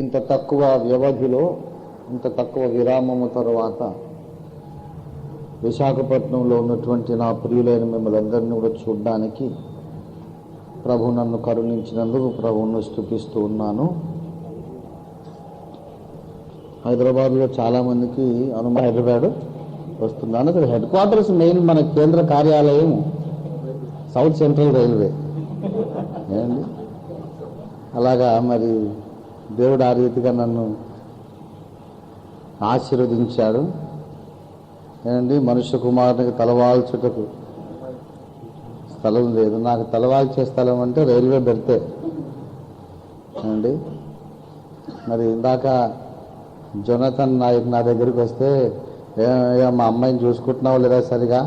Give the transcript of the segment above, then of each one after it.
ఇంత తక్కువ వ్యవధిలో ఇంత తక్కువ విరామము తర్వాత విశాఖపట్నంలో ఉన్నటువంటి నా ప్రియులైన మిమ్మల్ని అందరినీ కూడా చూడడానికి ప్రభు నన్ను కరుణించినందుకు ప్రభువును స్తుతిస్తూ ఉన్నాను. హైదరాబాద్లో చాలామందికి హైదరాబాద్ వస్తున్నాను. ఇక్కడ హెడ్ క్వార్టర్స్ మెయిన్ మన కేంద్ర కార్యాలయం సౌత్ సెంట్రల్ రైల్వే ఏమండి. అలాగా మరి దేవుడు ఆ రీతిగా నన్ను ఆశీర్వదించాడు. ఏమండి, మనుష్య కుమారునికి తలవాల్చుటకు స్థలం లేదు. నాకు తలవాల్చే స్థలం అంటే రైల్వే బెర్తే అండి. మరి ఇందాక జొనాథన్ నాయక్ నా దగ్గరికి వస్తే మా అమ్మాయిని చూసుకుంటున్నావు లేదా సరిగా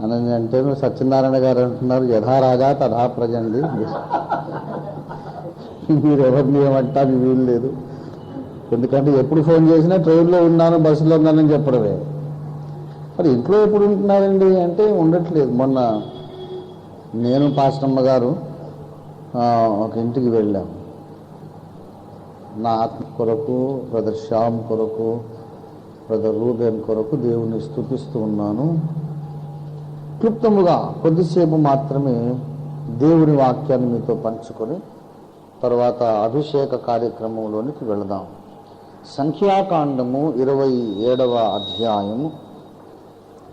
అని అంటే సత్యనారాయణ గారు అంటున్నారు, యథారాజా తథా ప్రజ అండి. మీరు ఎవరిని ఏమంటా మీ వీలు లేదు. ఎందుకంటే ఎప్పుడు ఫోన్ చేసినా ట్రైన్లో ఉన్నాను, బస్సులో ఉన్నానని చెప్పడమే. మరి ఇంట్లో ఎప్పుడు ఉంటున్నారండి అంటే ఉండట్లేదు. మొన్న నేను పాస్టమ్మ గారు ఒక ఇంటికి వెళ్ళాము. నా ఆత్మ కొరకు, బ్రదర్ శ్యామ్ కొరకు, బ్రదర్ రూబెన్ కొరకు దేవుని స్తుతిస్తూ ఉన్నాను. క్లుప్తముగా కొద్దిసేపు మాత్రమే దేవుని వాక్యాన్ని మీతో పంచుకొని తర్వాత అభిషేక కార్యక్రమంలోనికి వెళదాం. సంఖ్యాకాండము 27వ అధ్యాయము.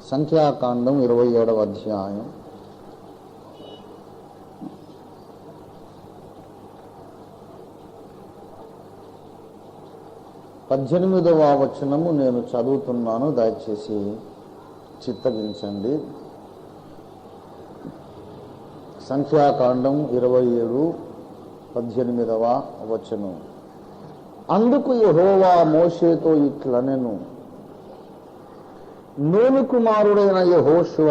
సంఖ్యాకాండం 27వ అధ్యాయం. పద్దెనిమిదవ వచనము నేను చదువుతున్నాను, దయచేసి చిత్తగించండి. సంఖ్యాకాండం 27:18 వచనం. అందుకు యెహోవా మోషేతో ఇట్లనెను, నూను కుమారుడైన యెహోషువ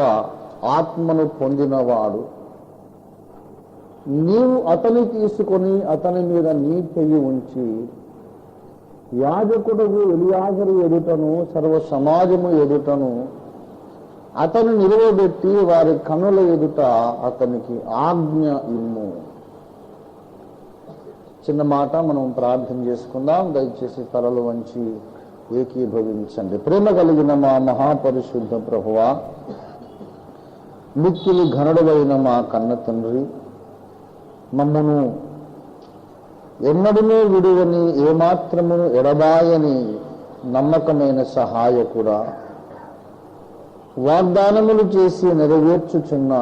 ఆత్మను పొందినవాడు, నీవు అతని తీసుకొని అతని మీద నీ చెయ్యి ఉంచి యాజకుడు ఎలియాజరు ఎదుటను సర్వ సమాజము ఎదుటను అతను నిలువబెట్టి వారి కనుల ఎదుట అతనికి ఆజ్ఞ ఇమ్ము. చిన్న మాట మనం ప్రార్థన చేసుకుందాం. దయచేసి తలలు వంచి ఏకీభవించండి. ప్రేమ కలిగిన మా మహాపరిశుద్ధ ప్రభువా, మిక్కిలి ఘనుడైన మా కన్న తండ్రి, మమ్మను ఎన్నడూ విడువని ఏమాత్రమును ఎడబాయని నమ్మకమైన సహాయకుడా, వాగ్దానములు చేసి నెరవేర్చుచున్న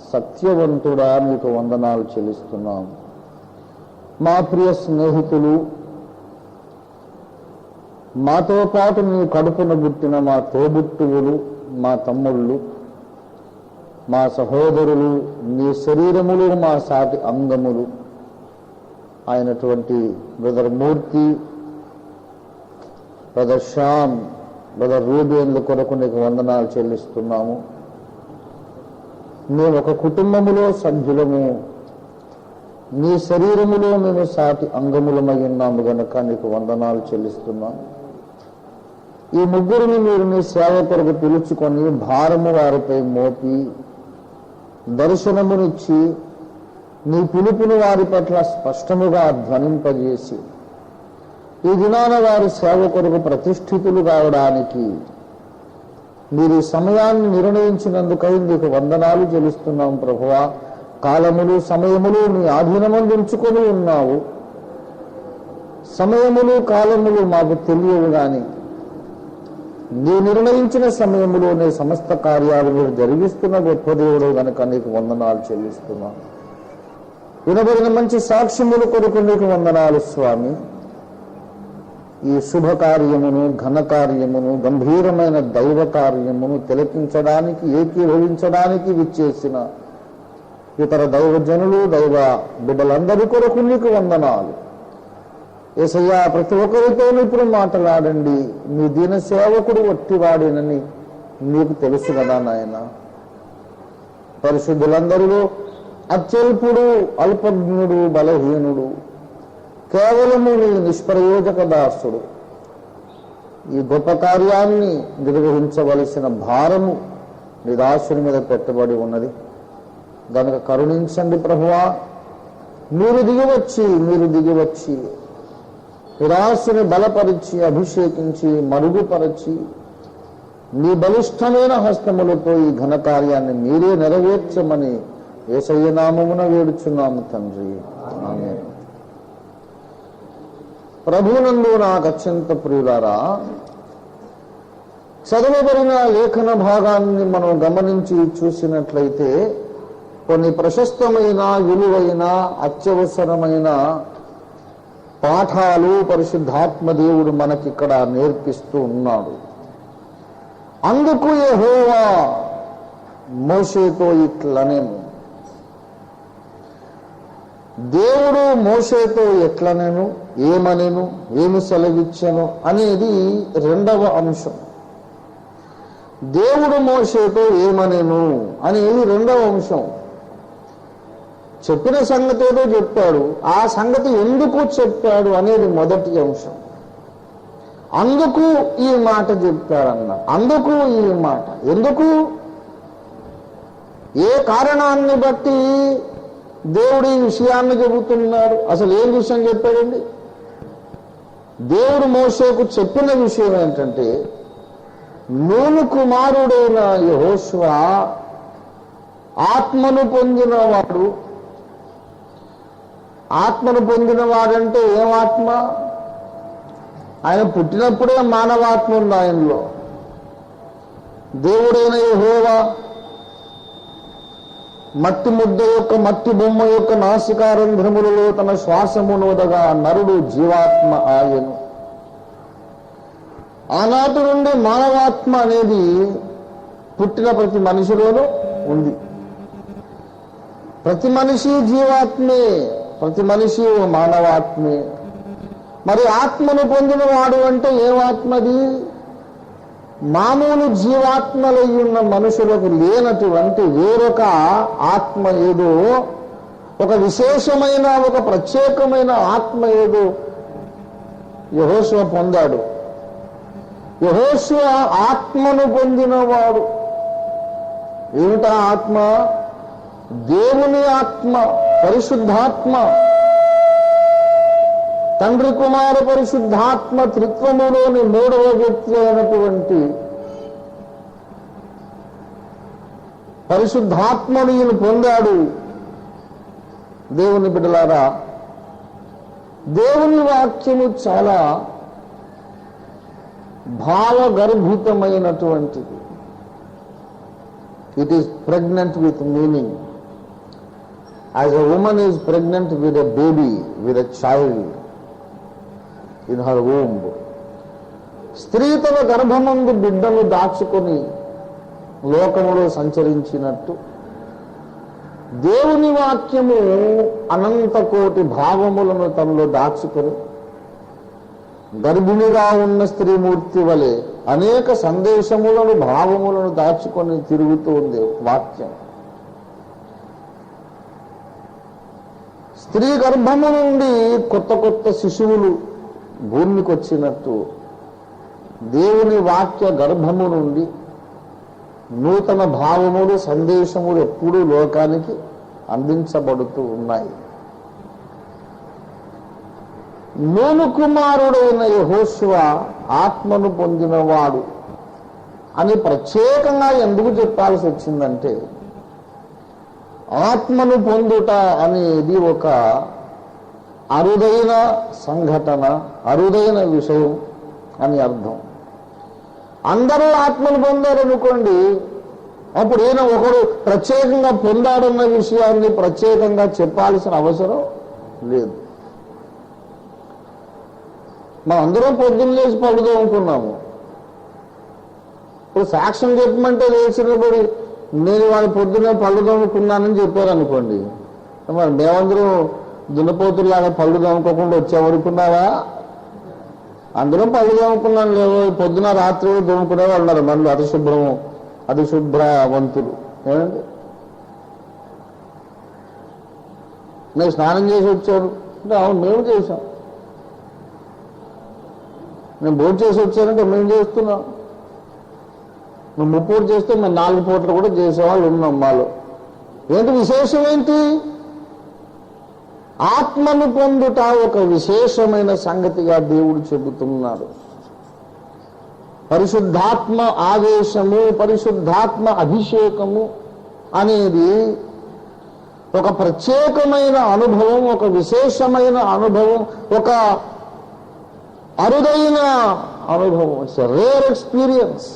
సత్యవంతుడా, మీకు వందనాలు చెల్లిస్తున్నాం. మా ప్రియ స్నేహితులు, మాతో పాటు నీ కడుపున పుట్టిన మా తోబుట్టువులు, మా తమ్ముళ్ళు, మా సహోదరులు, నీ శరీరములు, మా సాటి అంగములు అయినటువంటి బ్రదర్ మూర్తి, బ్రదర్ శ్యామ్, బ్రదర్ రూబేన్ల కొరకు నీకు వందనాలు చెల్లిస్తున్నాము. మేము ఒక కుటుంబములో సభ్యులము, నీ శరీరములో మేము సాటి అంగములమై ఉన్నాము గనక నీకు వందనాలు చెల్లిస్తున్నాము. ఈ ముగ్గురిని మీరు నీ సేవ కొరకు పిలుచుకొని భారము వారిపై మోపి దర్శనమునిచ్చి నీ పిలుపును వారి పట్ల స్పష్టముగా ధ్వనింపజేసి ఈ దినాన వారి సేవ కొరకు ప్రతిష్ఠితులు కావడానికి మీరు ఈ సమయాన్ని నిర్ణయించినందుకై నీకు వందనాలు చెల్లిస్తున్నాం ప్రభువా. కాలములు సమయములు నీ ఆధీనమందు ఉంచుకొని ఉన్నావు. సమయములు కాలములు మాకు తెలియవు గాని నీ నిర్ణయించిన సమయములోనే సమస్త కార్యాలు మీరు జరిగిస్తున్న గొప్ప దేవుడు గనక నీకు వందనాలు చెల్లిస్తున్నాం. వినబడిన మంచి సాక్ష్యముల కొరకు నీకు వందనాలు స్వామి. ఈ శుభకార్యమును, ఘనకార్యమును, గంభీరమైన దైవ కార్యమును తిలకించడానికి, ఏకీభవించడానికి విచ్చేసిన ఇతర దైవజనులు, దైవ బిడ్డలందరి కొరకు నీకు వందనాలు. యేసయ్యా, ప్రతి ఒక్కరితో ఇప్పుడు మాట్లాడండి. నీ దీన సేవకుడు వట్టివాడేనని నీకు తెలుసు కదా నాయన. పరిశుద్ధులందరిలో అత్యల్పుడు, అల్పజ్ఞుడు, బలహీనుడు, కేవలము నీ నిష్ప్రయోజక దాసుడు. ఈ గొప్ప కార్యాన్ని నిర్వహించవలసిన భారము నీ దాసుని మీద పెట్టబడి ఉన్నది గనుక కరుణించండి ప్రభువా. మీరు దిగివచ్చి నిరాశని బలపరిచి అభిషేకించి మరుగుపరచి నీ బలిష్టమైన హస్తములతో ఈ ఘనకార్యాన్ని మీరే నెరవేర్చమని యేసయ్య నామమున వేడుచున్నాము తండ్రి. ఆమేన్. ప్రభువునందు నాకు అత్యంత ప్రియులారా, చదవబడిన లేఖన భాగాన్ని మనం గమనించి చూసినట్లయితే కొన్ని ప్రశస్తమైన విలువైన అత్యవసరమైన పాఠాలు పరిశుద్ధాత్మ దేవుడు మనకిక్కడ నేర్పిస్తూ ఉన్నాడు. అందుకు యెహోవా మోషేతో ఇట్లనెను. దేవుడు మోషేతో ఎట్లనెను, ఏమనెను, ఏమి సెలవిచ్చెను అనేది రెండవ అంశం. దేవుడు మోషేతో ఏమనెను అనేది రెండవ అంశం. చెప్పిన సంగతి ఏదో చెప్పాడు, ఆ సంగతి ఎందుకు చెప్పాడు అనేది మొదటి అంశం. అందుకు ఈ మాట చెప్పాడన్న, అందుకు ఈ మాట ఎందుకు, ఏ కారణాన్ని బట్టి దేవుడు ఈ విషయాన్ని చెబుతున్నాడు, అసలు ఏం విషయం చెప్పాడండి? దేవుడు మోషేకు చెప్పిన విషయం ఏంటంటే, నూను కుమారుడైన యెహోషువ ఆత్మను పొందినవాడు. ఆత్మను పొందినవాడంటే ఏం ఆత్మ? ఆయన పుట్టినప్పుడే మానవాత్మ ఉంది ఆయనలో. దేవుడైన యెహోవా మట్టి ముద్ద యొక్క, మట్టి బొమ్మ యొక్క నాసికారంధ్రములలో తన శ్వాసమునోదగా నరుడు జీవాత్మ ఆయను. ఆనాటి నుండి మానవాత్మ అనేది పుట్టిన ప్రతి మనిషిలోనూ ఉంది. ప్రతి మనిషి జీవాత్మే, ప్రతి మనిషి మానవాత్మే. మరి ఆత్మను పొందిన వాడు అంటే ఏమాత్మది? మామూలు జీవాత్మలయ్యున్న మనుషులకు లేనటువంటి వేరొక ఆత్మ ఏదో, ఒక విశేషమైన, ఒక ప్రత్యేకమైన ఆత్మ ఏదో యెహోషువ పొందాడు. యెహోషువ ఆత్మను పొందినవాడు. ఏమిటా ఆత్మ? దేవుని ఆత్మ, పరిశుద్ధాత్మ. తండ్రి కుమార పరిశుద్ధాత్మ త్రిత్వములోని మూడవ వ్యక్తి అయినటువంటి పరిశుద్ధాత్మను ఈయన పొందాడు. దేవుని బిడ్డలారా, దేవుని వాక్యము చాలా భావగర్భితమైనటువంటిది. It is pregnant with meaning. As a woman is pregnant with a baby, with a child in her womb. స్త్రీ తన గర్భమందు బిడ్డను దాచుకొని లోకములో సంచరించినట్టు దేవుని వాక్యము అనంత కోటి భావములను తనలో దాచుకొని గర్భిణిగా ఉన్న స్త్రీమూర్తి వలె అనేక సందేశములను, భావములను దాచుకొని తిరుగుతూ ఉంది వాక్యం. స్త్రీ గర్భము నుండి కొత్త కొత్త శిశువులు భూమికి వచ్చినట్టు దేవుని వాక్య గర్భము నుండి నూతన భావములు, సందేశములు ఎప్పుడూ లోకానికి అందించబడుతూ ఉన్నాయి. నూను కుమారుడైన యెహోషువ ఆత్మను పొందినవాడు అని ప్రత్యేకంగా ఎందుకు చెప్పాల్సి వచ్చిందంటే, ఆత్మను పొందుట అనేది ఒక అరుదైన సంఘటన, అరుదైన విషయం అని అర్థం. అందరూ ఆత్మను పొందారనుకోండి, అప్పుడు ఈయన ఒకడు ప్రత్యేకంగా పొందాడన్న విషయాన్ని ప్రత్యేకంగా చెప్పాల్సిన అవసరం లేదు. మనం అందరం పొద్దున్న లేచి పళ్ళు తోముకున్నాము. ఇప్పుడు సాక్ష్యం చెప్పమంటే లేచినప్పుడు నేను వాడి పొద్దున్నే పళ్ళు తోముకున్నానని చెప్పారనుకోండి, మరి మేమందరం దున్నపోతుల్లాగా పళ్ళు తోముకోకుండా వచ్చేవనుకున్నావా? అందరం పళ్ళు తోముకున్నాను లేవు, పొద్దున రాత్రి తోముకునే వాళ్ళు ఉన్నారు. మళ్ళీ అతిశుభ్రవంతులు ఏమండి. నేను స్నానం చేసి వచ్చాను అంటే అవును మేము చేసాం. నేను భోజనం చేసి వచ్చానంటే మేము చేస్తున్నాం. నువ్వు 3 పూటలు చేస్తే మేము 4 పూటలు కూడా చేసేవాళ్ళు ఉన్నాం మాలో. ఏంటి విశేషం ఏంటి? ఆత్మను పొందుట ఒక విశేషమైన సంగతిగా దేవుడు చెబుతున్నాడు. పరిశుద్ధాత్మ ఆవేశము, పరిశుద్ధాత్మ అభిషేకము అనేది ఒక ప్రత్యేకమైన అనుభవం, ఒక విశేషమైన అనుభవం, ఒక అరుదైన అనుభవం. It's a rare experience.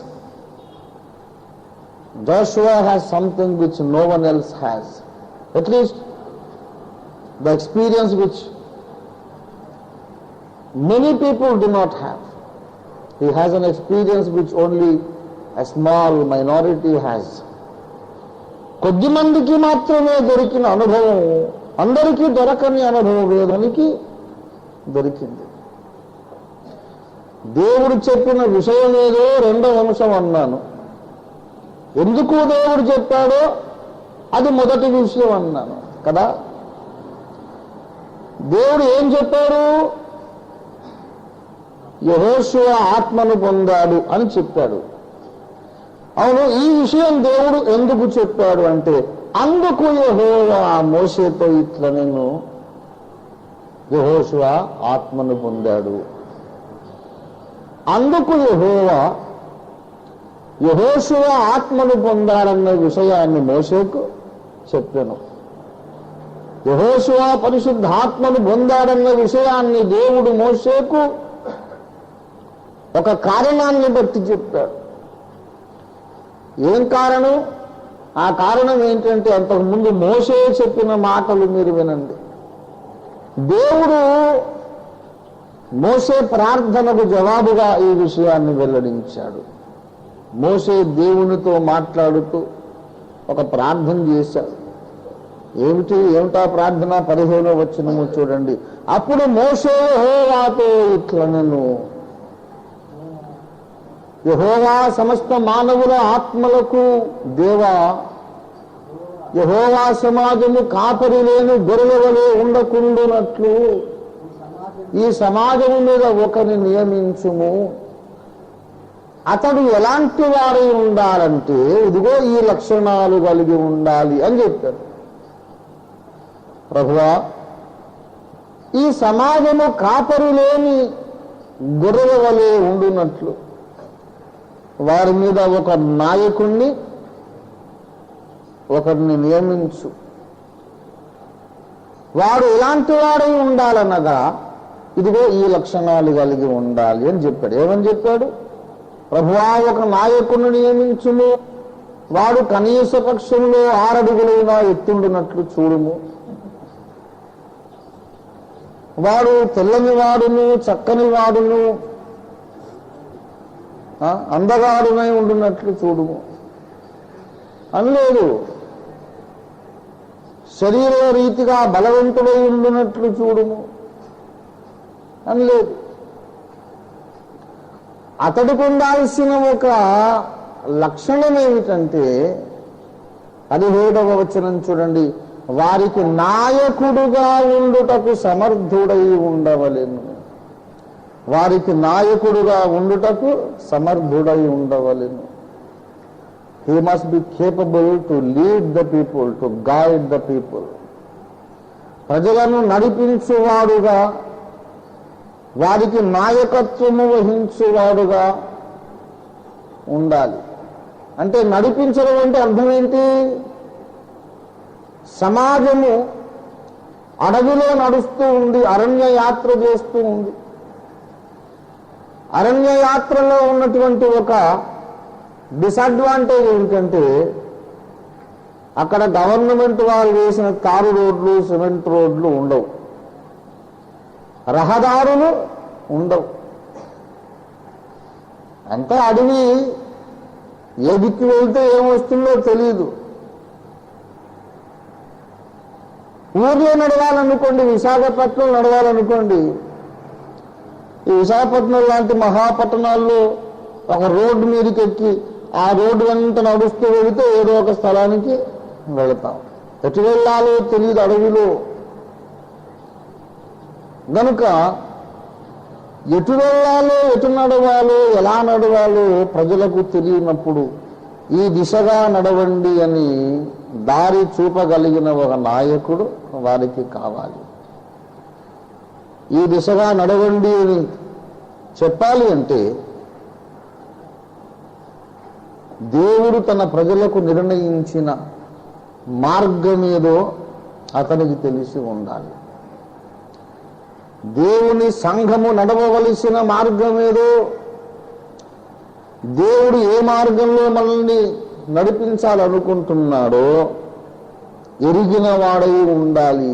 Joshua has something which no one else has. At least the experience which many people do not have. He has an experience which only a small minority has. కొద్ది మందికి మాత్రమే దొరికిన అనుభవం, అందరికీ దొరకని అనుభవం వేదానికి దొరికింది. దేవుడు చెప్పిన విషయం ఏదో రెండవ అంశం అన్నాను. ఎందుకు దేవుడు చెప్పాడో అది మొదటి విషయం అన్నాను కదా. దేవుడు ఏం చెప్పాడు? యెహోషువ ఆత్మను పొందాడు అని చెప్పాడు. అవును, ఈ విషయం దేవుడు ఎందుకు చెప్పాడు అంటే, అందుకు యెహోవా మోషేతో ఇట్లా నేను యెహోషువ ఆత్మను పొందాడు. అందుకు యెహోషువ ఆత్మను పొందాడన్న విషయాన్ని మోషేకు చెప్పాను. యెహోషువ పరిశుద్ధాత్మను పొందాడన్న విషయాన్ని దేవుడు మోషేకు ఒక కారణాన్ని బట్టి చెప్పాడు. ఏం కారణం? ఆ కారణం ఏంటంటే, అంతకుముందు మోషే చెప్పిన మాటలు మీరు వినండి. దేవుడు మోషే ప్రార్థనకు జవాబుగా ఈ విషయాన్ని వెల్లడించాడు. మోషే దేవునితో మాట్లాడుతూ ఒక ప్రార్థన చేశాడు. ఏమిటా ప్రార్థన? 15వ వచనము చూడండి. అప్పుడు మోషే యెహోవాతో ఇట్లనెను, యెహోవా సమస్త మానవుల ఆత్మలకు దేవా, యెహోవా సమాజము కాపరి లేని గొర్రెల వలె ఉండకుండునట్లు ఈ సమాజము మీద ఒకరిని నియమించుము. అతడు ఎలాంటి వారై ఉండాలంటే, ఇదిగో ఈ లక్షణాలు కలిగి ఉండాలి అని చెప్పాడు. ప్రభువా, ఈ సమాజము కాపరి లేని గొర్రెల వలె ఉండునట్లు వారి మీద ఒక నాయకుణ్ణి, ఒకరిని నియమించు. వాడు ఎలాంటి వాడై ఉండాలనగా, ఇదిగో ఈ లక్షణాలు కలిగి ఉండాలి అని చెప్పాడు. ఏమని చెప్పాడు? ప్రభువా, ఒక నాయకుని నియమించుము, వాడు కనీస పక్షంలో 6 అడుగులైనా ఎత్తుండునట్లు చూడుము. వాడు తెల్లని వాడును, చక్కని వాడును, అందగాడునై ఉండునట్లు చూడుము అనలేదు. శరీర రీతిగా బలవంతుడై ఉండునట్లు చూడుము అనలేదు. అతడికి ఉండాల్సిన ఒక లక్షణం ఏమిటంటే, 17వ వచనం చూడండి, వారికి నాయకుడుగా ఉండుటకు సమర్థుడై ఉండవలెను. వారికి నాయకుడుగా ఉండుటకు సమర్థుడై ఉండవలెను. He must be capable to lead the people, to guide the people. ప్రజలను నడిపించువాడుగా, వారికి నాయకత్వము వహించువాడుగా ఉండాలి. అంటే నడిపించడం అంటే అర్థం ఏంటి? సమాజము అడవిలో నడుస్తూ ఉంది, అరణ్య యాత్ర చేస్తూ ఉంది. అరణ్య యాత్రలో ఉన్నటువంటి ఒక డిసడ్వాంటేజ్ ఏంటంటే, అక్కడ గవర్నమెంట్ వారు వేసిన తారు రోడ్లు, సిమెంట్ రోడ్లు ఉండవు, రహదారులు ఉండవు. అంతా అడవి. ఏ దిక్కు వెళ్తే ఏమొస్తుందో తెలియదు. ఊర్లో నడవాలనుకోండి, విశాఖపట్నం నడవాలనుకోండి, ఈ విశాఖపట్నం లాంటి మహాపట్టణాల్లో ఒక రోడ్డు మీదకి ఎక్కి ఆ రోడ్డు వెంట నడుస్తూ వెళితే ఏదో ఒక స్థలానికి వెళతాం. ఎటు వెళ్ళాలో తెలియదు అడవిలో. గనుక ఎటు వెళ్ళాలో, ఎటు నడవాలో, ఎలా నడవాలో ప్రజలకు తెలియనప్పుడు ఈ దిశగా నడవండి అని దారి చూపగలిగిన ఒక నాయకుడు వారికి కావాలి. ఈ దిశగా నడవండి అని చెప్పాలి అంటే దేవుడు తన ప్రజలకు నిర్ణయించిన మార్గమేదో అతనికి తెలిసి ఉండాలి. దేవుని సంఘము నడవవలసిన మార్గమేదో, దేవుడు ఏ మార్గంలో మనల్ని నడిపించాలనుకుంటున్నాడో ఎరిగిన వాడై ఉండాలి.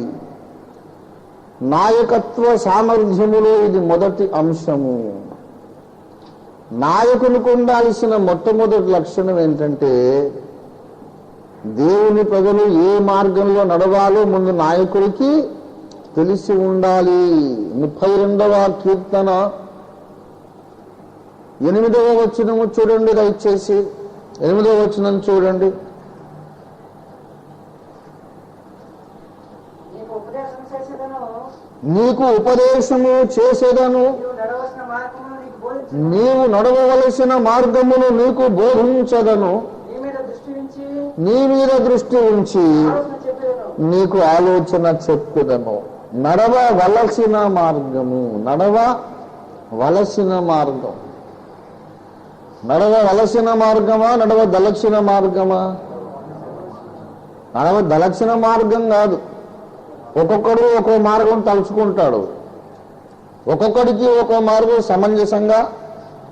నాయకత్వ సామర్థ్యములో ఇది మొదటి అంశము. నాయకునికి ఉండాల్సిన మొట్టమొదటి లక్షణం ఏంటంటే దేవుని ప్రజలు ఏ మార్గంలో నడవాలో ముందు నాయకుడికి తెలిసి ఉండాలి. 32వ కీర్తన 8వ వచనము చూడండి, దయచేసి 8వ వచనం చూడండి. నీకు ఉపదేశము చేసేదను, నీవు నడవవలసిన మార్గమును నీకు బోధించదను, నీ మీద దృష్టి ఉంచి నీకు ఆలోచన చెప్పెదను. నడవవలసిన మార్గము, నడవవలసిన మార్గం. నడవవలసిన మార్గమా, నడవదలచిన మార్గమా? నడవదలచిన మార్గం కాదు. ఒక్కొక్కడు ఒక్కో మార్గం తలుచుకుంటాడు, ఒక్కొక్కడికి ఒక్కో మార్గం సమంజసంగా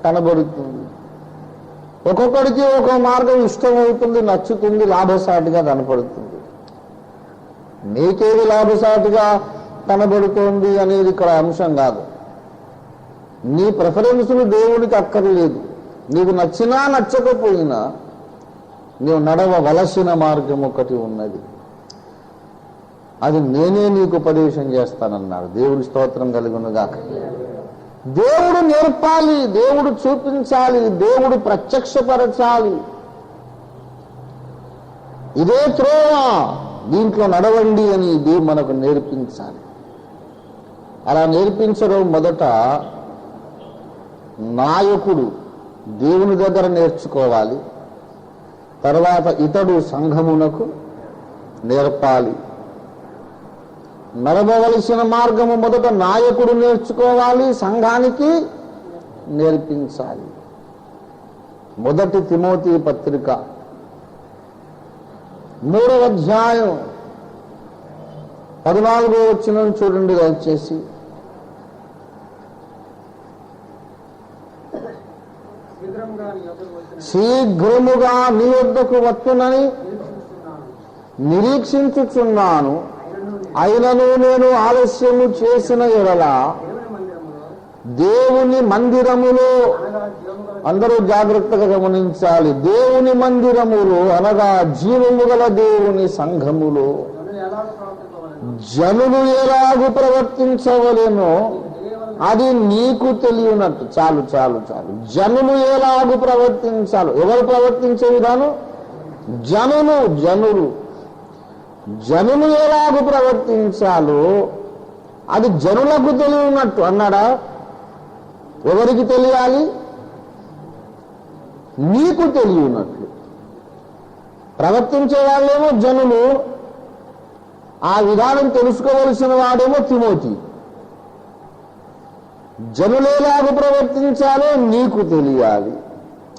కనబడుతుంది, ఒక్కొక్కడికి ఒక్కో మార్గం ఇష్టమవుతుంది, నచ్చుతుంది, లాభసాటిగా కనపడుతుంది. నీకేది లాభసాటిగా కనబడుతోంది అనేది ఇక్కడ అంశం కాదు. నీ ప్రిఫరెన్సులు దేవుడికి అక్కర్లేదు. నీకు నచ్చినా నచ్చకపోయినా నీవు నడవవలసిన మార్గం ఒకటి ఉన్నది. అది నేనే నీకు ఉపదేశం చేస్తానన్నాడు. దేవుడి స్తోత్రం కలుగునుగాక. దేవుడు నేర్పాలి, దేవుడు చూపించాలి, దేవుడు ప్రత్యక్షపరచాలి. ఇదే త్రోవ, దీంట్లో నడవండి అని దేవుడు మనకు నేర్పించాలి. అలా నేర్పించడం మొదట నాయకుడు దేవుని దగ్గర నేర్చుకోవాలి, తర్వాత ఇతడు సంఘమునకు నేర్పాలి. నడవవలసిన మార్గము మొదట నాయకుడు నేర్చుకోవాలి, సంఘానికి నేర్పించాలి. 1 తిమోతి పత్రిక 3వ అధ్యాయం 14వ వచనం చూడండి దయచేసి. శీఘ్రముగా నీ వద్దకు వత్తునని నిరీక్షించుచున్నాను, అయినను నేను ఆలస్యము చేసిన ఎడల దేవుని మందిరములో, అందరూ జాగ్రత్తగా గమనించాలి, దేవుని మందిరములో అనగా జీవము గల దేవుని సంఘములో జనులు ఎలాగు ప్రవర్తించవలెనో అది నీకు తెలియనట్టు. చాలు చాలు చాలు. జనులు ఎలాగు ప్రవర్తించాలో, ఎవరు ప్రవర్తించే విధానం? జనులు ఎలాగు ప్రవర్తించాలో అది జనులకు తెలియనట్టు అన్నాడా? ఎవరికి తెలియాలి? నీకు తెలియనట్లు. ప్రవర్తించే వాళ్ళేమో జనులు, ఆ విధానం తెలుసుకోవలసిన వాడేమో తిమోతి. జనులేలాగా ప్రవర్తించాలో నీకు తెలియాలి.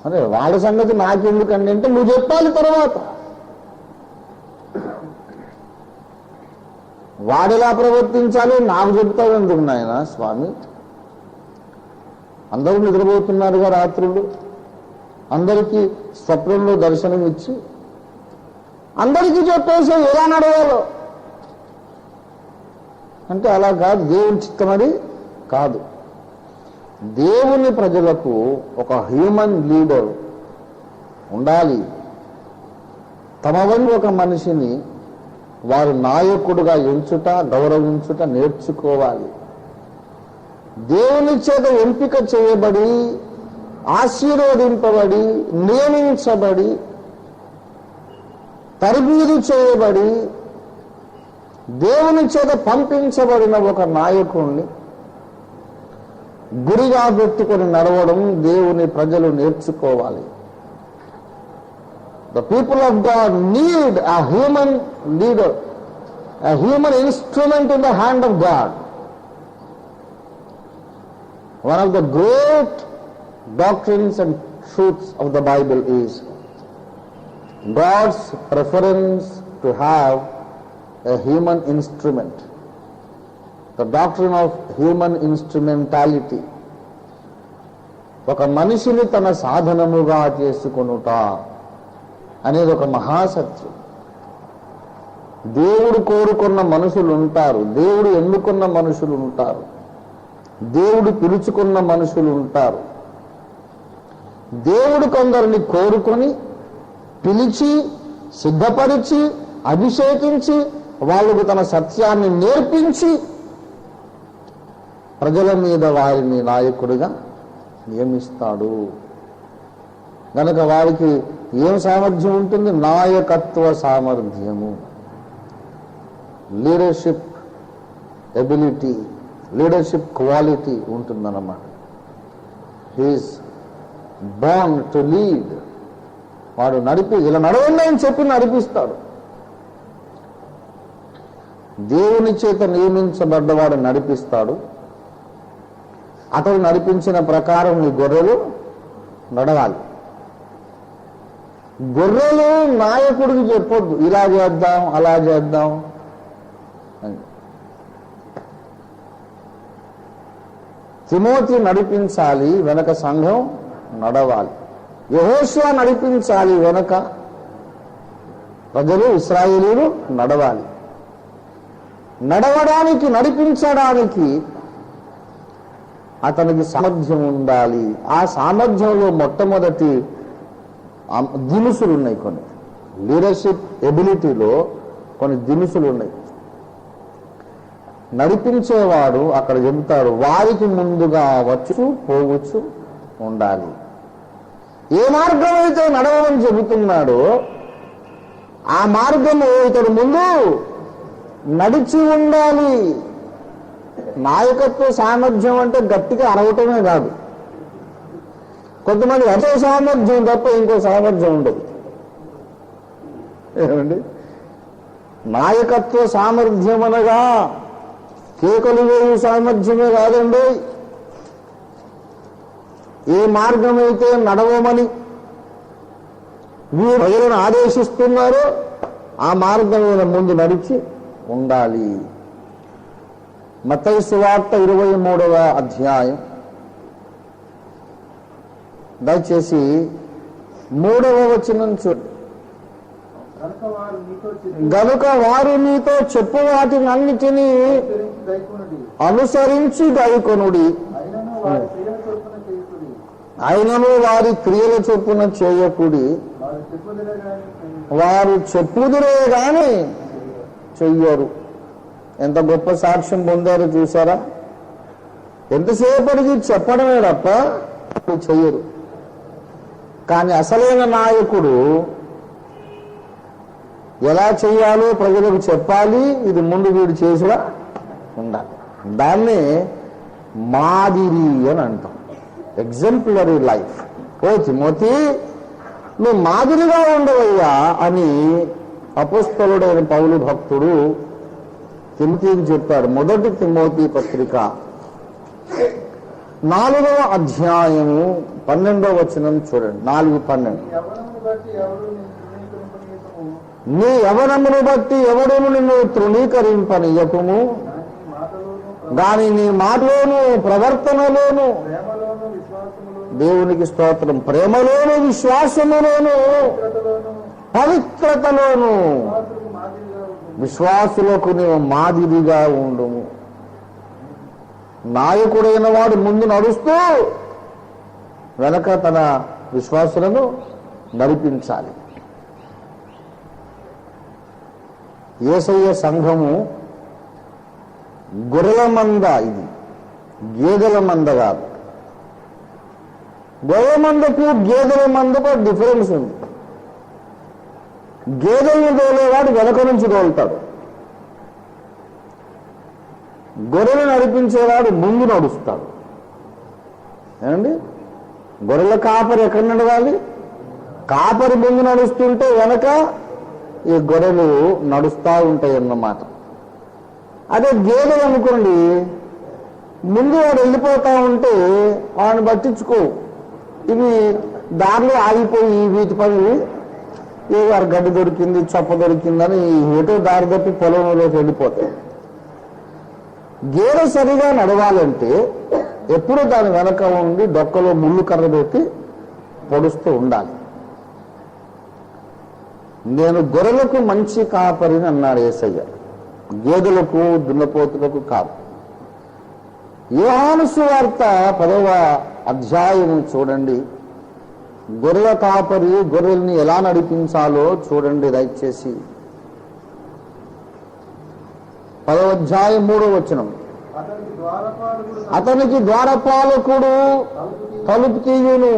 అరే వాడి సంగతి నాకెందుకండి అంటే నువ్వు చెప్పాలి. తర్వాత వాడెలా ప్రవర్తించాలో నాకు చెప్తావు ఎందుకు నాయన స్వామి? అందరూ నిద్రపోతున్నారుగా రాత్రులు, అందరికీ స్వప్నంలో దర్శనం ఇచ్చి అందరికీ చెప్పేసి ఎలా నడవాలో అంటే అలా కాదు. దేవుని చిత్తం అది కాదు. దేవుని ప్రజలకు ఒక హ్యూమన్ లీడర్ ఉండాలి. తమ వంటి ఒక మనిషిని వారు నాయకుడుగా ఎంచుట, గౌరవించుట నేర్చుకోవాలి. దేవుని చేత ఎంపిక చేయబడి, ఆశీర్వదింపబడి, నియమించబడి, తరబీదు చేయబడి, దేవుని చేత పంపించబడిన ఒక నాయకుడిని గురిగా పెట్టుకొని నడవడం దేవుని ప్రజలు నేర్చుకోవాలి. The people of God need a human leader, a human instrument in the hand of God. One of the great doctrines and truths of the Bible is God's preference to have a human instrument. The doctrine of human instrumentality. ఒక మనిషిని తన సాధనముగా చేసుకొనుట అనేది ఒక మహాసత్యం. దేవుడు కోరుకున్న మనుషులు ఉంటారు, దేవుడు ఎన్నుకున్న మనుషులు ఉంటారు, దేవుడు పిలుచుకున్న మనుషులు ఉంటారు. దేవుడు కొందరిని కోరుకొని పిలిచి సిద్ధపరిచి అభిషేకించి వాళ్ళకు తన సత్యాన్ని నేర్పించి ప్రజల మీద వారిని నాయకుడిగా నియమిస్తాడు. కనుక వారికి ఏం సామర్థ్యం ఉంటుంది? నాయకత్వ సామర్థ్యము, లీడర్షిప్ ఎబిలిటీ, లీడర్షిప్ క్వాలిటీ ఉంటుందన్నమాట. He's born to lead. వాడు ఇలా నడవండి అని చెప్పి నడిపిస్తాడు. దేవుని చేత నియమించబడ్డవాడు నడిపిస్తాడు. అతడు నడిపించిన ప్రకారం నీ గొర్రెలు నడవాలి. గొర్రెలు నాయకుడికి చెప్పొద్దు ఇలా చేద్దాం అలా చేద్దాం అని. తిమోతి నడిపించాలి, వెనక సంఘం నడవాలి. యెహోషువ నడిపించాలి, వెనక ప్రజలు ఇశ్రాయేలీయులు నడవాలి. నడవడానికి నడిపించడానికి అతనికి సామర్థ్యం ఉండాలి. ఆ సామర్థ్యంలో మొట్టమొదటి దినుసులు ఉన్నాయి. కొన్ని లీడర్షిప్ ఎబిలిటీలో కొన్ని దినుసులు ఉన్నాయి. నడిపించేవాడు అక్కడ చెబుతాడు వారికి ముందుగా వచ్చు పోవచ్చు ఉండాలి. ఏ మార్గం అయితే నడవమని చెబుతున్నాడో ఆ మార్గము ఇతడు ముందు నడిచి ఉండాలి. నాయకత్వ సామర్థ్యం అంటే గట్టిగా అరవటమే కాదు. కొంతమంది అదే సామర్థ్యం తప్ప ఇంకో సామర్థ్యం ఉండదు. ఏమండి? నాయకత్వ సామర్థ్యం అనగా కేకలు వేయు సామర్థ్యమే కాదండి. ఏ మార్గం అయితే నడవమని వీరు ప్రజలను ఆదేశిస్తున్నారో ఆ మార్గం ముందు నడిచి ఉండాలి. మత్తయి సువార్త 23వ అధ్యాయం దయచేసి 3వ వచనం చూడండి. గనుక వారు నీతో చెప్పు వాటినన్నిటినీ అనుసరించి గైకొనుడి, అయినను వారి క్రియల చొప్పున చేయకుడి, వారు చెప్పుదురే గాని చెయ్యరు. ఎంత గొప్ప సాక్ష్యం పొందారో చూసారా? ఎంతసేపటికి చెప్పడమే తప్ప చెయ్యరు. కానీ అసలైన నాయకుడు ఎలా చేయాలో ప్రజలకు చెప్పాలి. ఇది ముందు వీడు చేసిలా ఉండాలి. దాన్నే మాదిరి అని అంటాం. Exemplary life. ఓ తిమోతి, నువ్వు మాదిరిగా ఉండవయ్యా అని అపోస్తలుడైన పౌలు భక్తుడు తిమోతికి చెప్పాడు. మొదటి తిమోతి పత్రిక 4వ అధ్యాయము 12వ వచనం చూడండి. 4:12. నీ యవనమును బట్టి ఎవడును నిన్ను తృణీకరింపనీయకుము, గాని నీ మాటలోను ప్రవర్తనలోను, దేవునికి స్తోత్రం, ప్రేమలోను విశ్వాసములోను పవిత్రతలోను విశ్వాసులకు నీవు మాదిరిగా ఉండుము. నాయకుడైన వాడు ముందు నడుస్తూ వెనక తన విశ్వాసులను నడిపించాలి. యేసయ్య సంఘము గొర్రెల మంద, ఇది గేదెల మంద కాదు. గొర్రెల మందకు గేదెల మందకు డిఫరెన్స్ ఉంది. గేదెలను తోలేవాడు వెనక నుంచి తోలుతాడు, గొర్రెలు నడిపించేవాడు ముందు నడుస్తాడు. ఏమండి? గొర్రెల కాపరి ఎక్కడ నడవాలి? కాపరి ముందు నడుస్తుంటే వెనక ఈ గొర్రెలు నడుస్తూ ఉంటాయి అన్నమాట. అదే గేదెలు అనుకోండి, ముందు వాడు వెళ్ళిపోతా ఉంటే వాడిని పట్టించుకో. ఇవి దారిలో ఆగిపోయి వీటి పని ఏ వారి గడ్డి దొరికింది, చొప్ప దొరికిందని ఎటో దారి తప్పి పొలంలోకి వెళ్ళిపోతాయి. గేదె సరిగా నడవాలంటే ఎప్పుడూ దాని వెనక ఉండి డొక్కలో ముళ్ళు కర్ర పెట్టి పొడుస్తూ ఉండాలి. నేను గొర్రెలకు మంచి కాపరిని అన్నాడు యేసయ్య, గేదెలకు దున్నపోతులకు కాదు. యోహాను సువార్త 10వ అధ్యాయం చూడండి. గొర్రెల కాపరి గొర్రెల్ని ఎలా నడిపించాలో చూడండి దయచేసి. 10వ అధ్యాయం 3వ వచనం. అతనికి ద్వారపాలకుడు తలుపు తీయును,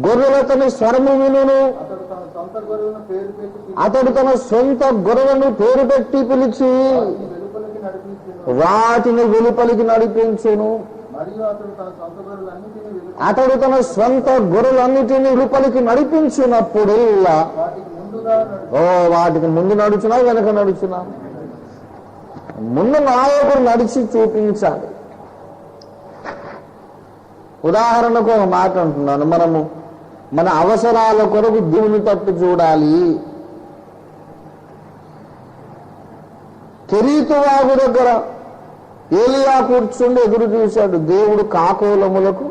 గొర్రెలతని స్వరము వినును. అతడు తన సొంత గొర్రెలను పేరు పెట్టి పిలిచి వాటిని వెలుపలికి నడిపించును. అతడు తన సొంత గొర్రెలన్నిటిని వెలుపలికి నడిపించినప్పుడల్లా వాటికి ముందు నడుచునా వెనక నడుచునా? ముందు నాయకుడు నడిచి చూపించాలి. ఉదాహరణకు ఒక మాట అంటున్నాను, మనము మన అవసరాల కొరకు దేవుని తట్టు చూడాలి. కెరీతు వాగు దగ్గర ఏలియా కూర్చుండి ఎదురు చూశాడు. దేవుడు కాకోలములకు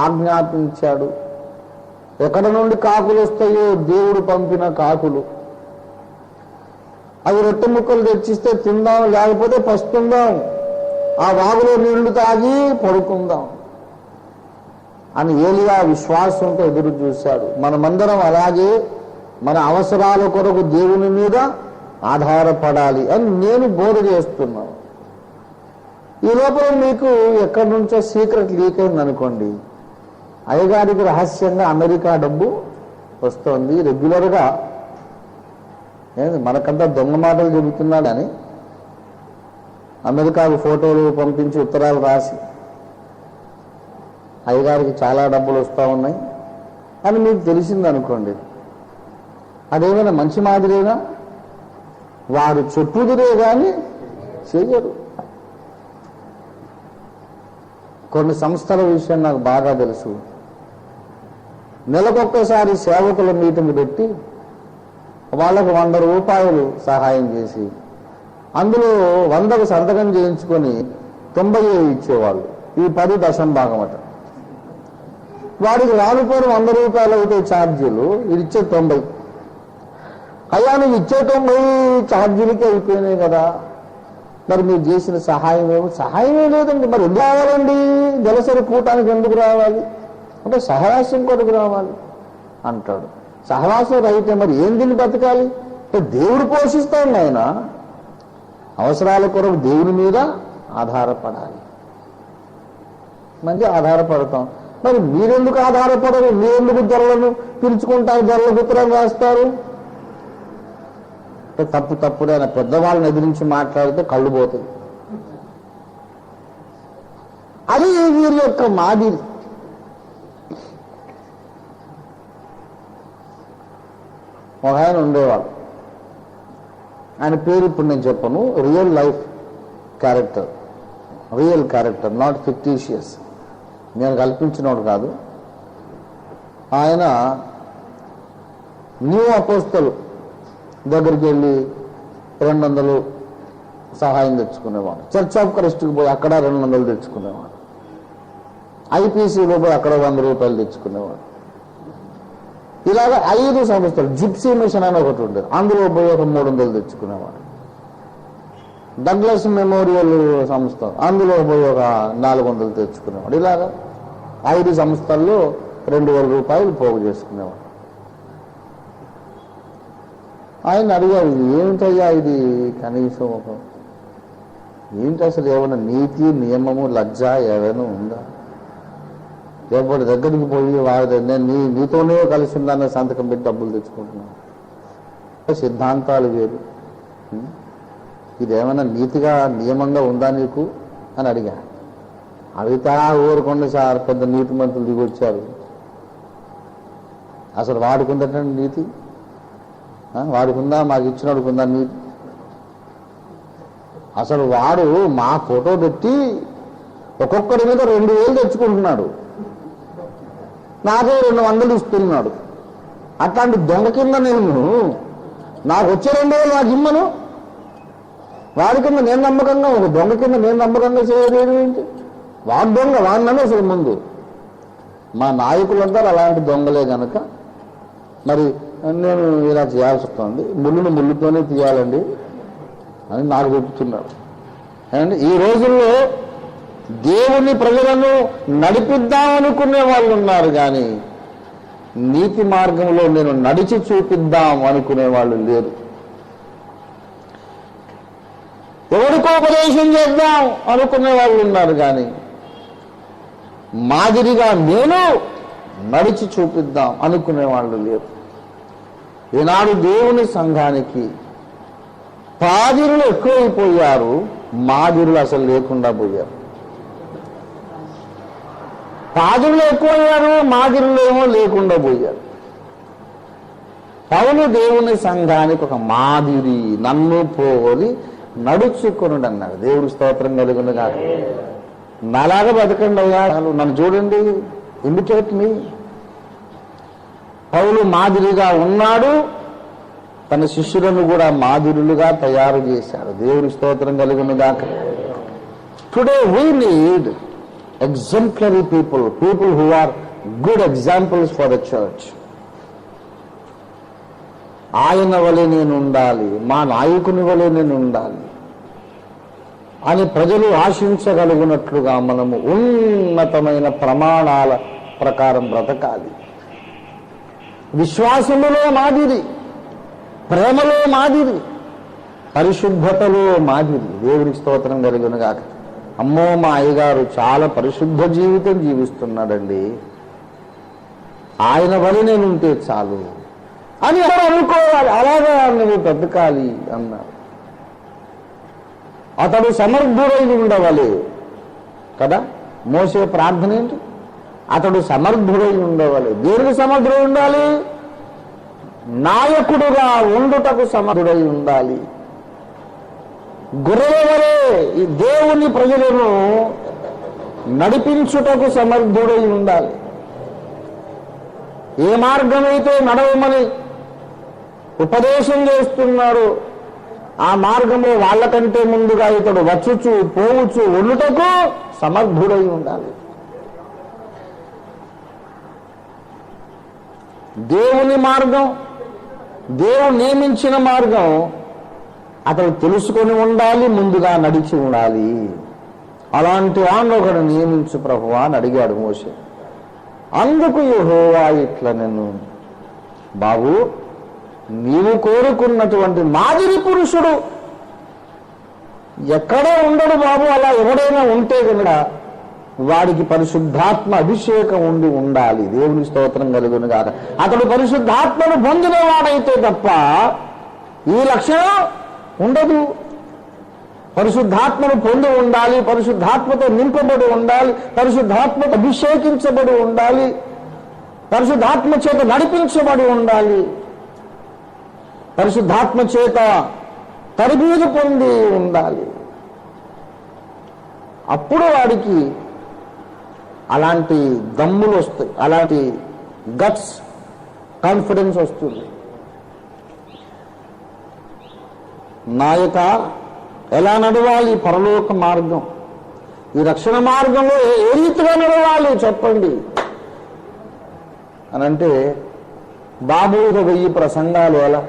ఆజ్ఞాపించాడు. ఎక్కడ నుండి కాకులు వస్తాయో దేవుడు పంపిన కాకులు. అవి రొట్టె ముక్కలు తెచ్చిస్తే తిందాం, లేకపోతే పస్తుందాం, ఆ వాగులో నీళ్లు తాగి పడుకుందాం అని ఏలియా విశ్వాసంతో ఎదురు చూశాడు. మనమందరం అలాగే మన అవసరాల కొరకు దేవుని మీద ఆధారపడాలి అని నేను బోధ చేస్తున్నాను. ఈ లోపల మీకు ఎక్కడి నుంచో సీక్రెట్ లీక్ అయింది అనుకోండి, అయ్యగారికి రహస్యంగా అమెరికా డబ్బు వస్తుంది రెగ్యులర్గా. మనకంతా దొంగ మాటలు చెబుతున్నాడని అమెరికాకు ఫోటోలు పంపించి ఉత్తరాలు రాసి అయ్యగారికి చాలా డబ్బులు వస్తూ ఉన్నాయి అని మీకు తెలిసిందనుకోండి, అదేమైనా మంచి మాదిరేనా? వారు చెప్పుదురే కానీ చేయరు. కొన్ని సంస్థల విషయం నాకు బాగా తెలుసు. నెలకొక్కసారి సేవకుల మీటింగ్ పెట్టి వాళ్ళకు 100 రూపాయలు సహాయం చేసి అందులో 100కు సంతకం చేయించుకొని 90 ఇచ్చేవాళ్ళు. ఈ 10 దశంభాగమట. వాడికి రానుకోని 100 రూపాయలు అవుతాయి ఛార్జీలు, ఇది ఇచ్చే 90. అయ్యా నువ్వు ఇచ్చే 90 ఛార్జీలకే అయిపోయినాయి కదా, మరి మీరు చేసిన సహాయం సహాయమే లేదండి. మరి ఎందుకు రావాలండి? జలసరి కూటానికి ఎందుకు రావాలి అంటే సహవాసం కొరకు రావాలి అంటాడు. సహవాసం అయితే మరి ఏం తిని బతకాలి? దేవుడు పోషిస్తాడు. ఆయన అవసరాల కొరకు దేవుని మీద ఆధారపడాలి. మంచి ఆధారపడతాం. మరి మీరెందుకు ఆధారపడరు? మీరెందుకు దొరలను పిలుచుకుంటారు, దొరల పుత్రం రాస్తారు? తప్పుడే ఆయన పెద్దవాళ్ళని ఎదిరించి మాట్లాడితే కళ్ళు పోతాయి. అది వీరి యొక్క మాదిరి. ఒక ఆయన ఉండేవాడు, ఆయన పేరు ఇప్పుడు నేను చెప్పను. Real life character, real character, not fictitious. నేను కల్పించినోడు కాదు. ఆయన న్యూ అపోస్తల్ దగ్గరికి వెళ్ళి 200 సహాయం తెచ్చుకునేవాడు. చర్చ్ ఆఫ్ క్రైస్ట్కి పోయి అక్కడ 200 తెచ్చుకునేవాడు. ఐపీసీలో పోయి అక్కడ 100 రూపాయలు తెచ్చుకునేవాడు. ఇలాగ 5 సంస్థలు, జిప్సీ మిషన్ అని ఒకటి ఉండేది, అందులో పోయి ఒక 300 తెచ్చుకునేవాడు. డగ్లస్ మెమోరియల్ సంస్థ, అందులో పోయి ఒక 400 తెచ్చుకునేవాడు. ఇలాగా 5 సంస్థల్లో 2000 రూపాయలు పోగు చేసుకునేవాడు. ఆయన అడిగారు, ఏమిటయ్యా ఇది కనీసం ఏంటి అసలు ఏమైనా నీతి నియమము లజ్జ ఏమైనా ఉందా? ఎవరి దగ్గరికి పోయి నేను నీతోనే కలిసి ఉందన్న సంతకం పెట్టి డబ్బులు తెచ్చుకుంటున్నాను. సిద్ధాంతాలు వేరు. ఇదేమైనా నీతిగా నియమంగా ఉందా నీకు అని అడిగా. అడిగితే ఊరుకుండా సార్ పెద్ద నీతి మంత్రులు దిగొచ్చారు. అసలు వాడుకుందటండి నీతి? వాడుకుందా? మాకు ఇచ్చినడుకుందా నీతి? అసలు వాడు మా ఫోటో పెట్టి ఒక్కొక్కడి మీద 2000 తెచ్చుకుంటున్నాడు, నాకే 200 ఇస్తున్నాడు. అట్లాంటి దొంగ కింద నేను నాకు వచ్చే 2000 నాకు ఇమ్మను. వాడి కింద నేను నమ్మకంగా, ఒక దొంగ కింద నేను నమ్మకంగా చేయలేదు ఏంటి? వాడు దొంగ, వాడిననే అసలు ముందు. మా నాయకులందరూ అలాంటి దొంగలే కనుక మరి నేను ఇలా చేయాల్సి వస్తుంది. ముళ్ళును ముళ్ళుతోనే తీయాలండి అని నాకు చెప్తున్నాడు. అండ్ ఈ రోజుల్లో దేవుని ప్రజలను నడిపిద్దామనుకునే వాళ్ళు ఉన్నారు, కానీ నీతి మార్గంలో నేను నడిచి చూపిద్దాం అనుకునే వాళ్ళు లేరు. ఎవరికో ఉపదేశం చేద్దాం అనుకునే వాళ్ళు ఉన్నారు, కానీ మాదిరిగా నేను నడిచి చూపిద్దాం అనుకునే వాళ్ళు లేరు. ఈనాడు దేవుని సంఘానికి పాదిరులు ఎక్కువైపోయారు, మాదిరులు అసలు లేకుండా పోయారు. పాదిరులు ఎక్కువయ్యారు, మాదిరులు ఏమో లేకుండా పోయారు. పౌలు దేవుని సంఘానికి ఒక మాదిరి, నన్ను పోలి నడుచుకొనుడు అన్నాడు. దేవుడి స్తోత్రం కలుగును కాక. నాలాగా బతకండి అయ్యా, నన్ను చూడండి, ఇమిటేట్ మీ. పౌలు మాదిరిగా ఉన్నాడు, తన శిష్యులను కూడా మాదిరులుగా తయారు చేశాడు. దేవుడి స్తోత్రం కలుగును గాక. Today we need exemplary people who are good examples for the church. ఆయన వలె నేను ఉండాలి, మా నాయకుని వలె నేను ఉండాలి అని ప్రజలు ఆశించగలుగునట్లుగా మనము ఉన్నతమైన ప్రమాణాల ప్రకారం బ్రతకాలి. విశ్వాసములో మాదిరి, ప్రేమలో మాదిరి, పరిశుద్ధతలో మాదిరి. దేవునికి స్తోత్రం కలుగును గాక. అమ్మో, మా అయ్యగారు చాలా పరిశుద్ధ జీవితం జీవిస్తున్నాడండి, ఆయన వల్ల నేను ఉంటే చాలు అని ఎవరు అనుకోవాలి. అలాగా నువ్వు బ్రతకాలి అన్నారు. అతడు సమర్థుడై ఉండవాలి కదా. మోసే ప్రార్థన ఏంటి? అతడు సమర్థుడై ఉండవాలి. దేనికి సమర్థుడై ఉండాలి? నాయకుడుగా ఉండుటకు సమర్థుడై ఉండాలి. గొర్రెల వలె ఈ దేవుని ప్రజలను నడిపించుటకు సమర్థుడై ఉండాలి. ఏ మార్గమైతే నడవమని ఉపదేశం చేస్తున్నాడు, ఆ మార్గంలో వాళ్ళకంటే ముందుగా ఇతడు వచ్చుచు పోవచ్చు ఉండుటకు సమర్థుడై ఉండాలి. దేవుని మార్గం, దేవుడు నియమించిన మార్గం అతడు తెలుసుకొని ఉండాలి, ముందుగా నడిచి ఉండాలి. అలాంటి వాడిని ఒకడు నియమించు ప్రభువా అని అడిగాడు మోషే. అందుకు యెహోవా ఇట్లా, నేను బాబు నీవు కోరుకున్నటువంటి మాదిరి పురుషుడు ఎక్కడో ఉండడు బాబు. అలా ఎవడైనా ఉంటే కనుక వాడికి పరిశుద్ధాత్మ అభిషేకం ఉండి ఉండాలి. దేవుని స్తోత్రం కలుగును గాక. అతడు పరిశుద్ధాత్మను పొందిన వాడైతే తప్ప ఈ లక్షణం ఉండదు. పరిశుద్ధాత్మను పొంది ఉండాలి, పరిశుద్ధాత్మతో నింపబడి ఉండాలి, పరిశుద్ధాత్మతో అభిషేకించబడి ఉండాలి, పరిశుద్ధాత్మ చేత నడిపించబడి ఉండాలి, పరిశుద్ధాత్మ చేత తరబీదు పొంది ఉండాలి. అప్పుడు వాడికి అలాంటి దమ్ములు వస్తాయి, అలాంటి గట్స్, కాన్ఫిడెన్స్ వస్తుంది. నాయక ఎలా నడవాలి పరలోక మార్గం, ఈ రక్షణ మార్గంలో ఏ రీతిగా నడవాలి చెప్పండి అని అంటే, బాబు 1000 ప్రసంగాలు ఎలా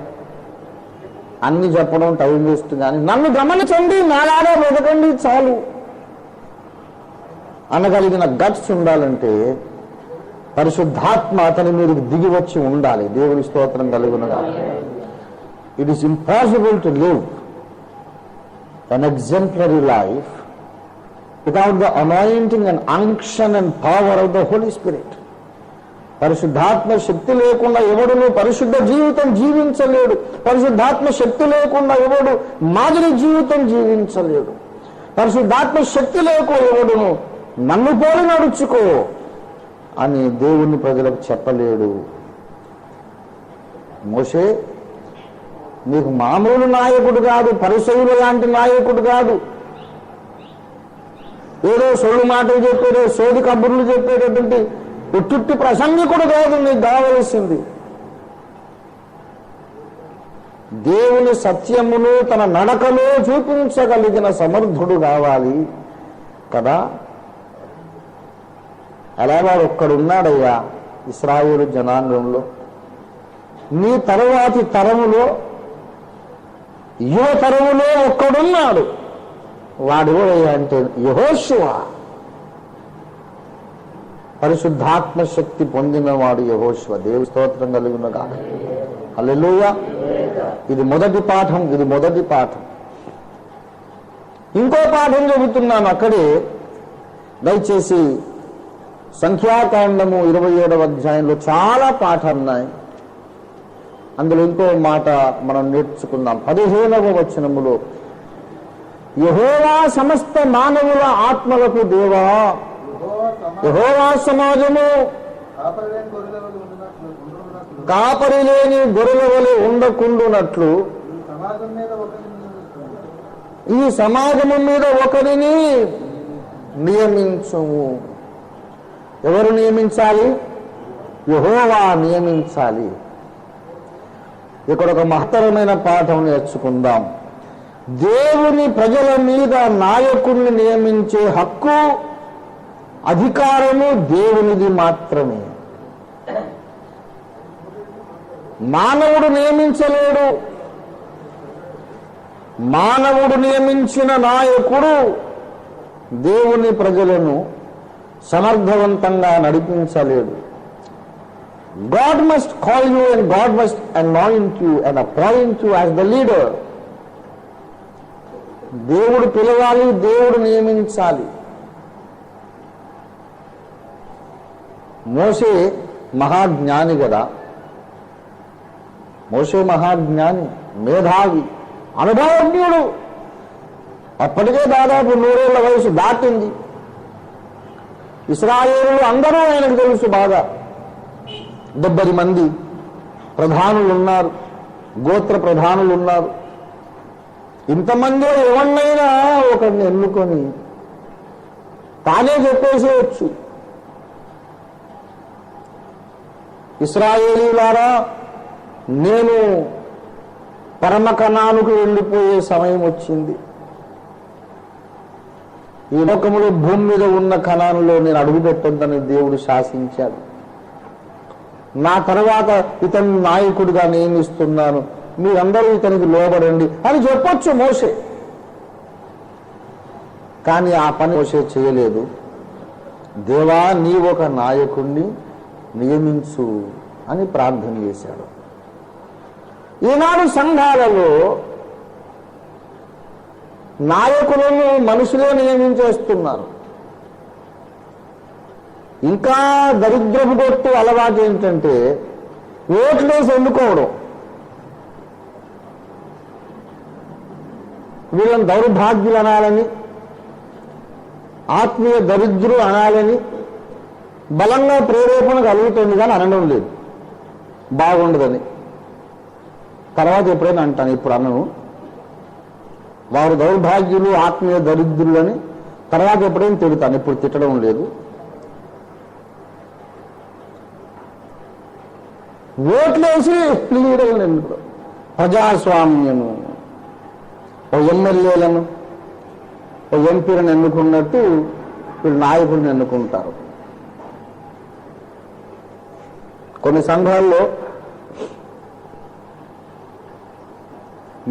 అన్ని చెప్పడం టైం వేస్ట్, కానీ నన్ను గమనించండి, నాలాగా వెతకండి చాలు అనగలిగిన గట్స్ ఉండాలంటే పరిశుద్ధాత్మ అతని మీరు దిగి వచ్చి ఉండాలి. దేవుని స్తోత్రం కలుగునుగా. It is impossible to live an exemplary life without the anointing and unction and power of the Holy Spirit. పరిశుద్ధాత్మ శక్తి లేకుండా ఎవడును పరిశుద్ధ జీవితం జీవించలేడు. పరిశుద్ధాత్మ శక్తి లేకుండా ఎవడు మాదిరి జీవితం జీవించలేడు. పరిశుద్ధాత్మ శక్తి లేకు ఎవడును నన్ను పోలి నడుచుకో అని దేవుని ప్రజలకు చెప్పలేడు. మోషే నీకు మామూలు నాయకుడు కాదు, పరిసయ్యుల లాంటి నాయకుడు కాదు, ఏదో సొల్లు మాటలు చెప్పేదో సోది కబుర్లు చెప్పేటటువంటి ఉట్టుట్టి ప్రసంగికుడు కాదు నీకు కావలసింది. దేవుని సత్యమును తన నడకలో చూపించగలిగిన సమర్థుడు కావాలి కదా. అలా వాడు ఒక్కడున్నాడయ్యా ఇశ్రాయేలు జనాంగంలో. నీ తరువాతి తరములో యువ తరములో ఒక్కడున్నాడు. వాడు ఎవరయ్యా అంటే యెహోషువ. పరిశుద్ధాత్మ శక్తి పొందినవాడు యెహోషువ. దేవుని స్తోత్రం కలుగునుగా. హల్లెలూయా. ఇది మొదటి పాఠం. ఇంకో పాఠం చెబుతున్నాను అక్కడే. దయచేసి సంఖ్యాకాండము 27వ అధ్యాయంలో చాలా పాఠాలు ఉన్నాయి. అందులో ఇంకో మాట మనం నేర్చుకుందాం. 15వ వచనములో యెహోవా సమస్త మానవుల ఆత్మలకు దేవా, యెహోవా సమాజము కాపరి లేని గొర్రెల వలె ఉండకుండునట్లు ఈ సమాజము మీద ఒకరిని నియమించుము. ఎవరు నియమించాలి? యెహోవా నియమించాలి. ఇక్కడ ఒక మహత్తరమైన పాఠం నేర్చుకుందాం. దేవుని ప్రజల మీద నాయకుడిని నియమించే హక్కు, అధికారము దేవునిది మాత్రమే. మానవుడు నియమించలేడు. మానవుడు నియమించిన నాయకుడు దేవుని ప్రజలను సమర్థవంతంగా నడిపించలేడు. God must call you and God must anoint you and appoint you as the leader. దేవుడు పిలవాలి, దేవుడు నియమించాలి. మోషే మహాజ్ఞాని కదా. మోషే మహాజ్ఞాని, మేధావి, అనుభవజ్ఞుడు. అప్పటికే దాదాపు 100 ఏళ్ల వయసు దాటింది. ఇశ్రాయేలులు అందరూ ఆయనకు తెలుసు బాగా. 70 మంది ప్రధానులు ఉన్నారు, గోత్ర ప్రధానులు ఉన్నారు. ఇంతమంది ఎవరినైనా ఒకరిని ఎన్నుకొని తానే చెప్పేసేయచ్చు. ఇశ్రాయేలీయులారా, నేను పరమ కనానుకు వెళ్ళిపోయే సమయం వచ్చింది. ఈ లోకములో భూమి మీద ఉన్న కనానులో నేను అడుగుపెట్టొద్దని దేవుడు శాసించాడు. నా తర్వాత ఇతన్ని నాయకుడిగా నియమిస్తున్నాను, మీరందరూ ఇతనికి లోబడండి అని చెప్పొచ్చు మోషే. కానీ ఆ పని మోషే చేయలేదు. దేవా, నీ ఒక నాయకుణ్ణి నియమించు అని ప్రార్థన చేశాడు. ఈనాడు సంఘాలలో నాయకులను మనుషులే నియమించేస్తున్నారు. ఇంకా దరిద్రపు కొట్టు అలవాటు ఏంటంటే ఓట్లేసి ఎన్నుకోవడం. వీళ్ళని దౌర్భాగ్యులు అనాలని, ఆత్మీయ దరిద్రులు అనాలని బలంగా ప్రేరేపణ కలుగుతుంది, కానీ అనడం లేదు. బాగుండదని తర్వాత ఎప్పుడైనా అంటాను, ఇప్పుడు అనను. వారు దౌర్భాగ్యులు, ఆత్మీయ దరిద్రులు అని తర్వాత ఎప్పుడైనా తిడతాను, ఇప్పుడు తిట్టడం లేదు. ఓట్లేసి లీడర్లను ఎన్నుకో. ప్రజాస్వామ్యము, ఓ ఎమ్మెల్యేలను, ఓ ఎంపీలను ఎన్నుకున్నట్టు వీళ్ళు నాయకులను ఎన్నుకుంటారు. కొన్ని సంఘాల్లో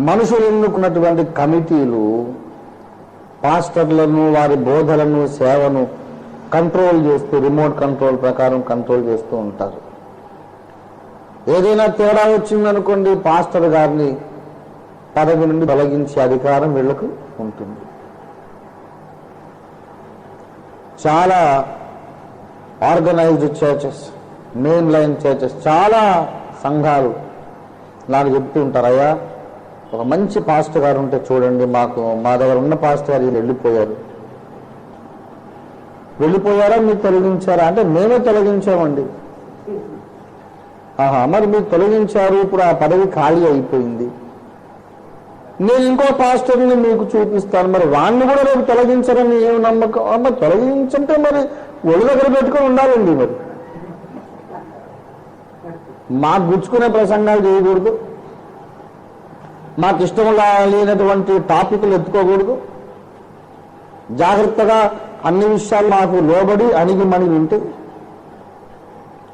మనుషులు ఎన్నుకున్నటువంటి కమిటీలు పాస్టర్లను, వారి బోధలను, సేవను కంట్రోల్ చేస్తూ, రిమోట్ కంట్రోల్ ప్రకారం కంట్రోల్ చేస్తూ ఉంటారు. ఏదైనా తేడా వచ్చిందనుకోండి, పాస్టర్ గారిని పదవి నుండి తొలగించే అధికారం వీళ్లకు ఉంటుంది. చాలా organised churches, main line churches, చాలా సంఘాలు నాకు చెప్తూ ఉంటారు, అయ్యా ఒక మంచి పాస్టర్ గారు ఉంటే చూడండి, మా దగ్గర ఉన్న పాస్టర్ గారు వెళ్ళిపోయారా, మీరు తొలగించారా అంటే మేమే తొలగించామండి. మరి మీరు తొలగించారు, ఇప్పుడు ఆ పదవి ఖాళీ అయిపోయింది, నేను ఇంకో పాస్టర్ని మీకు చూపిస్తాను, మరి వాడిని కూడా రేపు తొలగించరని ఏమి నమ్మకం? అమ్మ తొలగించంటే మరి ఒళ్ళు దగ్గర పెట్టుకొని ఉండాలండి. మరి మాకు గుచ్చుకునే ప్రసంగాలు చేయకూడదు, మాకు ఇష్టం లేనటువంటి టాపిక్లు ఎత్తుకోకూడదు, జాగ్రత్తగా అన్ని విషయాలు మాకు లోబడి అణిగి మణిగి ఉంటే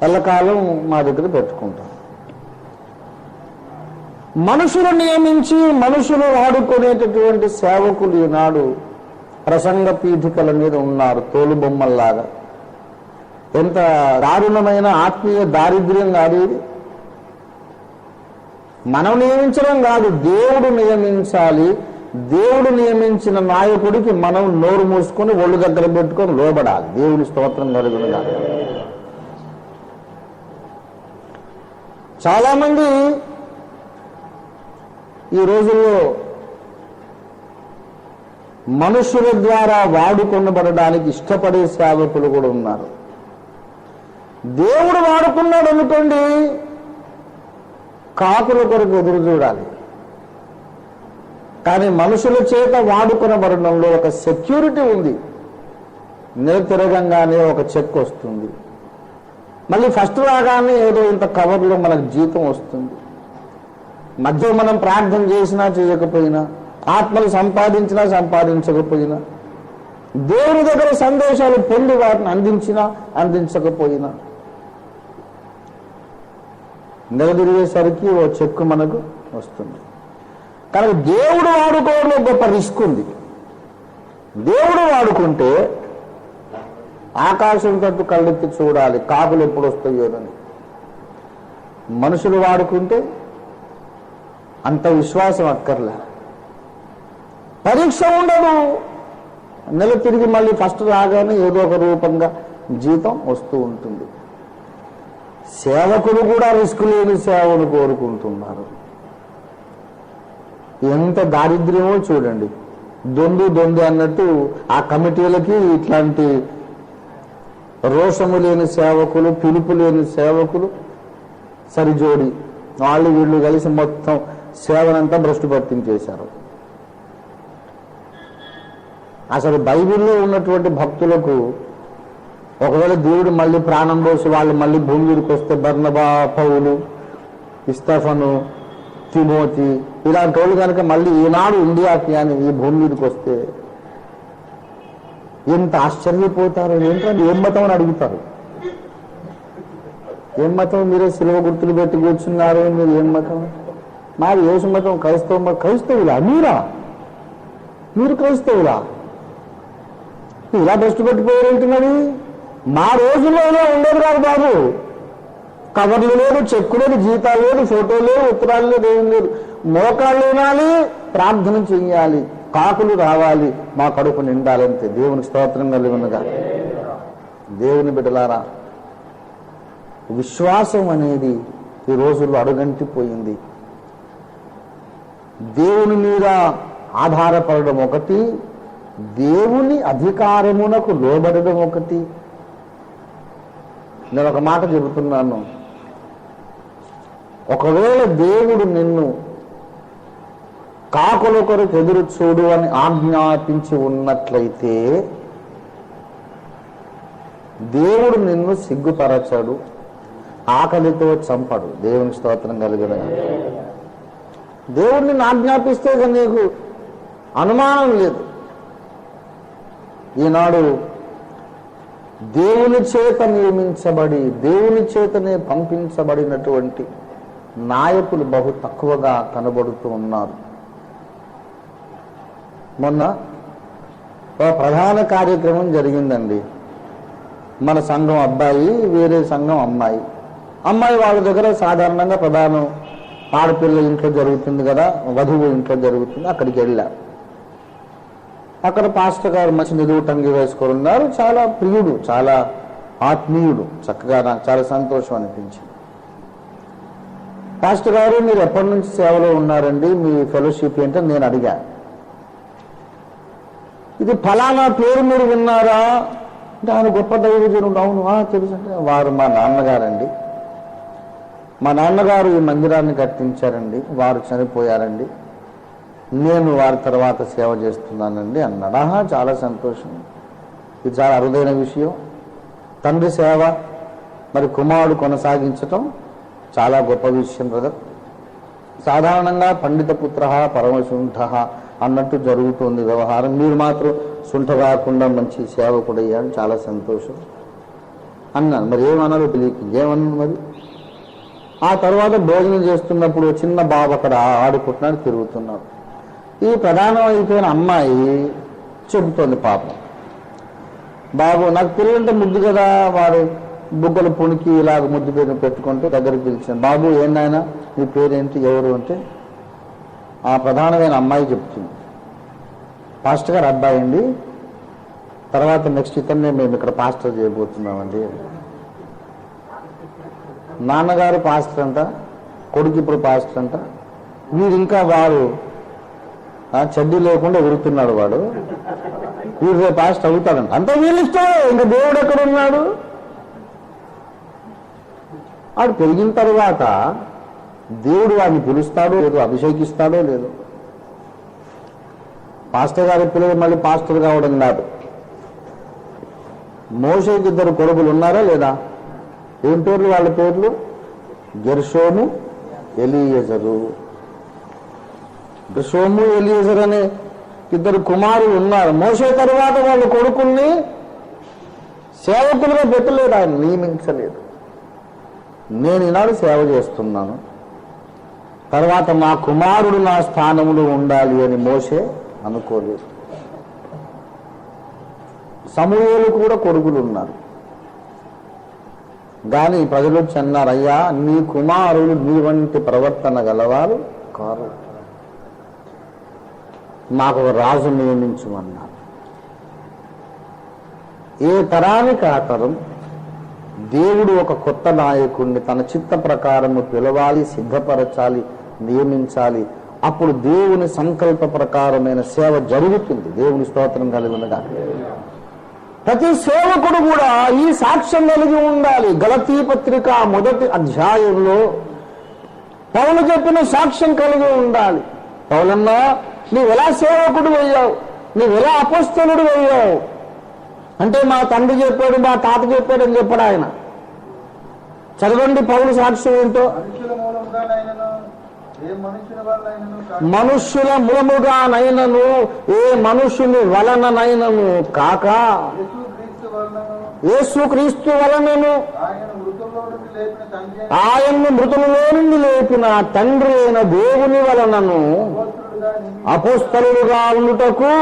ఎల్లకాలం మా దగ్గర పెట్టుకుంటాం. మనుషులు నియమించి మనుషులు వాడుకునేటటువంటి సేవకులు ఈనాడు ప్రసంగ పీఠికల మీద ఉన్నారు, తోలుబొమ్మల్లాగా. ఎంత దారుణమైన ఆత్మీయ దారిద్ర్యం కాదు ఇది. మనం నియమించడం కాదు, దేవుడు నియమించాలి. దేవుడు నియమించిన నాయకుడికి మనం నోరు మూసుకొని ఒళ్ళు దగ్గర పెట్టుకొని లోబడాలి. దేవుని స్తోత్రం కలుగునుగా. చాలామంది ఈ రోజుల్లో మనుషుల ద్వారా వాడుకొనబడడానికి ఇష్టపడే సేవకులు కూడా ఉన్నారు. దేవుడు వాడుకున్నాడు అనుకోండి, కాకుల కొరకు ఎదురు చూడాలి. కానీ మనుషుల చేత వాడుకొనబడడంలో ఒక సెక్యూరిటీ ఉంది. నెల తిరగంగానే ఒక చెక్ వస్తుంది, మళ్ళీ ఫస్ట్ రాగానే ఏదో ఇంత కవర్లో మనకు జీతం వస్తుంది. మధ్య మనం ప్రార్థన చేసినా చేయకపోయినా, ఆత్మలు సంపాదించినా సంపాదించకపోయినా, దేవుని దగ్గర సందేశాలు పొంది వాటిని అందించినా అందించకపోయినా, నిలదిరిగేసరికి ఓ చెక్కు మనకు వస్తుంది. కానీ దేవుడు వాడుకోవడంలో గొప్ప రిస్క్ ఉంది. దేవుడు వాడుకుంటే ఆకాశం తట్టు కళ్ళెత్తి చూడాలి, కాకులు ఎప్పుడు వస్తాయోనని. మనుషులు వాడుకుంటే అంత విశ్వాసం అక్కర్లే, పరీక్ష ఉండదు, నెల తిరిగి మళ్ళీ ఫస్ట్ రాగానే ఏదో ఒక రూపంగా జీతం వస్తూ ఉంటుంది. సేవకులు కూడా రిస్క్ లేని సేవను కోరుకుంటున్నారు. ఎంత దారిద్ర్యమో చూడండి. దొందు అన్నట్టు ఆ కమిటీలకి ఇట్లాంటి రోషము లేని సేవకులు, పిలుపు లేని సేవకులు సరిజోడి, వాళ్ళు వీళ్ళు కలిసి మొత్తం సేవనంతా భ్రష్టు పట్టించేశారు. అసలు బైబిల్లో ఉన్నటువంటి భక్తులకు ఒకవేళ దేవుడు మళ్ళీ ప్రాణం పోసి వాళ్ళు మళ్ళీ భూమి మీదకి వస్తే, బర్నబా, పౌలు, స్టెఫను, తిమోతి ఇలాంటి వాళ్ళు కనుక మళ్ళీ ఈనాడు ఇండియాకి అని ఈ భూమి మీదకి వస్తే ఎంత ఆశ్చర్యపోతారు. ఏంటంటే ఏం మతం అని అడుగుతారు. ఏం మతం? మీరే సిలువ గుర్తులు పెట్టి కూర్చున్నారు, మీరు ఏం మతం? మాది యేసు మతం, క్రైస్తవులా? మీరు క్రైస్తవులా? ఇలా దృష్టి పెట్టిపోయారేంటి? మరి మా రోజుల్లోనే ఉండేది కాదు బాబు. కవర్లు లేదు, చెక్కు లేదు, జీతాలు లేదు, ఫోటోలు లేవు, ఉత్తరాలు లేదు, ఏం లేదు. మోకాళ్ళు వినాలి, ప్రార్థన చెయ్యాలి, కాకులు రావాలి, మా కడుపు నిండాలంతే. దేవుని స్తోత్రం కలుగునుగా. దేవుని బిడ్డలారా, విశ్వాసం అనేది ఈ రోజుల్లో అడుగంటిపోయింది. దేవుని మీద ఆధారపడడం ఒకటి, దేవుని అధికారమునకు లోబడడం ఒకటి. నేను ఒక మాట చెబుతున్నాను, ఒకవేళ దేవుడు నిన్ను కాకుల కొరకు ఎదురు చూడు అని ఆజ్ఞాపించి ఉన్నట్లయితే దేవుడు నిన్ను సిగ్గుపరచడు, ఆకలితో చంపడు. దేవుని స్తోత్రం కలిగిన. దేవుడు నిన్ను ఆజ్ఞాపిస్తే నీకు అనుమానం లేదు. ఈనాడు దేవుని చేత నియమించబడి దేవుని చేతనే పంపించబడినటువంటి నాయకులు బహు తక్కువగా కనబడుతూ ఉన్నారు. మొన్న ఒక ప్రధాన కార్యక్రమం జరిగిందండి. మన సంఘం అబ్బాయి, వేరే సంఘం అమ్మాయి. అమ్మాయి వాళ్ళ దగ్గర సాధారణంగా ప్రధానం ఆడపిల్ల ఇంట్లో జరుగుతుంది కదా, వధువు ఇంట్లో జరుగుతుంది, అక్కడికి వెళ్ళా. అక్కడ పాస్టర్ గారు మంచి నిలువుటంగి వేసుకొని ఉన్నారు. చాలా ప్రియుడు, చాలా ఆత్మీయుడు. చక్కగా నాకు చాలా సంతోషం అనిపించింది. పాస్టర్ గారు, మీరు ఎప్పటి నుంచి సేవలో ఉన్నారండి, మీ ఫెలోషిప్ ఏంటో నేను అడిగా. ఇది ఫలానా పేరు మీరు విన్నారా అంటే, ఆయన గొప్ప దైవజనుడు. అవును, తెలుసు అంటే, వారు మా నాన్నగారండి. మా నాన్నగారు ఈ మందిరాన్ని కట్టించారండి, వారు చనిపోయారండి. నేను వారి తర్వాత సేవ చేస్తున్నానండి అన్నాడు. ఆహా, చాలా సంతోషం, ఇది చాలా అరుదైన విషయం. తండ్రి సేవ మరి కుమారుడు కొనసాగించటం చాలా గొప్ప విషయం బ్రదర్. సాధారణంగా పండిత పుత్ర పరమశుంఠ అన్నట్టు జరుగుతుంది వ్యవహారం. మీరు మాత్రం శుంఠ కాకుండా మంచి సేవకుడు అయ్యాడు, చాలా సంతోషం అన్నాను. మరి ఏమన్నారో తెలియక ఏమన్నాను మరి. ఆ తర్వాత భోజనం చేస్తున్నప్పుడు చిన్న బాబు అక్కడ ఆడుకుంటున్నాడు, తిరుగుతున్నాడు. ఈ ప్రధానం అయిపోయిన అమ్మాయి చెబుతోంది పాపం, బాబు నాకు పిల్లలంటే ముద్దు కదా, వాడు బుగ్గలు పుణికి ఇలాగ ముద్దు పేరు పెట్టుకుంటూ దగ్గరికి పిలిచాను. బాబు ఏందైనా నీ పేరేంటి, ఎవరు అంటే ఆ ప్రధానమైన అమ్మాయి చెప్తుంది, పాస్టర్ గారు అబ్బాయి అండి, తర్వాత నెక్స్ట్ ఇతన్నే మేము ఇక్కడ పాస్టర్ చేయబోతున్నామండి. నాన్నగారు పాస్టర్ అంట, కొడుకు ఇప్పుడు పాస్టర్ అంట, వీడు ఇంకా వారు చడ్డీ లేకుండా ఎగురుతున్నాడు, వాడు వీడు పాస్టర్ అవుతాడంట. అంతే వీళ్ళు ఇష్టం, ఇంకా దేవుడు ఎక్కడ ఉన్నాడు. వాడు పెరిగిన తర్వాత దేవుడు వాడిని పిలుస్తాడో లేదో, అభిషేకిస్తాడో లేదో. పాస్టర్ గారి పిల్లలు మళ్ళీ పాస్టర్ కావడం కాదు. మోషేకి 2 కొడుకులు ఉన్నారా లేదా? ఏం పేర్లు వాళ్ళ పేర్లు? గెర్షోము, ఎలియెజరు. గెర్షోము, ఎలియెజరు అనే 2 కుమారులు ఉన్నారు. మోషే తర్వాత వాళ్ళ కొడుకుల్ని సేవకులుగా పెట్టలేదు, ఆయన నియమించలేదు. నేను ఈనాడు సేవ చేస్తున్నాను, తర్వాత మా కుమారుడు నా స్థానంలో ఉండాలి అని మోషే అనుకోలేదు. సమూయేలు కూడా కొడుకులు ఉన్నారు, కానీ ప్రజలు వచ్చి అన్నారు, అయ్యా నీ కుమారులు నీ వంటి ప్రవర్తన గలవారు కారు, మాకు ఒక రాజు నియమించమన్నారు. ఏ తరానికి ఆ తరం దేవుడు ఒక కొత్త నాయకుడిని తన చిత్త ప్రకారము పిలవాలి, సిద్ధపరచాలి, నియమించాలి. అప్పుడు దేవుని సంకల్ప ప్రకారమైన సేవ జరుగుతుంది. దేవుని స్తోత్రం కలిగినగా ప్రతి సేవకుడు కూడా ఈ సాక్ష్యం కలిగి ఉండాలి. గలతీ పత్రిక 1వ అధ్యాయంలో పౌలు చెప్పిన సాక్ష్యం కలిగి ఉండాలి. పౌలన్నా నీవెలా సేవకుడు అయ్యావు, నీవెలా అపోస్తలుడు అయ్యావు అంటే మా తండ్రి చెప్పాడు, మా తాత చెప్పాడు అని చెప్పాడు ఆయన. చదవండి పౌలు సాక్ష్యం ఏంటో. మనుష్యుల మూలముగానైనను ఏ మనుషుని వలననైనను కాక యేసుక్రీస్తు వలనను ఆయన్ను మృతులలో నుండి లేపిన తండ్రి అయిన దేవుని వలనను అపోస్తలుడుగా ఉండుటకు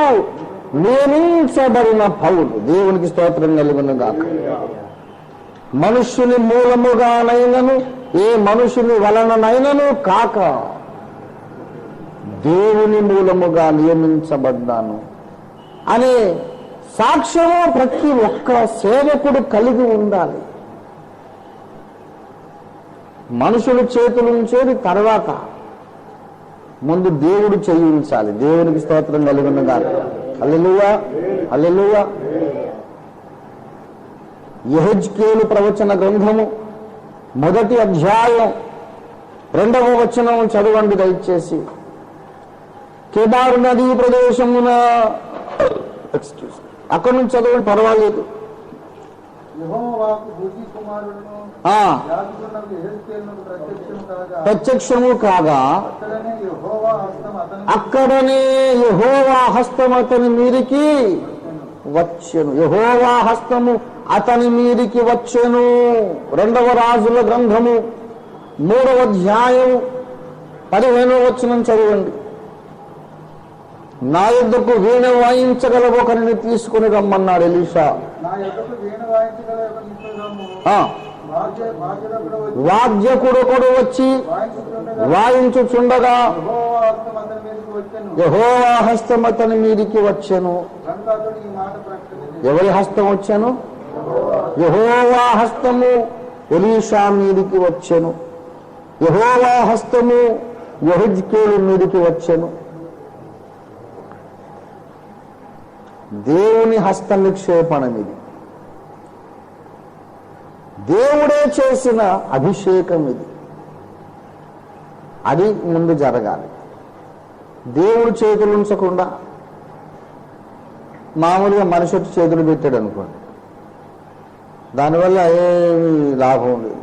నియమించబడిన పౌలు. దేవునికి స్తోత్రం కలుగునుగాక. మనుష్యుని మూలముగానైనను ఏ మనుషుని వలననైనను కాక దేవుని మూలముగా నియమించబడ్డాను అనే సాక్ష్యము ప్రతి ఒక్క సేవకుడు కలిగి ఉండాలి. మనుషుల చేతుల నుంచేది తర్వాత ముందు దేవుడు చేయించాలి. దేవునికి స్తోత్రం కలుగునుగాక. హల్లెలూయా, హల్లెలూయా. యెహెజ్కేలు ప్రవచన గ్రంథము 1వ అధ్యాయం 2వ వచనం చదవండి దయచేసి. కేదారు నదీ ప్రదేశమున అక్కడి నుంచి చదవండి, పర్వాలేదు. ప్రత్యక్షము కాగా అక్కడనే యెహోవా హస్తం అతని మీదికి వచ్చెను. యెహోవా హస్తము అతని మీదికి వచ్చెను. 2వ రాజుల గ్రంథము 3వ అధ్యాయం 15వ వచనం చదవండి. నా యొద్దకు వీణ వాయించగల ఒకరిని తీసుకుని రమ్మన్నాడు ఎలీషా. వాద్యకుడు ఒకడు వచ్చి వాయించుచుండగా యెహోవా హస్తం అతని మీదికి వచ్చెను. ఎవరి హస్తం వచ్చెను? యెహోవా హస్తము ఎలీషా మీదికి వచ్చెను. యెహోవా హస్తము యెహెజ్కేలు మీదికి వచ్చెను. దేవుని హస్త నిక్షేపణం ఇది. దేవుడే చేసిన అభిషేకం ఇది. అది ముందు జరగాలి. దేవుడు చేతులు ఉంచకుండా మామూలుగా మనిషి చేతులు పెట్టాడు అనుకోండి, దానివల్ల ఏమీ లాభం లేదు.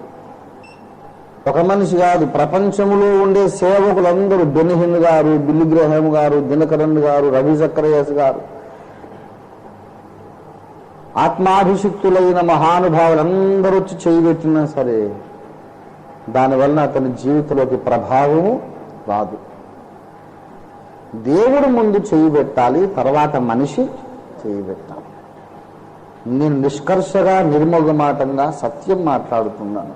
ఒక మనిషి కాదు, ప్రపంచంలో ఉండే సేవకులందరూ బెనిహిన్ గారు, బిల్లి గ్రహం గారు, దినకరన్ గారు, రవి జకరియస్ గారు, ఆత్మాభిషిక్తులైన మహానుభావులందరూ వచ్చి చేయబెట్టినా సరే దానివల్ల అతని జీవితంలోకి ప్రభావం రాదు. దేవుడు ముందు చేయబెట్టాలి, తర్వాత మనిషి చేయబెట్టాలి. నేను నిష్కర్షగా నిర్మోగమాటంగా సత్యం మాట్లాడుతున్నాను.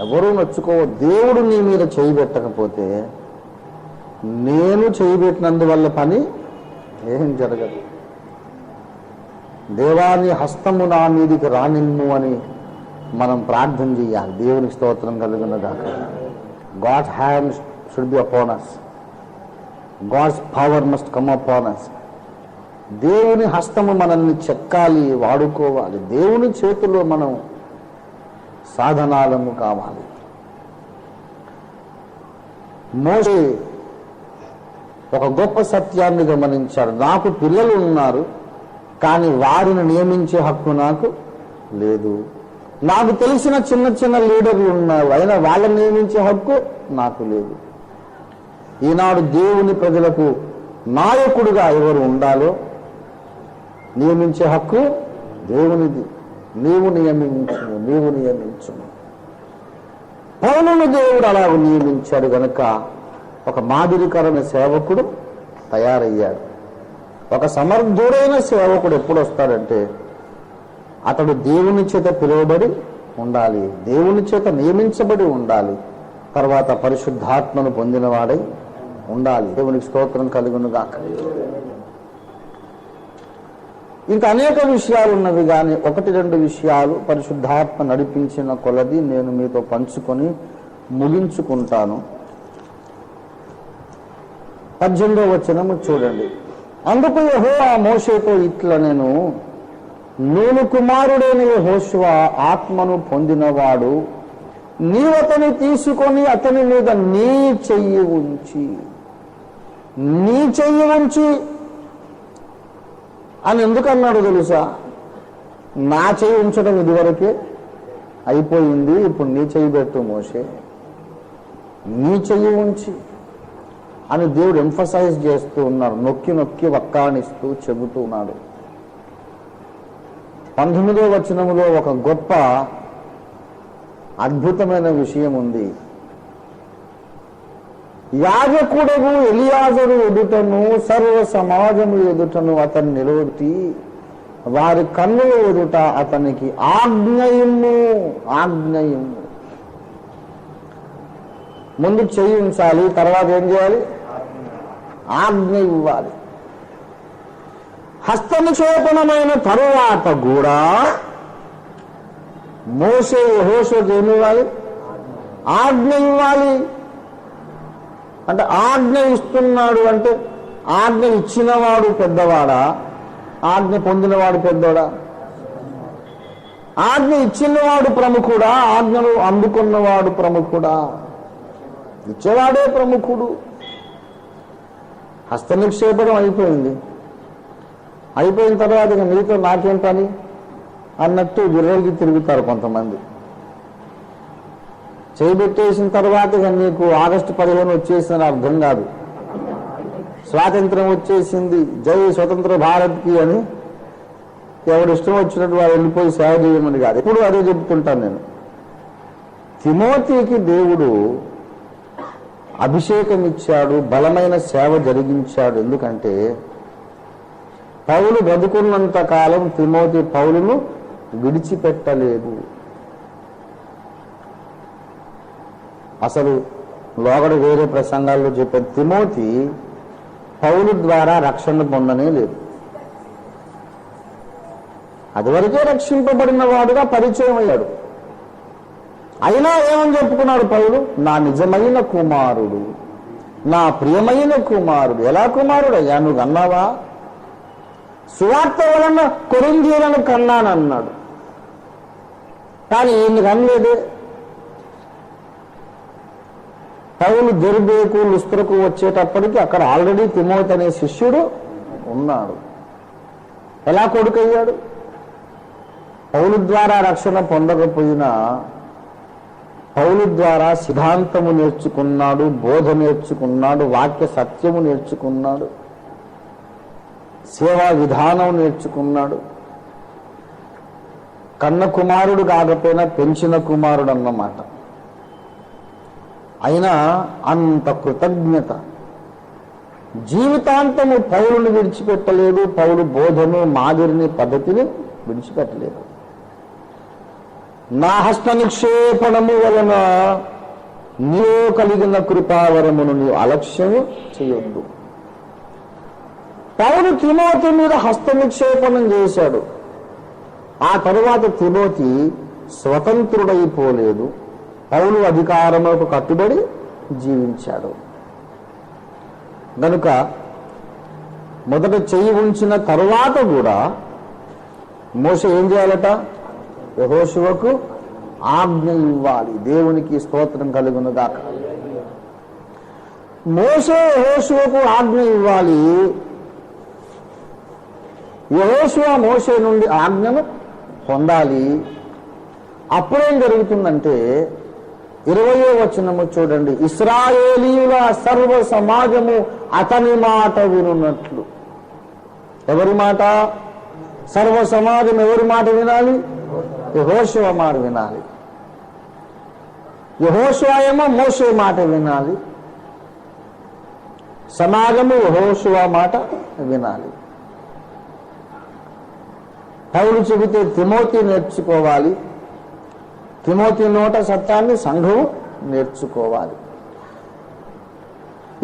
ఎవరూ నొచ్చుకో. దేవుడు నీ మీద చేయబెట్టకపోతే నేను చేయబెట్టినందువల్ల పని ఏం జరగదు. దేవాని హస్తము నా మీదికి రానిమ్ము అని మనం ప్రార్థన చేయాలి. దేవునికి స్తోత్రం కలుగునగాక. God's hand should be upon us. God's power must come upon us. దేవుని హస్తము మనల్ని చెక్కాలి, వాడుకోవాలి. దేవుని చేతుల్లో మనం సాధనాలము కావాలి. మోషే ఒక గొప్ప సత్యాన్ని గమనించాడు. నాకు పిల్లలు ఉన్నారు, కానీ వారిని నియమించే హక్కు నాకు లేదు. నాకు తెలిసిన చిన్న చిన్న లీడర్లు ఉన్నారు, అయినా వాళ్ళని నియమించే హక్కు నాకు లేదు. ఈనాడు దేవుని ప్రజలకు నాయకుడుగా ఎవరు ఉండాలో నియమించే హక్కు దేవునిది. నీవు నియమించు. పౌలును దేవుడు అలా నియమించాడు గనుక ఒక మాదిరికరమైన సేవకుడు తయారయ్యాడు. ఒక సమర్థుడైన సేవకుడు ఎప్పుడు వస్తాడంటే అతడు దేవుని చేత పిలువబడి ఉండాలి, దేవుని చేత నియమించబడి ఉండాలి, తర్వాత పరిశుద్ధాత్మను పొందినవాడై ఉండాలి. దేవునికి స్తోత్రం కలుగునుగాక. ఇంకా అనేక విషయాలు ఉన్నవి, కానీ 1-2 విషయాలు పరిశుద్ధాత్మ నడిపించిన కొలది నేను మీతో పంచుకొని ముగించుకుంటాను. 18వ వచనము చూడండి. అందుకు యెహోవా మోషేతో ఇట్లా నేను కుమారుడైన యెహోషువ ఆత్మను పొందినవాడు, నీవతని తీసుకొని అతని మీద నీ చెయ్యి ఉంచి అని ఎందుకు అన్నాడు తెలుసా? నా చెయ్యి ఉంచడం ఇదివరకే అయిపోయింది, ఇప్పుడు నీ చెయ్యి పెట్టు మోషే, నీ చెయ్యి ఉంచి అని దేవుడు ఎంఫసైజ్ చేస్తూ ఉన్నారు. నొక్కి నొక్కి వక్కాణిస్తూ చెబుతూ ఉన్నాడు. 19వ వచనములో ఒక గొప్ప అద్భుతమైన విషయం ఉంది. యాజకుడగు ఎలియాజరు ఎదుటను సర్వ సమాజము ఎదుటను అతన్ని నిలబెట్టి వారి కన్నుల ఎదుట అతనికి ఆజ్ఞయము. ముందు చేయించాలి, తర్వాత ఏం చేయాలి? ఆజ్ఞ ఇవ్వాలి. హస్తనిక్షేపణమైన తరువాత కూడా మోషే యెహోషువకు ఏమి ఇవ్వాలి? ఆజ్ఞ ఇవ్వాలి. అంటే ఆజ్ఞ ఇస్తున్నాడు అంటే ఆజ్ఞ ఇచ్చినవాడు పెద్దవాడా, ఆజ్ఞ పొందినవాడు పెద్దవాడా? ఆజ్ఞ ఇచ్చినవాడు ప్రముఖుడా, ఆజ్ఞను అందుకున్నవాడు ప్రముఖుడా? ఇచ్చేవాడే ప్రముఖుడు. హస్తనిక్షేపణం అయిపోయిన తర్వాత ఇక మీతో నాకేం పని అన్నట్టు విర్రలికి తిరుగుతారు కొంతమంది. చేయబెట్టేసిన తర్వాత ఇక నీకు ఆగస్టు 15 వచ్చేసిందని అర్థం కాదు. స్వాతంత్రం వచ్చేసింది, జై స్వతంత్ర భారత్కి అని ఎవడు ఇష్టం వచ్చినట్టు వాడు వెళ్ళిపోయి సేవ చేయమని కాదు. ఎప్పుడు అదే చెప్తుంటాను నేను. తిమోతికి దేవుడు అభిషేకం ఇచ్చాడు, బలమైన సేవ జరిగించాడు. ఎందుకంటే పౌలు బతుకున్నంత కాలం తిమోతి పౌలును విడిచిపెట్టలేదు. అసలు లోగడ వేరే ప్రసంగాల్లో చెప్పే తిమోతి పౌలు ద్వారా రక్షణ పొందనే లేదు. అదివరకే రక్షింపబడిన వాడుగా పరిచయం అయ్యాడు. అయినా ఏమని చెప్పుకున్నాడు పౌలు? నా నిజమైన కుమారుడు, నా ప్రియమైన కుమారుడు. ఎలా కుమారుడు అయ్యా? నువ్వు కన్నావా? సువార్త వలన కొరింథీయులను కన్నానన్నాడు, కానీ ఈయన కనలేదే. పౌలు దెర్బేకు లుస్త్రకు వచ్చేటప్పటికి అక్కడ ఆల్రెడీ తిమోతి అనే శిష్యుడు ఉన్నాడు. ఎలా కొడుకయ్యాడు? పౌలు ద్వారా రక్షణ పొందకపోయినా పౌలు ద్వారా సిద్ధాంతము నేర్చుకున్నాడు, బోధ నేర్చుకున్నాడు, వాక్య సత్యము నేర్చుకున్నాడు, సేవా విధానం నేర్చుకున్నాడు. కన్న కుమారుడు కాకపోయినా పెంచిన కుమారుడు అన్నమాట. అయినా అంత కృతజ్ఞత. జీవితాంతము పౌలుని విడిచిపెట్టలేదు, పౌలు బోధను, మాదిరిని, పద్ధతిని విడిచిపెట్టలేదు. నా హస్త నిక్షేపణము వలన నీలో కలిగిన కృపావరమును నీవు అలక్ష్యము చేయొద్దు. పౌలు తిమోతి మీద హస్త నిక్షేపణం చేశాడు. ఆ తరువాత తిమోతి స్వతంత్రుడైపోలేదు, పౌలు అధికారములకు కట్టుబడి జీవించాడు. గనుక మొదట చెయ్యి ఉంచిన తరువాత కూడా మోషే ఏం చేయాలట? యెహోషువకు ఆజ్ఞ ఇవ్వాలి. దేవునికి స్తోత్రం కలుగునుగాక. మోషే యెహోషువకు ఆజ్ఞ ఇవ్వాలి. యెహోషువ మోషే నుండి ఆజ్ఞను పొందాలి. అప్పుడేం జరుగుతుందంటే 20వ వచనము చూడండి. ఇశ్రాయేలీయుల సర్వ సమాజము అతని మాట వినున్నట్లు. ఎవరి మాట? సర్వ సమాజం ఎవరి మాట వినాలి? యెహోషువ మాట వినాలి. యెహోషువ ఏమో మోషే మాట వినాలి. సమాజము యెహోషువ మాట వినాలి. పౌలు చెబితే తిమోతి నేర్చుకోవాలి. తిమోతి నోట సత్యాన్ని సంఘము నేర్చుకోవాలి.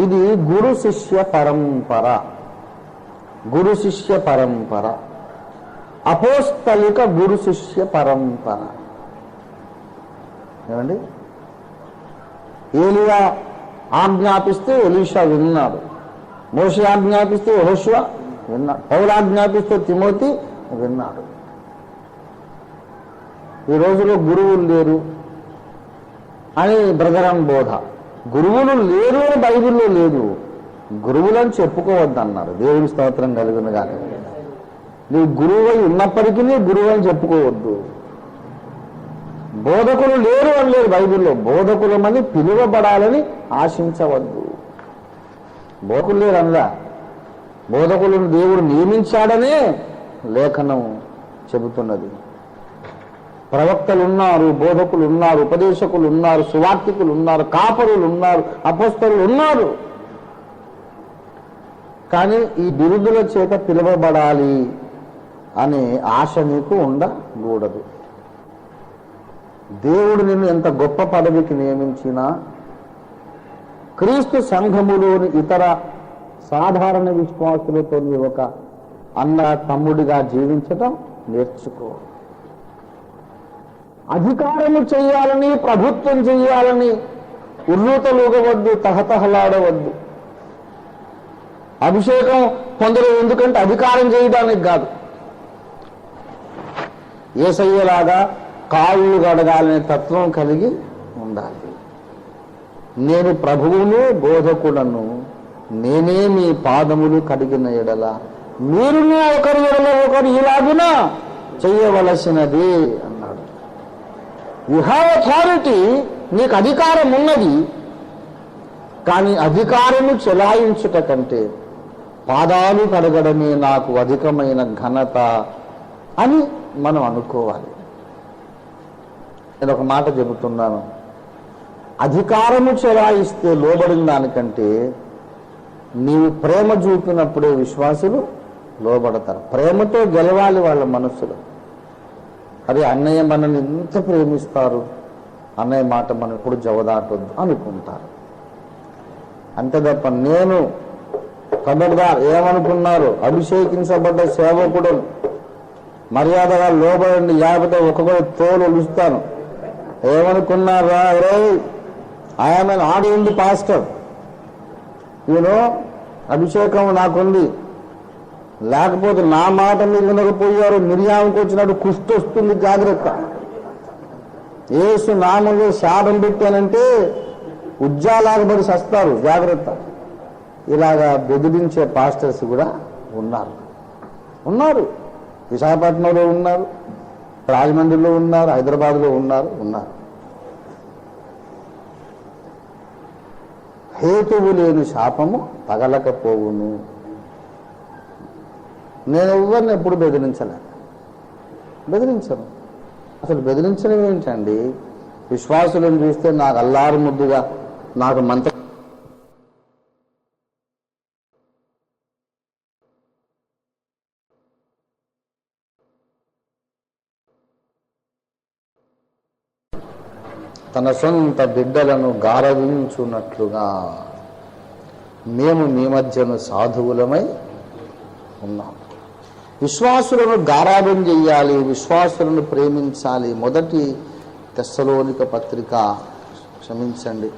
ఇది గురు శిష్య పరంపర. గురు శిష్య పరంపర, అపోస్తలిక గురు శిష్య పరంపర. ఏమండి? ఏలియా ఆజ్ఞాపిస్తే ఎలీషా విన్నాడు, మోషే ఆజ్ఞాపిస్తే యెహోషువ విన్నాడు, పౌలు ఆజ్ఞాపిస్తే తిమోతి విన్నాడు. ఈ రోజులో గురువులు లేరు అని బ్రదరన్ బోధ. గురువులు లేరు అని బైబిల్లో లేదు. గురువులని చెప్పుకోవద్దు అన్నారు. దేవుని స్తోత్రం కలుగును గాక. నీవు గురువై ఉన్నప్పటికీ గురువు అని చెప్పుకోవద్దు. బోధకులు లేరు అని లేదు బైబిల్లో. బోధకులమని పిలువబడాలని ఆశించవద్దు. బోధకులు లేరు అనలా. బోధకులను దేవుడు నియమించాడనే లేఖనం చెబుతున్నది. ప్రవక్తలు ఉన్నారు, బోధకులు ఉన్నారు, ఉపదేశకులు ఉన్నారు, సువార్తికులు ఉన్నారు, కాపరులు ఉన్నారు, అపోస్తలులు ఉన్నారు. కానీ ఈ బిరుదుల చేత పిలువబడాలి అనే ఆశ నీకు ఉండకూడదు. దేవుడు నిన్ను ఎంత గొప్ప పదవికి నియమించినా క్రీస్తు సంఘములోని ఇతర సాధారణ విశ్వాసులతో నీ ఒక అన్న తమ్ముడిగా జీవించటం నేర్చుకో. అధికారము చేయాలని, ప్రభుత్వం చేయాలని ఉర్రూతలూగవద్దు, తహతహలాడవద్దు. అభిషేకం పొందలేదు ఎందుకంటే అధికారం చేయడానికి కాదు. యేసయ్యలాగా కాళ్ళు గడగాలనే తత్వం కలిగి ఉండాలి. నేను ప్రభువును బోధకుడను, నేనే మీ పాదములు కడిగిన ఎడల మీరును ఒకరి ఎడల ఒకరు ఇలాగున చెయ్యవలసినది అన్నాడు. యు హ్యావ్ అథారిటీ, నీకు అధికారం ఉన్నది. కానీ అధికారము చెలాయించుట కంటే పాదాలు కడగడమే నాకు అధికమైన ఘనత అని మనం అనుకోవాలి. నేను ఒక మాట చెబుతున్నాను. అధికారము చెలాయిస్తే లోబడిన దానికంటే నీవు ప్రేమ చూపినప్పుడే విశ్వాసులు లోబడతారు. ప్రేమతో గెలవాలి వాళ్ళ మనస్సులో. అదే అన్నయ్య మనల్ని ఎంత ప్రేమిస్తారు, అన్నయ్య మాట మనం ఎప్పుడు జవదాటొద్దు అనుకుంటారు. అంతే తప్ప నేను ఖబర్దార్ ఏమనుకున్నారు, అభిషేకించబడ్డ సేవకుడు మర్యాదగా లోబడండి, లేకపోతే ఒక్కొక్కరు తోలు ఒలుస్తాను ఏమనుకున్నారా? I'm an ordained pastor, you know, అభిషేకం నాకుంది, లేకపోతే నా మాట మీరు వినకపోయారు, మిరియానికి వచ్చినట్టు కుష్టి వస్తుంది, జాగ్రత్త. యేసు నామంలో శాపం పెట్టానంటే ఉజ్జాలాగబడి సస్తారు, జాగ్రత్త. ఇలాగా బెదిరించే పాస్టర్స్ కూడా ఉన్నారు. విశాఖపట్నంలో ఉన్నారు, రాజమండ్రిలో ఉన్నారు, హైదరాబాద్లో ఉన్నారు. హేతువు లేని శాపము తగలకపోవును. నేను ఎవరిని ఎప్పుడు బెదిరించను. అసలు బెదిరించడం ఏంటండి? విశ్వాసులను చూస్తే నాకు అల్లారు ముద్దుగా, నాకు మంత్ర తన సొంత బిడ్డలను గారవించున్నట్లుగా మేము మీ మధ్యను సాధువులమై ఉన్నాం. విశ్వాసులను గారాబం చెయ్యాలి, విశ్వాసులను ప్రేమించాలి. మొదటి తెస్సలోనిక పత్రిక, క్షమించండి,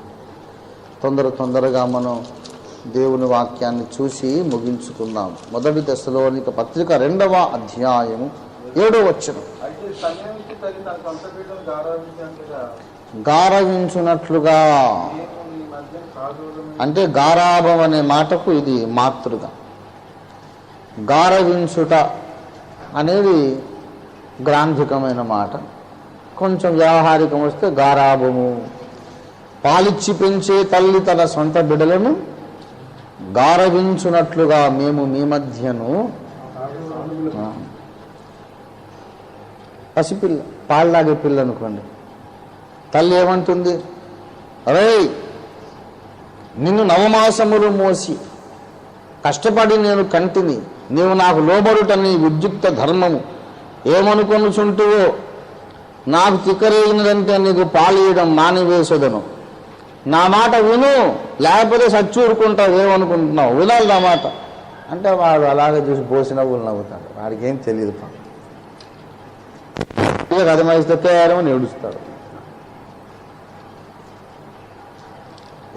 తొందరగా మనం దేవుని వాక్యాన్ని చూసి ముగించుకుందాం. మొదటి తెస్సలోనిక పత్రిక 2వ అధ్యాయము 7వ వచనం. గారవించున్నట్లుగా అంటే గారాభం అనే మాటకు ఇది మాతృగా. గారవించుట అనేది గ్రాంధికమైన మాట. కొంచెం వ్యావహారికం వస్తే గారాభము. పాలిచ్చి పెంచే తల్లి తన సొంత బిడ్డలను గారవించున్నట్లుగా మేము మీ మధ్యను. పసిపిల్ల, పాల్లాగే పిల్ల అనుకోండి, తల్లి ఏమంటుంది? అరే, నిన్ను నవమాసములు మోసి కష్టపడి నేను కంటిని, నీవు నాకు లోబడుట నీ విద్యుక్త ధర్మము. ఏమనుకొనుచుంటువో నాకు తిక్కరేగినదంటే నీకు పాలియడం మానివేసదను. నా మాట విను, లేకపోతే సచ్చూరుకుంటావు. ఏమనుకుంటున్నావు? వినాలి నా మాట అంటే వాడు అలాగే చూసి పోసి నవ్వులు నవ్వుతాడు. వాడికి ఏం తెలియదు. కథమైస్తే తయారమని ఏడుస్తాడు.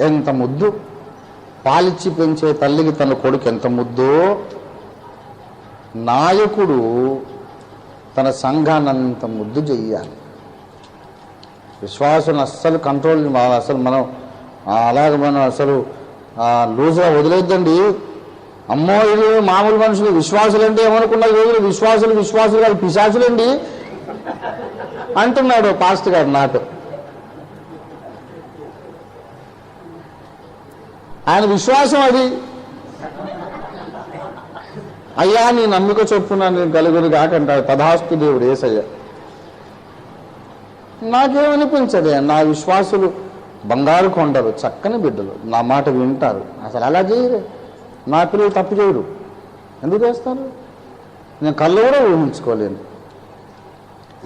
ఎంత ముద్దు! పాలిచ్చి పెంచే తల్లికి తన కొడుకు ఎంత ముద్దో, నాయకుడు తన సంఘాన్ని అంత ముద్దు చెయ్యాలి. విశ్వాసం అస్సలు కంట్రోల్, అసలు మనం అలాగే మనం అసలు లూజ్గా వదిలేద్దండి. అమ్మో, ఇది మామూలు మనుషులు. విశ్వాసులు అంటే ఏమనుకున్నారు? రోజులు విశ్వాసులు కాదు, పిశాచులండి అంటున్నాడు పాస్టర్ గారు నాతో. ఆయన విశ్వాసం అది. అయ్యా నీ నమ్మిక చొప్పున నేను కలుగురు కాకంటాడు. తథాస్తు దేవుడు యేసయ్య. నాకేమనిపించదే, నా విశ్వాసులు బంగారు కొండలు, చక్కని బిడ్డలు, నా మాట వింటారు. అసలు అలా చేయరు. నా పిల్లలు తప్పు చేయరు. ఎందుకు చేస్తారు? నేను కళ్ళు కూడా ఊహించుకోలేను.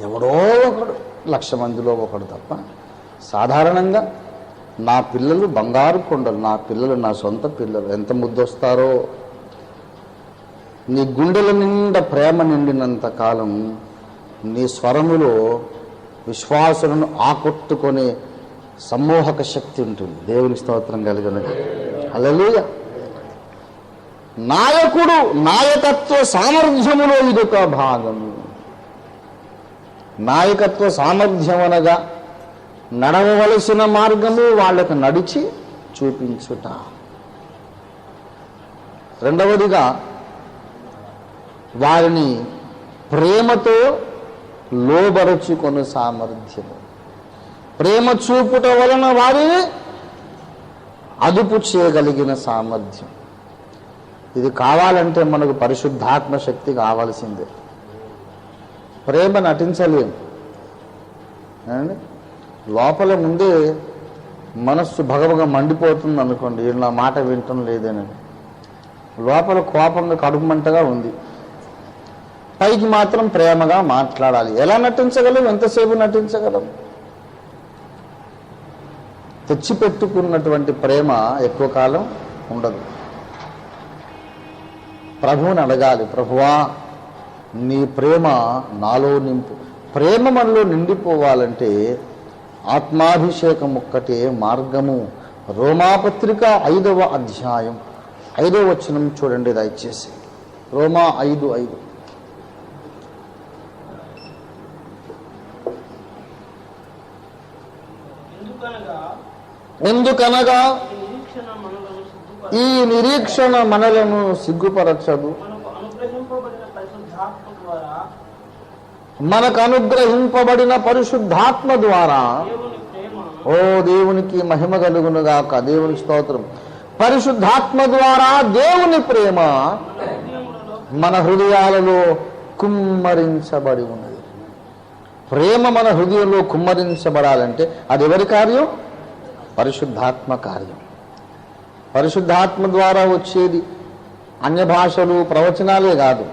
ఎవడో ఒకడు, 1,00,000 మందిలో ఒకడు తప్ప సాధారణంగా నా పిల్లలు బంగారు కొండలు, నా పిల్లలు నా సొంత పిల్లలు. ఎంత ముద్దొస్తారో! నీ గుండెల నిండా ప్రేమ నిండినంత కాలం నీ స్వరములో విశ్వాసులను ఆకట్టుకునే సమ్మోహక శక్తి ఉంటుంది. దేవుని స్తోత్రం కలిగిన హల్లెలూయా. నాయకుడు నాయకత్వ సామర్థ్యములో ఇదొక భాగము. నాయకత్వ సామర్థ్యం అనగా నడవవలసిన మార్గము వాళ్ళకు నడిచి చూపించుట. రెండవదిగా వారిని ప్రేమతో లోబరుచుకొను సామర్థ్యము. ప్రేమ చూపుట వలన వారిని అదుపు చేయగలిగిన సామర్థ్యం. ఇది కావాలంటే మనకు పరిశుద్ధాత్మ శక్తి కావాల్సిందే. ప్రేమ నటించలేము. లోపల ముందే మనస్సు భగభగ మండిపోతుంది అనుకోండి, నా మాట వింటం లేదేనని. లోపల కోపంగా కడుపుమంటగా ఉంది, పైకి మాత్రం ప్రేమగా మాట్లాడాలి. ఎలా నటించగలం? ఎంతసేపు నటించగలం? తెచ్చిపెట్టుకున్నటువంటి ప్రేమ ఎక్కువ కాలం ఉండదు. ప్రభువుని అడగాలి, ప్రభువా నీ ప్రేమ నాలో నింపు. ప్రేమ మనలో నిండిపోవాలంటే ఆత్మాభిషేకం ఒక్కటే మార్గము. రోమాపత్రిక 5వ అధ్యాయం 5వ వచనం చూడండి దయచేసి. రోమా 5:5. ఎందుకనగా ఈ నిరీక్షణ మనలను సిగ్గుపరచదు, మనకు అనుగ్రహింపబడిన పరిశుద్ధాత్మ ద్వారా. ఓ దేవునికి మహిమ కలుగునుగాక, దేవునికి స్తోత్రం. పరిశుద్ధాత్మ ద్వారా దేవుని ప్రేమ మన హృదయాలలో కుమ్మరించబడి ఉన్నది. ప్రేమ మన హృదయంలో కుమ్మరించబడాలంటే అది ఎవరి కార్యం? పరిశుద్ధాత్మ కార్యం. పరిశుద్ధాత్మ ద్వారా వచ్చేది అన్య భాషలు, ప్రవచనాలే కాదు,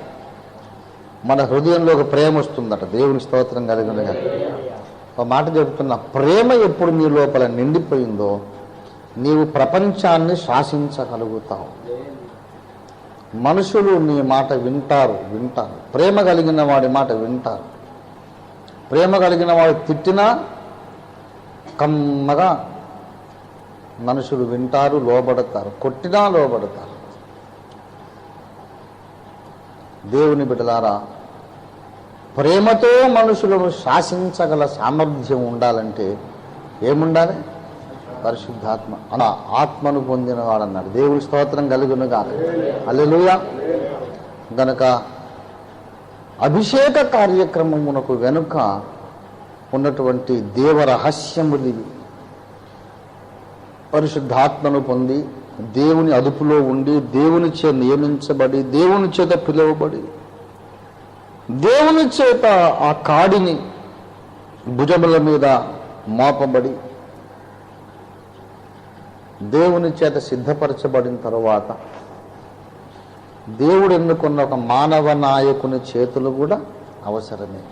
మన హృదయంలో ఒక ప్రేమ వస్తుందట. దేవుని స్తోత్రం కలిగినగా ఒక మాట చెబుతున్నా, ప్రేమ ఎప్పుడు నీ లోపల నిండిపోయిందో నీవు ప్రపంచాన్ని శాసించగలుగుతావు. మనుషులు నీ మాట వింటారు. ప్రేమ కలిగిన వాడి మాట వింటారు. ప్రేమ కలిగిన వాడు తిట్టినా కమ్మగా మనుషులు వింటారు, లోబడతారు. కొట్టినా లోబడతారు. దేవుని బిడ్డలారా, ప్రేమతో మనుషులను శాసించగల సామర్థ్యం ఉండాలంటే ఏముండాలి? పరిశుద్ధాత్మ. అలా ఆత్మను పొందిన వాడన్నాడు. దేవుని స్తోత్రం కలుగునుగా. హల్లెలూయా. గనక అభిషేక కార్యక్రమమునకు వెనుక ఉన్నటువంటి దేవ రహస్యములివి. పరిశుద్ధాత్మను పొంది దేవుని అదుపులో ఉండి దేవుని చేత నియమించబడి దేవుని చేత పిలువబడి దేవుని చేత ఆ కాడిని భుజముల మీద మోపబడి దేవుని చేత సిద్ధపరచబడిన తరువాత దేవుడు ఎన్నుకున్న ఒక మానవ నాయకుని చేతులు కూడా అవసరమే.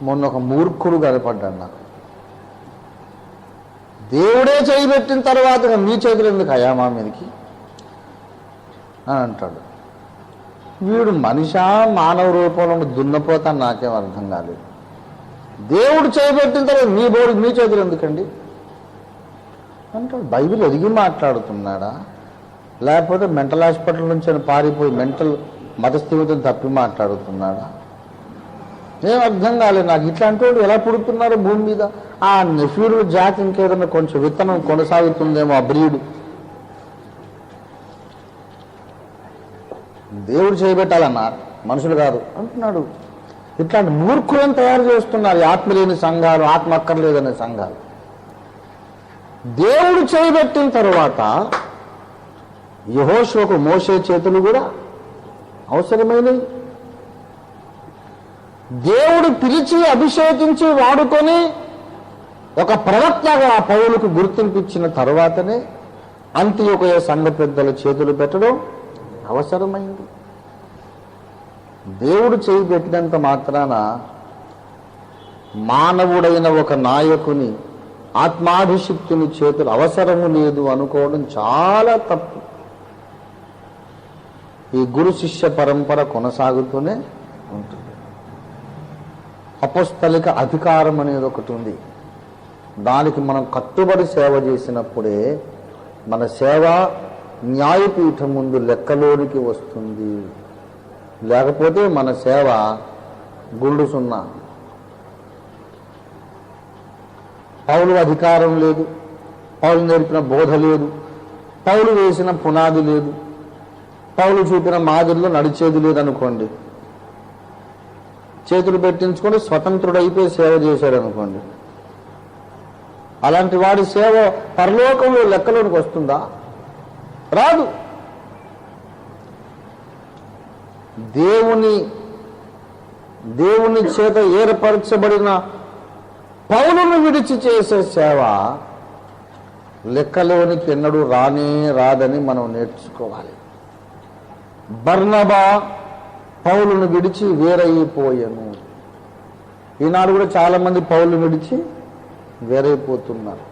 మొన్న ఒక మూర్ఖుడు కనపడ్డాడు నాకు. దేవుడే చేయబెట్టిన తర్వాత మీ చేతులు ఎందుకు అయ్యా మా మీదకి అని అంటాడు. వీడు మనిషా మానవ రూపంలో దున్నపోతా నాకేం అర్థం కాలేదు. దేవుడు చేయబెట్టిన తర్వాత మీ చేతులు ఎందుకండి అంటాడు. బైబిల్ ఎదిగి మాట్లాడుతున్నాడా, లేకపోతే మెంటల్ హాస్పిటల్ నుంచి పారిపోయి మెంటల్ మతస్థిమితం తప్పి మాట్లాడుతున్నాడా? ఏం అర్థం కాలేదు నాకు. ఇట్లాంటి వాడు ఎలా పుడుతున్నారు భూమి మీద? ఆ నెఫ్యూరు జాతి ఇంకేదైనా కొంచెం విత్తనం కొనసాగుతుందేమో ఆ బ్రీడు. దేవుడు చేయబెట్టాలన్నారు, మనుషులు కాదు అంటున్నాడు. ఇట్లాంటి మూర్ఖులను తయారు చేస్తున్నారు ఆత్మ లేని సంఘాలు, ఆత్మ అక్కర్లేదనే సంఘాలు. దేవుడు చేయబెట్టిన తరువాత యెహోషువకు మోషే చేతులు కూడా అవసరమైనవి. దేవుడు పిలిచి అభిషేకించి వాడుకొని ఒక ప్రవక్తగా ఆ పౌలుకు గుర్తింపిచ్చిన తరువాతనే అంత్యోకయ సంఘ పెద్దల చేతులు పెట్టడం అవసరమైంది. దేవుడు చేయి పెట్టినంత మాత్రాన మానవుడైన ఒక నాయకుని ఆత్మాభిషిక్తుని చేతులు అవసరము లేదు అనుకోవడం చాలా తప్పు. ఈ గురు శిష్య పరంపర కొనసాగుతూనే ఉంటుంది. అపోస్తలిక అధికారం అనేది ఒకటి ఉంది. దానికి మనం కట్టుబడి సేవ చేసినప్పుడే మన సేవ న్యాయపీఠం ముందు లెక్కలోనికి వస్తుంది. లేకపోతే మన సేవ గుండు సున్నా. పౌలు అధికారం లేదు, పౌలు నేర్పిన బోధ లేదు, పౌలు వేసిన పునాది లేదు, పౌలు చూపిన మాదిరిలో నడిచేది లేదనుకోండి. చేతులు పెట్టించుకొని స్వతంత్రుడైపోయి సేవ చేశాడు అనుకోండి. అలాంటి వాడి సేవ పరలోకంలో లెక్కలోనికి వస్తుందా? రాదు. దేవుని చేత ఏర్పరచబడిన పౌలును విడిచి చేసే సేవ లెక్కలోనికి ఎన్నడూ రానే రాదని మనం నేర్చుకోవాలి. బర్నబా పౌలును విడిచి వేరైపోయాను. ఈనాడు కూడా చాలా మంది పౌలును విడిచి వేరైపోతున్నారు.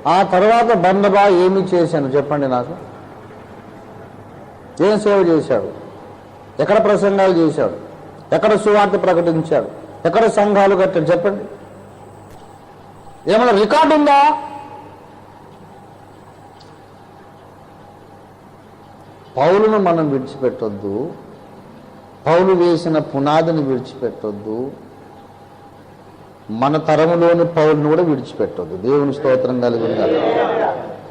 ఆ తర్వాత బర్నబా ఏమి చేశాను చెప్పండి నాకు? ఏం సేవ చేశాడు? ఎక్కడ ప్రసంగాలు చేశాడు? ఎక్కడ సువార్త ప్రకటించాడు? ఎక్కడ సంఘాలు కట్టాడు? చెప్పండి. ఏమైనా రికార్డు ఉందా? పౌలును మనం విడిచిపెట్టొద్దు. పౌలు వేసిన పునాదిని విడిచిపెట్టొద్దు. మన తరములోని పౌలుని కూడా విడిచిపెట్టొద్దు. దేవుని స్తోత్రం కలుగును గాక.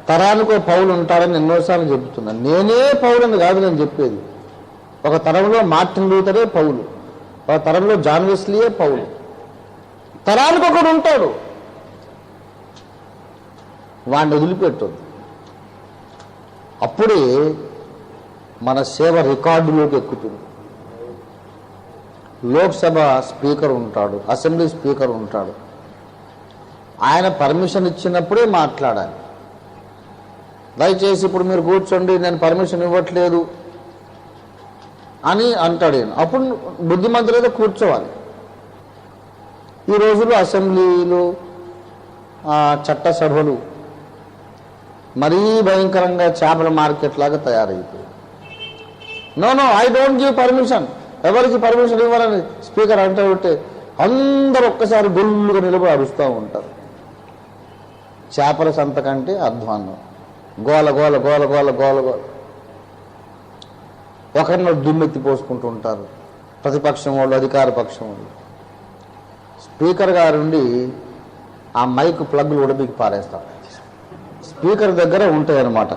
తరానికి ఒక పౌలు ఉంటారని ఎన్నోసార్లు చెబుతున్నాను. నేనే పౌలని కాదు నేను చెప్పేది. ఒక తరంలో మార్టిన్ లూథరే పౌలు, ఒక తరంలో జాన్ వెస్లీయే పౌలు. తరానికి ఒకడు ఉంటాడు, వాడిని వదిలిపెట్టొద్దు. అప్పుడే మన సేవ రికార్డులోకి ఎక్కుతుంది. లోక్సభ స్పీకర్ ఉంటాడు, అసెంబ్లీ స్పీకర్ ఉంటాడు. ఆయన పర్మిషన్ ఇచ్చినప్పుడే మాట్లాడాలి. దయచేసి ఇప్పుడు మీరు కూర్చోండి, నేను పర్మిషన్ ఇవ్వట్లేదు అని అంటాడు. అప్పుడు బుద్ధిమంతులైతే కూర్చోవాలి. ఈ రోజుల్లో అసెంబ్లీలు, చట్టసభలు మరీ భయంకరంగా చేపల మార్కెట్ లాగా తయారైపోయి, no I don't give permission, ఎవరికి పర్మిషన్ ఇవ్వాలని స్పీకర్ అంటే ఉంటే అందరూ ఒక్కసారి గొల్లుగా నిలబడి అరుస్తూ ఉంటారు. చేపల సంత కంటే అధ్వాన్నం. గోల గోల గోల గోల గోల గోల. ఒకరిని దుమ్మెత్తి పోసుకుంటూ ఉంటారు, ప్రతిపక్షం వాళ్ళు, అధికార పక్షం వాళ్ళు. స్పీకర్ గారుండి ఆ మైక్ ప్లగ్లు ఉడబీకి పారేస్తారు. స్పీకర్ దగ్గర ఉంటాయన్నమాట.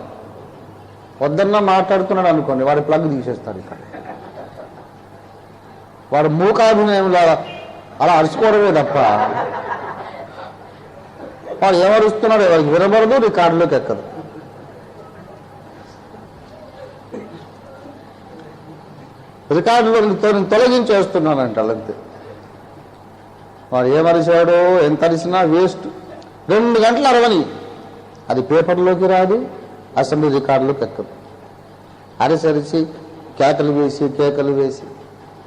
వద్దన్నా మాట్లాడుతున్నాడు అనుకోండి, వాడి ప్లగ్ తీసేస్తాడు. ఇక్కడ వాడు మూకాభినయంలో అలా అరుచుకోవడమే తప్ప వాడు ఏమరుస్తున్నాడు ఎవరికి వినబడదు, రికార్డులోకి ఎక్కదు. రికార్డులో తొలగించేస్తున్నానంట అంతే. వాడు ఏమరిచాడో ఎంత అరిసినా వేస్ట్. 2 గంటలు అరవని, అది పేపర్లోకి రాదు, అసెంబ్లీ రికార్డులోకి ఎక్కదు. అరిసరిచి కేకలు వేసి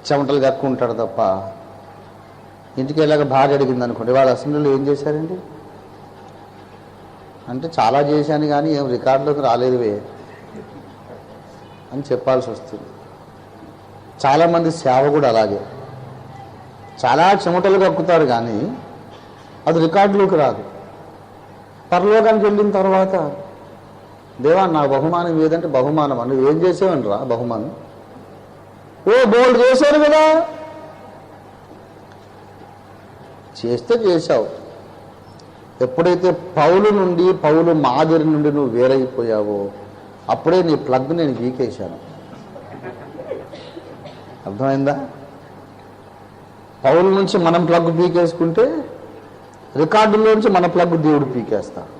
చెమటలు కక్కుంటాడు తప్ప ఇంటికి వెళ్ళాక భార్య అడిగింది అనుకోండి, వాళ్ళు అసెంబ్లీలో ఏం చేశారండి అంటే చాలా చేశాను కానీ ఏం రికార్డులోకి రాలేదువే అని చెప్పాల్సి వస్తుంది. చాలామంది సేవ కూడా అలాగే, చాలా చెమటలు కక్కుతారు కానీ అది రికార్డులోకి రాదు. పరలోకానికి వెళ్ళిన తర్వాత దేవా నా బహుమానం ఏదంటే, బహుమానం అని ఏం చేసేవని రా బహుమానం, ఓ బోల్డ్ చేశారు కదా, చేస్తే చేశావు. ఎప్పుడైతే పౌలు మాదిరి నుండి నువ్వు వేరైపోయావో అప్పుడే నీ ప్లగ్ నేను వీకేశాను. అర్థమైందా? పౌలు నుంచి మనం ప్లగ్ పీకేసుకుంటే రికార్డులోంచి మన ప్లగ్ దేవుడు పీకేస్తాడు.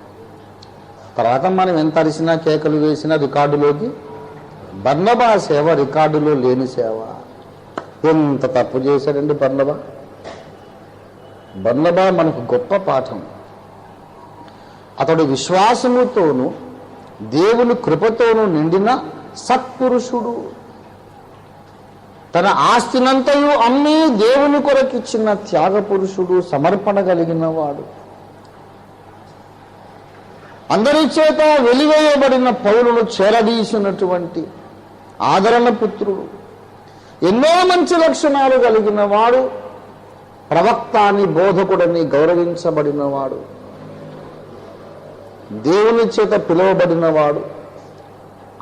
తర్వాత మనం ఎంత అరిసినా కేకలు వేసినా రికార్డులోకి. బర్నబా సేవ రికార్డులో లేని సేవ. ఎంత తప్పు చేశాడండి బర్నబా మనకు గొప్ప పాఠం. అతడు విశ్వాసముతోనూ దేవుని కృపతోనూ నిండిన సత్పురుషుడు. తన ఆస్తినంతయు అమ్మి దేవుని కొరకిచ్చిన త్యాగ పురుషుడు, సమర్పణ కలిగిన వాడు. అందరి చేత వెలివేయబడిన పౌలును చేరదీసినటువంటి ఆదరణ పుత్రుడు, ఎన్నో మంచి లక్షణాలు కలిగిన వాడు, ప్రవక్త అని బోధకుడని గౌరవించబడినవాడు, దేవుని చేత పిలువబడినవాడు,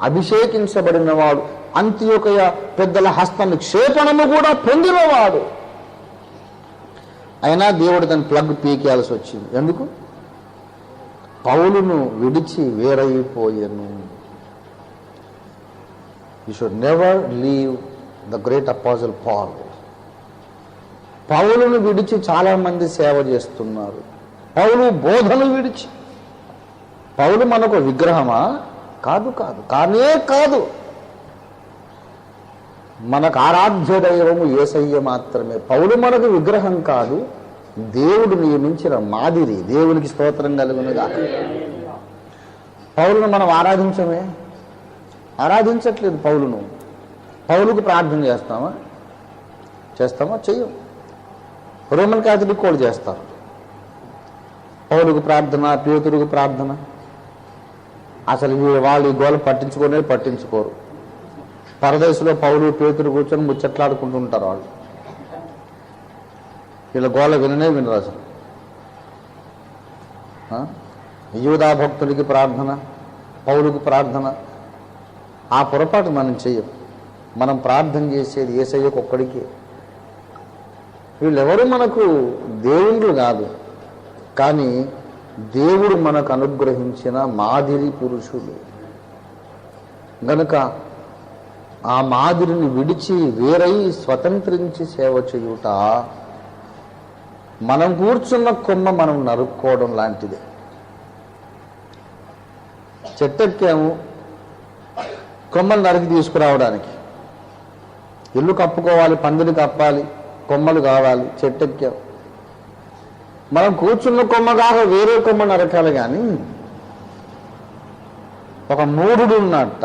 అభిషేకించబడినవాడు, అంత్యోకయ పెద్దల హస్త నిక్షేపణము కూడా పొందినవాడు. అయినా దేవుడు తన ప్లగ్ పీకేయాల్సి వచ్చింది. ఎందుకు? పౌలును విడిచి వేరైపోయాను. You should never leave the great apostle Paul. పౌలును విడిచి చాలా మంది సేవ చేస్తున్నారు. పౌలు బోధను విడిచి. పౌలు మనకు విగ్రహమా? కాదు. కాదు. మనకు ఆరాధ్య దైవము యేసయ్య మాత్రమే. పౌలు మనకు విగ్రహం కాదు, దేవుడు నియమించిన మాదిరి. దేవునికి స్తోత్రం కలుగునుగాక. పౌలును మనం ఆరాధించట్లేదు. పౌలుకు ప్రార్థన చేస్తామా? చెయ్యం. రోమన్ క్యాథలిక్ కూడా చేస్తారు. పౌలుకు ప్రార్థన, పేతురుకు ప్రార్థన. అసలు వాళ్ళు ఈ గోల పట్టించుకోరు. పరదేశంలో పౌలు పేతురు కూర్చొని ముచ్చట్లాడుకుంటూ ఉంటారు. వాళ్ళు వీళ్ళ గోల వినరు అసలు. యూదా భక్తుడికి ప్రార్థన, పౌలుకు ప్రార్థన. ఆ పొరపాటు మనం చెయ్యం. మనం ప్రార్థన చేసేది యేసయ్యకు ఒక్కడికి. వీళ్ళెవరు మనకు దేవుళ్ళు కాదు, కానీ దేవుడు మనకు అనుగ్రహించిన మాదిరి పురుషులు గనుక ఆ మాదిరిని విడిచి వేరై స్వతంత్రించి సేవ చేయుట మనం కూర్చున్న కొమ్మ మనం నరుక్కోవడం లాంటిదే. చెట్టెక్కాము కొమ్మలు నరికి తీసుకురావడానికి, ఇల్లు కప్పుకోవాలి, పందిరి కప్పాలి, కొమ్మలు కావాలి, చెట్టెక్కాం. మనం కూర్చున్న కొమ్మ కాక వేరే కొమ్మ నరకాలి. కానీ ఒక మూఢుడు ఉన్నట్ట,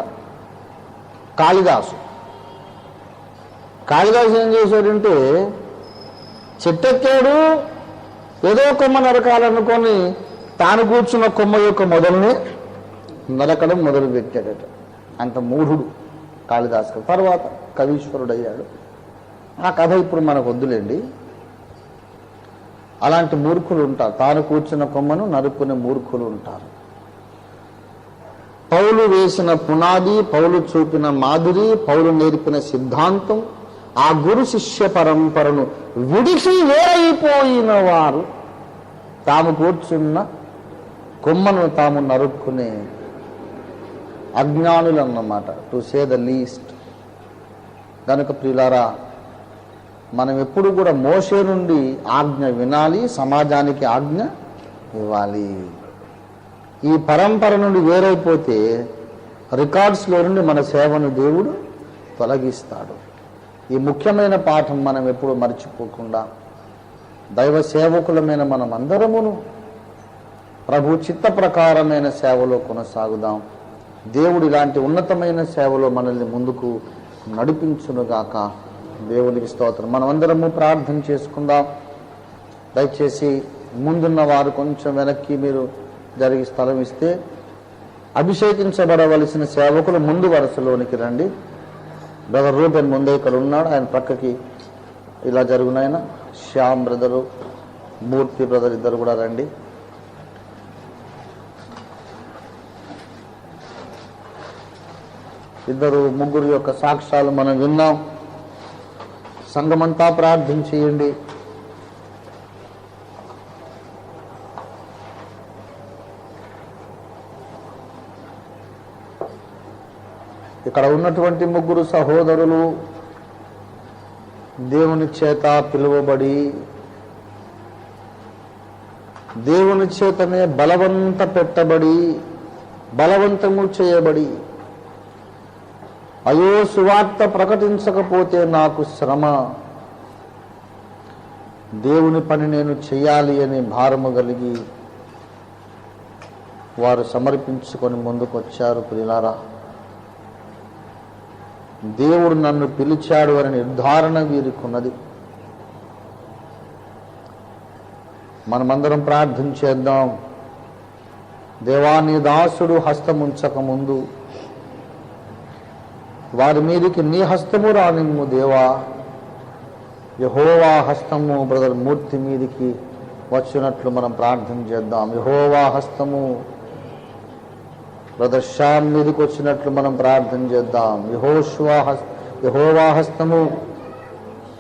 కాళిదాసు ఏం చేశాడంటే చెట్టెక్కాడు, ఏదో కొమ్మ నరకాలనుకొని తాను కూర్చున్న కొమ్మ యొక్క మొదలుని నరకడం మొదలు పెట్టాడట. అంత మూఢుడు కాళిదాసు. తర్వాత కవీశ్వరుడయ్యాడు. ఆ కథ ఇప్పుడు మనకు వద్దులేండి. అలాంటి మూర్ఖులు ఉంటారు, తాను కూర్చున్న కొమ్మను నరుక్కునే మూర్ఖులు ఉంటారు. పౌలు వేసిన పునాది, పౌలు చూపిన మాదిరి, పౌలు నేర్పిన సిద్ధాంతం, ఆ గురు శిష్య పరంపరను విడిచి వేరైపోయిన వారు తాము కూర్చున్న కొమ్మను తాము నరుక్కునే అజ్ఞానులు అన్నమాట, టు సే ద లీస్ట్. కనుక ప్రియులారా, మనం ఎప్పుడు కూడా మోషే నుండి ఆజ్ఞ వినాలి, సమాజానికి ఆజ్ఞ ఇవ్వాలి. ఈ పరంపర నుండి వేరైపోతే రికార్డ్స్లో నుండి మన సేవను దేవుడు తొలగిస్తాడు. ఈ ముఖ్యమైన పాఠం మనం ఎప్పుడు మర్చిపోకుండా దైవ సేవకులమైన మనం అందరమును ప్రభు చిత్త ప్రకారమైన సేవలో కొనసాగుదాం. దేవుడు ఇలాంటి ఉన్నతమైన సేవలో మనల్ని ముందుకు నడిపించునుగాక. దేవునికి స్తోత్రం. మనమందరము ప్రార్థన చేసుకుందాం. దయచేసి ముందున్న వారు కొంచెం వెనక్కి మీరు జరిగి స్థలం ఇస్తే అభిషేకించబడవలసిన సేవకులు ముందు వరుసలోనికి రండి. బ్రదర్ రూపెన్ ముందే ఇక్కడ ఉన్నాడు, ఆయన పక్కకి ఇలా జరుగునాయన. శ్యామ్ బ్రదరు, మూర్తి బ్రదర్ ఇద్దరు కూడా రండి. ఇద్దరు ముగ్గురు యొక్క సాక్ష్యాలు మనం విన్నాం. సంఘమంతా ప్రార్థన చేయండి. ఇక్కడ ఉన్నటువంటి ముగ్గురు సహోదరులు దేవుని చేత పిలువబడి, దేవుని చేతనే బలవంత పెట్టబడి, బలవంతము చేయబడి, అయ్యో సువార్త ప్రకటించకపోతే నాకు శ్రమ, దేవుని పని నేను చేయాలి అని భారము కలిగి వారు సమర్పించుకొని ముందుకు వచ్చారు. ప్రియులారా, దేవుడు నన్ను పిలిచాడు అనే నిర్ధారణ వీరికున్నది. మనమందరం ప్రార్థన చేద్దాం. దేవాని దాసుడు హస్తముంచక ముందు వారి మీదకి నీ హస్తము రానిమ్ము దేవా. యెహోవా హస్తము బ్రదర్ మూర్తి మీదికి వచ్చినట్లు మనం ప్రార్థన చేద్దాం. యెహోవా హస్తము బ్రదర్ శ్యామ్ మీదకి వచ్చినట్లు మనం ప్రార్థన చేద్దాం. యెహోవా హస్తము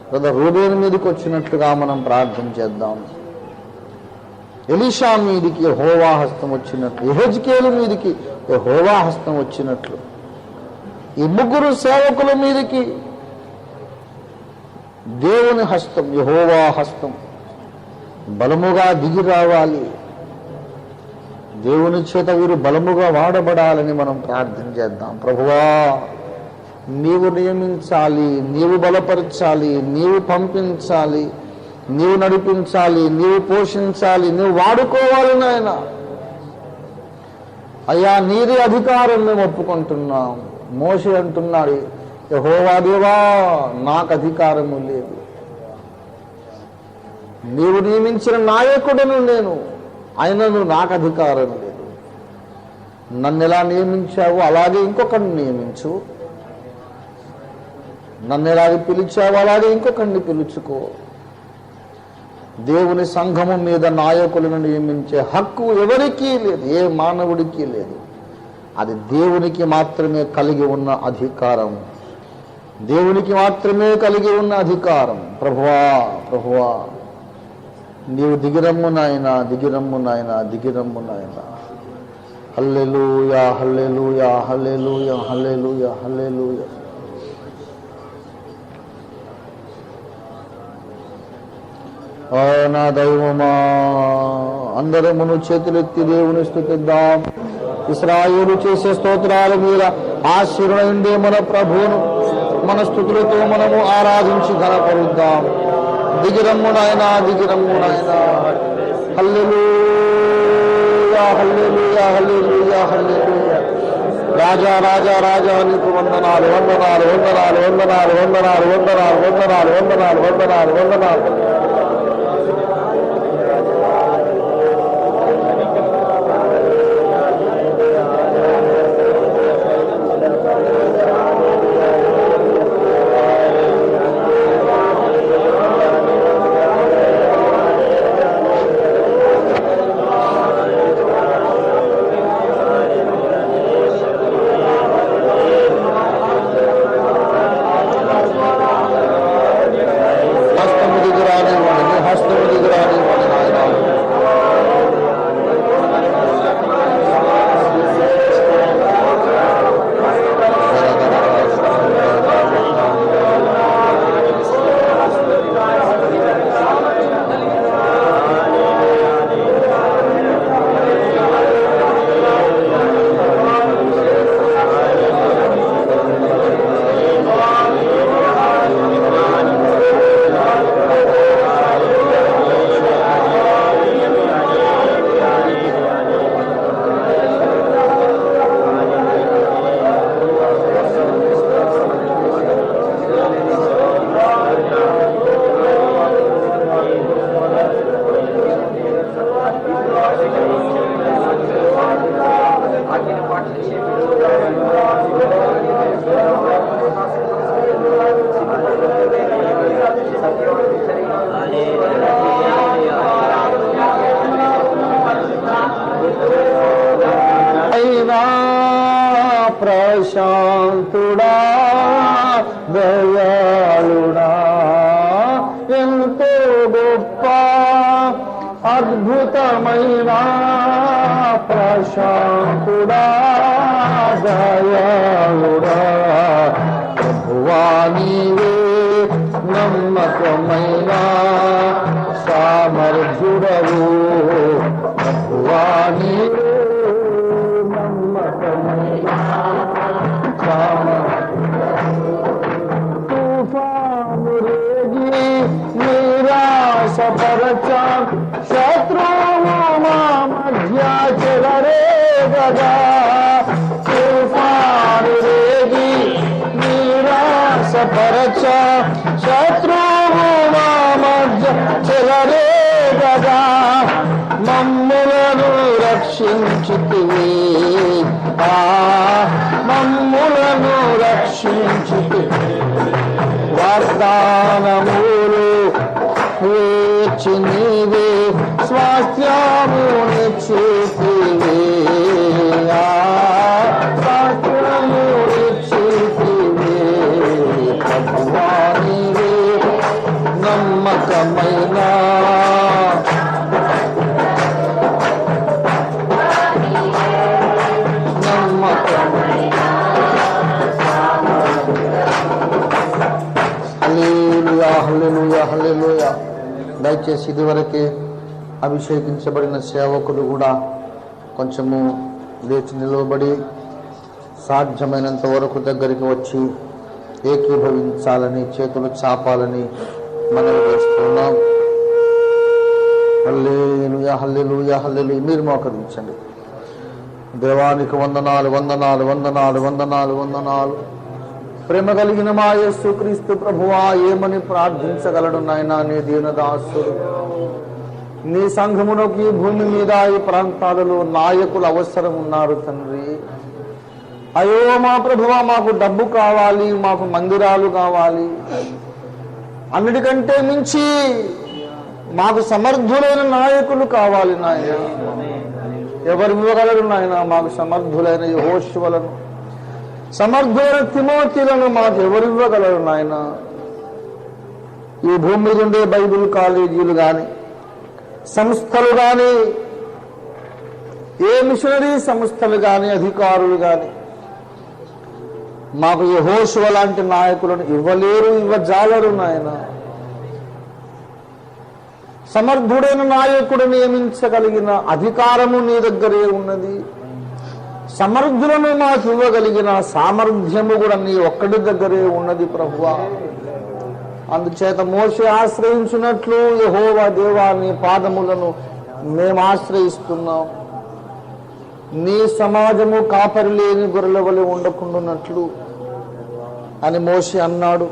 బ్రదర్ రూబేన్ మీదకి వచ్చినట్లుగా మనం ప్రార్థన చేద్దాం. ఎలీషా మీదికి యెహోవా హస్తం వచ్చినట్లు, యెహెజ్కేలు మీదికి యెహోవా హస్తం వచ్చినట్లు ఈ ముగ్గురు సేవకుల మీదకి దేవుని హస్తం, యెహోవా హస్తం బలముగా దిగి రావాలి. దేవుని చేత వీరు బలముగా వాడబడాలని మనం ప్రార్థన చేద్దాం. ప్రభువా, నీవు నియమించాలి, నీవు బలపరచాలి, నీవు పంపించాలి, నీవు నడిపించాలి, నీవు పోషించాలి, నీవు వాడుకోవాలి నాయన. అయ్యా, నీది అధికారం మేము ఒప్పుకుంటున్నాం. మోషే అంటున్నాడు, యెహోవా దేవా, నాకు అధికారము లేదు, నీవు నియమించిన నాయకుడను నేను, అయినను నాకు అధికారం లేదు. నన్ను ఎలా నియమించావు అలాగే ఇంకొకరిని నియమించు, నన్ను ఎలాగ పిలిచావు అలాగే ఇంకొకరిని పిలుచుకో. దేవుని సంఘము మీద నాయకులను నియమించే హక్కు ఎవరికీ లేదు, ఏ మానవుడికి లేదు. అది దేవునికి మాత్రమే కలిగి ఉన్న అధికారం. దేవునికి మాత్రమే కలిగి ఉన్న అధికారం. ప్రభువా ప్రభువా నీవు దిగిరమ్ము నాయనా, దిగిరమ్ము నాయనా, దిగిరమ్ము నాయనా. హల్లెలూయా హల్లెలూయా హల్లెలూయా హల్లెలూయా హల్లెలూయా. నా దైవమా, అందరమును చేతులెత్తి దేవుని స్తుతిద్దాం. ఇశ్రాయేలు చేసే స్తోత్రాల మీద ఆశీర్వదించే మన ప్రభువును మన స్తుతులతో మనము ఆరాధించి ఘనపరుద్దాం. దిగిరమ్ము నాయనా, దిగిరమ్ము నాయనా. హల్లెలూయా హల్లెలూయా హల్లెలూయా హల్లెలూయా. రాజా రాజా రాజా నీకు వందనాలు వందనాలు వందనాలు వందనాలు వందనాలు వందనాలు వందనాలు వందనాలు వందనాలు వందనాలు. ప్రశాంతుడా దయాళుడా ఎంతో గొప్ప అద్భుతమైన ప్రశాంతుడా దయాళుడా ప్రభువా నీవే నమ్మకమైన సామర్థ్యుడవు. ప్రభువా నీవే తుఫాను రేగి నిరాశపరచ శత్రువు మా మధ్య చెలరేగగా. తుఫాను రేగి నిరాశపరచ శత్రువు మా మధ్య చెలరేగగా. మమ్ములను రక్షించితివి, మమ్ములను రక్షించితివి. వాగ్దానములు వేచి నీవే స్వాస్థ్యమునిచ్చితివి, స్వాస్థ్యమునిచ్చితివి. ప్రభువా నీవే నమ్మకమైన హల్లెలూయా. దయచేసి ఇదివరకే అభిషేకించబడిన సేవకులు కూడా కొంచెము లేచి నిలవబడి సాధ్యమైనంత వరకు దగ్గరికి వచ్చి ఏకీభవించాలని, చేతులు చాపాలని మనం చేస్తున్నాం. హల్లెలూయా హల్లెలూయా హల్లెలూయా. మీరు మోకరించండి. దేవానికి వందనాలు వందనాలు వందనాలు వందనాలు వందనాలు. ప్రేమ కలిగిన మా యేసు క్రీస్తు ప్రభువా, ఏమని ప్రార్థించగలడు నాయనా నీ దీనదాసుడు. నీ సంఘమునకు ఈ భూమి మీద ఈ ప్రాంతాలలో నాయకులు అవసరం ఉన్నారు తండ్రి. అయ్యో మా ప్రభువా, మాకు డబ్బు కావాలి, మాకు మందిరాలు కావాలి, అన్నిటికంటే మించి మాకు సమర్థులైన నాయకులు కావాలి నాయన. ఎవరు ఇవ్వగలరు నాయన మాకు సమర్థులైన యెహోషువలను, సమర్థులైన తిమోతిలను మాకు ఎవరివ్వగలరు నాయన? ఈ భూమి మీద ఉండే బైబిల్ కాలేజీలు కానీ, సంస్థలు కానీ, ఏ మిషనరీ సంస్థలు కానీ, అధికారులు కానీ మాకు యెహోషువ లాంటి నాయకులను ఇవ్వలేరు, ఇవ్వజాలరు నాయన. సమర్థుడైన నాయకుడు నియమించగలిగిన అధికారము నీ దగ్గరే ఉన్నది. సమర్థులను మాకు ఇవ్వగలిగిన సామర్థ్యము కూడా నీ ఒక్కడి దగ్గరే ఉన్నది ప్రభువా. అందుచేత మోషే ఆశ్రయించినట్లు యెహోవా దేవా నీ పాదములను మేము ఆశ్రయిస్తున్నాం. నీ సమాజము కాపరి లేని గొర్రెల వలె ఉండకుండానట్లు అని మోషే అన్నాడు.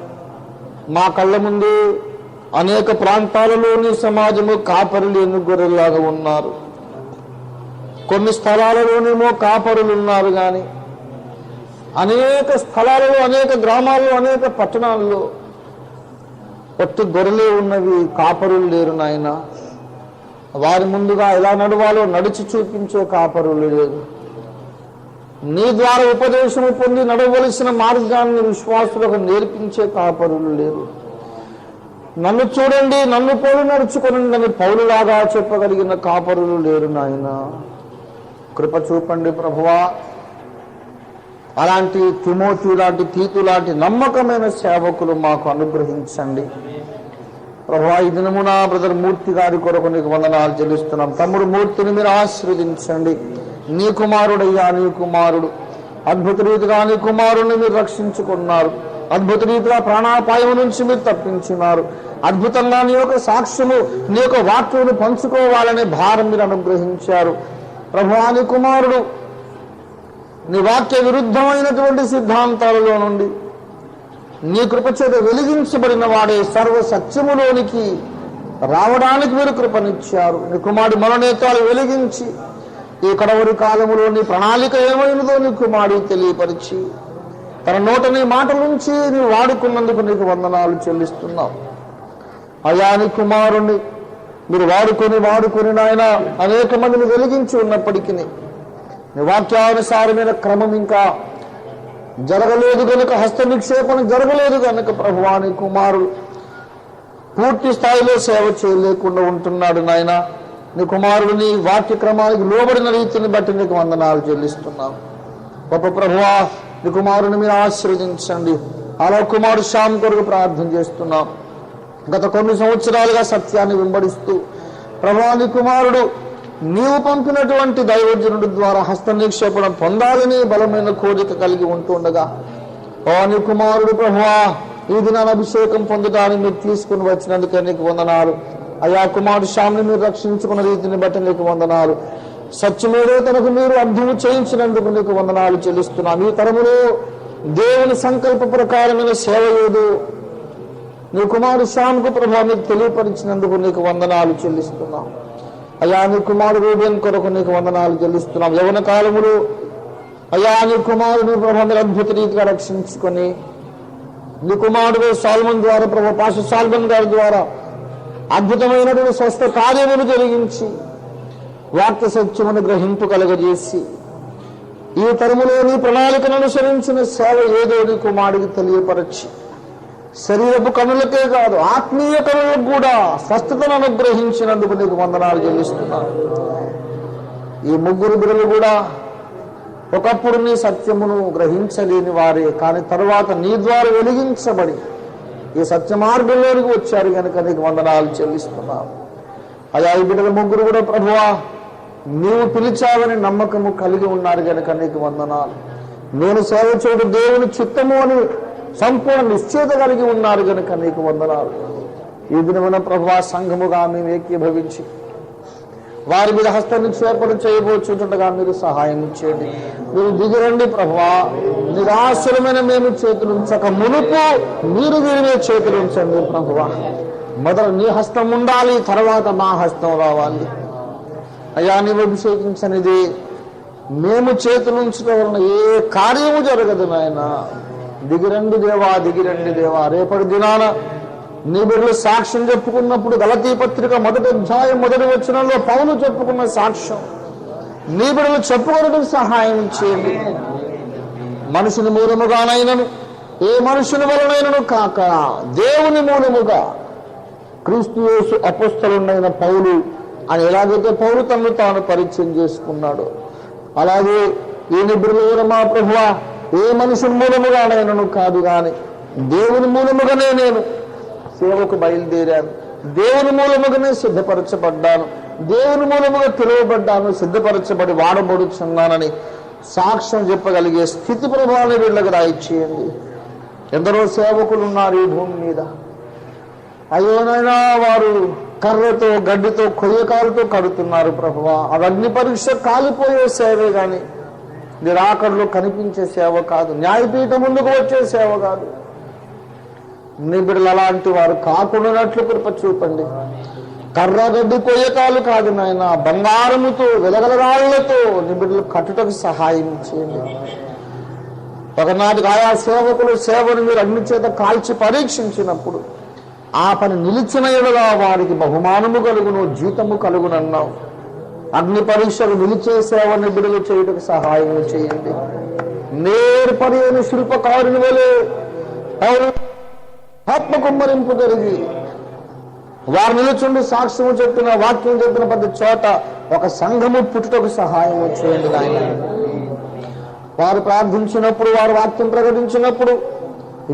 మా కళ్ళ ముందు అనేక ప్రాంతాలలో నీ సమాజము కాపరి లేని గొర్రెలాగా ఉన్నారు. కొన్ని స్థలాలలోనేమో కాపరులు ఉన్నారు, కానీ అనేక స్థలాలలో, అనేక గ్రామాల్లో, అనేక పట్టణాల్లో ఒట్టి గొర్రెలే ఉన్నవి, కాపరులు లేరు నాయన. వారి ముందుగా ఎలా నడవాలో నడిచి చూపించే కాపరులు లేరు. నీ ద్వారా ఉపదేశము పొంది నడవలసిన మార్గాన్ని విశ్వాసులకు నేర్పించే కాపరులు లేరు. నన్ను చూడండి, నన్ను పోలి నడుచుకోనండి అని పౌలులాగా చెప్పగలిగిన కాపరులు లేరు నాయన. కృప చూపండి ప్రభువా. అలాంటి తిమోతి లాంటి, తీతు లాంటి నమ్మకమైన సేవకులు మాకు అనుగ్రహించండి ప్రభువా. ఈ దినమున బ్రదర్ మూర్తి గారి కొరకు నీకు వందనాలు చెల్లిస్తున్నాం. తమ్ముడు మూర్తిని మీరు ఆశీర్వదించండి. నీ కుమారుడయ్యా, నీ కుమారుడు అద్భుత రీతిగా నీ కుమారుడిని మీరు రక్షించుకున్నారు. అద్భుత రీతిగా ప్రాణాపాయం నుంచి మీరు తప్పించినారు. అద్భుతంగా నీ యొక్క సాక్ష్యము, నీ యొక్క వాక్యమును పంచుకోవాలనే భారం మీరు అనుగ్రహించారు ప్రభువా. నీ కుమారుడు నీ వాక్య విరుద్ధమైనటువంటి సిద్ధాంతాలలో నుండి నీ కృపచేత వెలిగించబడిన వాడే సర్వ సత్యములోనికి రావడానికి మీరు కృపనిచ్చారు. నీ కుమారుడు మనోనేతాలు వెలిగించి ఈ కడవరి కాలములో నీ ప్రణాళిక ఏమైనదో నీ కుమారుడు తెలియపరిచి తన నోట నీ మాటల నుంచి నీ వాడుకున్నందుకు నీకు వందనాలు చెల్లిస్తున్నావు అయా. నీ కుమారుణ్ణి మీరు వాడుకొని నాయన అనేక మందిని వెలిగించి ఉన్నప్పటికీ నీ వాక్యానుసారమైన క్రమం ఇంకా జరగలేదు కనుక, హస్త నిక్షేపణ జరగలేదు కనుక ప్రభువా నీ కుమారుడు పూర్తి స్థాయిలో సేవ చేయలేకుండా ఉంటున్నాడు నాయన. నీ కుమారుడు నీ వాక్య క్రమానికి లోబడిన రీతిని బట్టి నీకు వందనాలు చెల్లిస్తున్నాం గొప్ప ప్రభువా. నీ కుమారుని మీరు ఆశీర్వదించండి. అలా కుమారుడు శ్యామ్ కొరకు ప్రార్థన చేస్తున్నాం. గత కొన్ని సంవత్సరాలుగా సత్యాన్ని వెంబడిస్తూ ప్రభువా నీ కుమారుడు నీవు పంపినటువంటి దైవజనుడి ద్వారా హస్త నిక్షేపణ పొందాలని బలమైన కోరిక కలిగి ఉంటుండగా ఓ నీ కుమారుడు ప్రభువా ఈ దినాన అభిషేకం పొందడానికి మీరు తీసుకుని వచ్చినందుకే నీకు వందనాలు అయా. కుమారుడు శ్యామ్ని మీరు రక్షించుకున్న రీతిని బట్టి నీకు వందనాలు. సత్యమేదో తనకు మీరు అర్థము చేయించినందుకు నీకు వందనాలు చెల్లిస్తున్నాం. ఈ తరములో దేవుని సంకల్ప ప్రకారమైన సేవ ఏదో నీ కుమారుడు శ్యామ్కు ప్రభావం నీకు తెలియపరిచినందుకు నీకు వందనాలు చెల్లిస్తున్నాం అయ్యా. నీ కుమారుడు రూబేన్ కొరకు నీకు వందనాలు చెల్లిస్తున్నాం. యవన కాలములు అయ్యా నీ కుమారుడు ప్రభావం మీరు అద్భుత రీతిగా రక్షించుకొని నీ కుమారుడు సాల్మన్ ద్వారా ప్రభావ పాష సాల్మన్ గారి ద్వారా అద్భుతమైనటువంటి స్వస్థ కార్యములు జరిగించి వాక్య సత్యమును గ్రహింపు కలగజేసి ఈ తరములో నీ ప్రణాళికను అనుసరించిన సేవ ఏదో నీ కుమారుడికి తెలియపరచి శరీరపు కనులకే కాదు ఆత్మీయ కనులకు కూడా స్వస్థతను అనుగ్రహించినందుకు నీకు వందనాలు చెల్లిస్తున్నాను. ఈ ముగ్గురు బిడ్డలు కూడా ఒకప్పుడు నీ సత్యమును గ్రహించలేని వారే, కానీ తరువాత నీ ద్వారా వెలిగించబడి ఈ సత్య మార్గంలోనికి వచ్చారు కనుక నీకు వందనాలు చెల్లిస్తున్నాను అయ్యా. ఈ బిడ్డల ముగ్గురు కూడా ప్రభువా నీవు పిలిచావని నమ్మకము కలిగి ఉన్నారు కనుక నీకు వందనాలు. నేను సేవ చేయడం దేవుని చిత్తము అని సంపూర్ణ నిశ్చయిత కలిగి ఉన్నారు కనుక నీకు వందనాలు. ఈ దినమున ప్రభువా సంఘముగా మేము ఏకీభవించి వారి మీద హస్త నిక్షేపణ చేయబోచుండగా మీరు సహాయం చేయండి. మీరు దిగిరండి ప్రభువా. నిరాశలమైన మేము చేతులుంచక మునుపు మీరు వీరి చేతులుంచండి ప్రభువా. మొదలు నీ హస్తం ఉండాలి, తర్వాత మా హస్తం రావాలి అయ్యా. నీవు అభిషేకించనిది మేము చేతులుంచడం వలన ఏ కార్యము జరగదు నాయన. దిగిరండి దేవా, దిగిరండి దేవా. రేపటి దినాన నీ బిడ్డలు సాక్ష్యం చెప్పుకున్నప్పుడు గలతీ పత్రిక 1వ అధ్యాయం 1వ వచనంలో పౌలు చెప్పుకున్న సాక్ష్యం నీ బిడ్డలు చెప్పుకోవడానికి సహాయం చేయండి. మనుషుని మూలముగానైనను ఏ మనుషుని వలనైనను కాక దేవుని మూలముగా క్రీస్తు యేసు అపోస్తలుడైన పౌలు అని ఎలాగైతే పౌలు తనను తాను పరిచయం చేసుకున్నాడు, అలాగే ఈ నిబిడుల మా ప్రభువా ఏ మనుషుని మూలముగానైనను కాదు కానీ దేవుని మూలముగానే నేను సేవకు బయలుదేరాను, దేవుని మూలముగానే సిద్ధపరచబడ్డాను, దేవుని మూలముగా పిలువబడ్డాను, సిద్ధపరచబడి వాడబడుచున్నానని సాక్ష్యం చెప్పగలిగే స్థితి ప్రభావాన్ని వీళ్ళకి రాయిచ్చేయండి. ఎందరో సేవకులు ఉన్నారు ఈ భూమి మీద. అయ్యోనైనా వారు కర్రతో గడ్డితో కొయ్యకాలతో కడుతున్నారు ప్రభువా. అది అగ్ని పరీక్ష కాలిపోయే సేవే కానీ నిరాకడలో కనిపించే సేవ కాదు, న్యాయపీఠం ముందుకు వచ్చే సేవ కాదు. నిబిడలు అలాంటి వారు కాకుండానట్లు కృప చూపండి. కర్రగడ్డి కొయ్యకాలు కాదు నాయన, బంగారముతో వెలగల రాళ్లతో నిబిడలు కట్టుటకు సహాయం చేయండి. ఒకనాటికి ఆయా సేవకులు సేవను మీరు అగ్ని చేత కాల్చి పరీక్షించినప్పుడు ఆ పని నిలిచిన ఎడలా వారికి బహుమానము కలుగును, జీతము కలుగునన్నావు. అగ్ని పరీక్షలు నిలిచే సేవ నిబిడలు చేయుటకు సహాయం చేయండి. నేర్పరి అయిన శిల్పకారుని వలె ఆత్మ కుమ్మరింపు జరిగి వారు నిలుచుండి సాక్ష్యము చెప్పిన వాక్యం చెప్పిన ప్రతి చోట ఒక సంఘము పుట్టుటకు సహాయం చేయండి నాయన. వారు ప్రార్థించినప్పుడు, వారు వాక్యం ప్రకటించినప్పుడు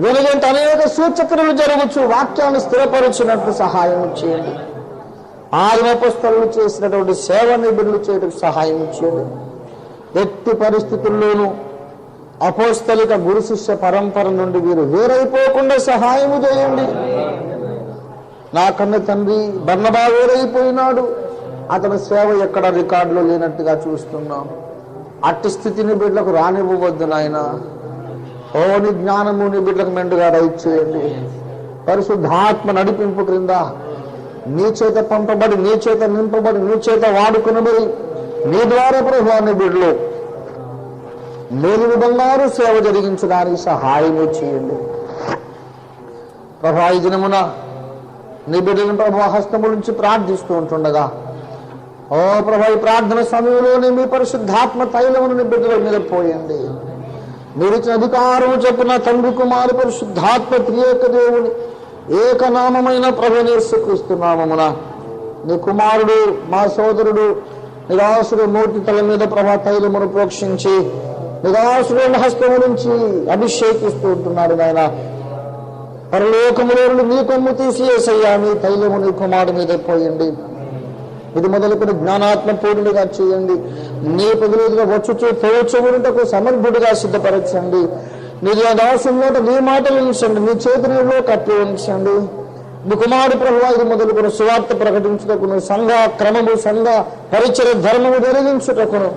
వెనుగంటే అనేక సూచక్రియలు జరగచ్చు, వాక్యాన్ని స్థిరపరిచినట్లు సహాయం చేయండి. ఆయన అపోస్తలులు చేసినటువంటి సేవ నిబిడలు చేయడానికి సహాయం చేయండి. ఎట్టి పరిస్థితుల్లోనూ అపోస్తలిక గురు శిష్య పరంపర నుండి వీరు వేరైపోకుండా సహాయము చేయండి. నా కన్న తండ్రి బర్నబా వేరైపోయినాడు, అతని సేవ ఎక్కడ రికార్డులో లేనట్టుగా చూస్తున్నాం. అట్టి స్థితిని బిడ్డలకు రానివ్వవద్దు నాయన. ఓ నీ జ్ఞానము నీ బిడ్డలకు మెండుగా దయచేయండి. పరిశుద్ధాత్మ నడిపింపు క్రింద నీ చేత పంపబడి, నీ చేత నింపబడి, నీ చేత వాడుకునబడి, నీ ద్వారా ప్రభువాన్ని బిడ్డలు మేలు బంగారు సేవ జరిగించడానికి సహాయము చేయండి. ప్రభా ఈ దినమున నీ బిడ్డలను ప్రభా హస్తము నుంచి ప్రార్థిస్తూ ఉంటుండగా, ఓ ప్రభా ఈ ప్రార్థన సమయంలోనే మీ పరిశుద్ధాత్మ తైలమును నీ బిడ్డల మీద పోయండి. మీరు ఇచ్చిన అధికారము చెప్పిన తండ్రి కుమారు పరిశుద్ధాత్మ త్రియేక దేవుని ఏకనామమైన ప్రభువుని యేసుక్రీస్తు నామమున నీ కుమారుడు మా సోదరుడు నిరాశుడు మూర్తి తల మీద ప్రభా తైలమును ప్రోక్షించి నిరాశుడైన హస్తము నుంచి అభిషేకిస్తూ ఉంటున్నాడు నాయన. పరలోకములో నుండి నీ కొమ్ము తీసి యేసయ్యా నీ తైలము నీ కుమారుడు మీద పోయండి. ఇది మొదలుకొని జ్ఞానాత్మ పూర్ణుడిగా చేయండి. నీ ప్రతినిధిగా వచ్చుచూ తోచమునకు సమర్థుడిగా సిద్ధపరచండి. నీ దాసులో నీ మాటలు ఉంచండి, నీ చేతులలో కప్పి ఉంచండి. నీ కుమారుడు ప్రభువా ఇది మొదలుకొని సువార్త ప్రకటించుటకును, సంఘ క్రమము, సంఘ పరిచయ ధర్మము జరిగించుటకును,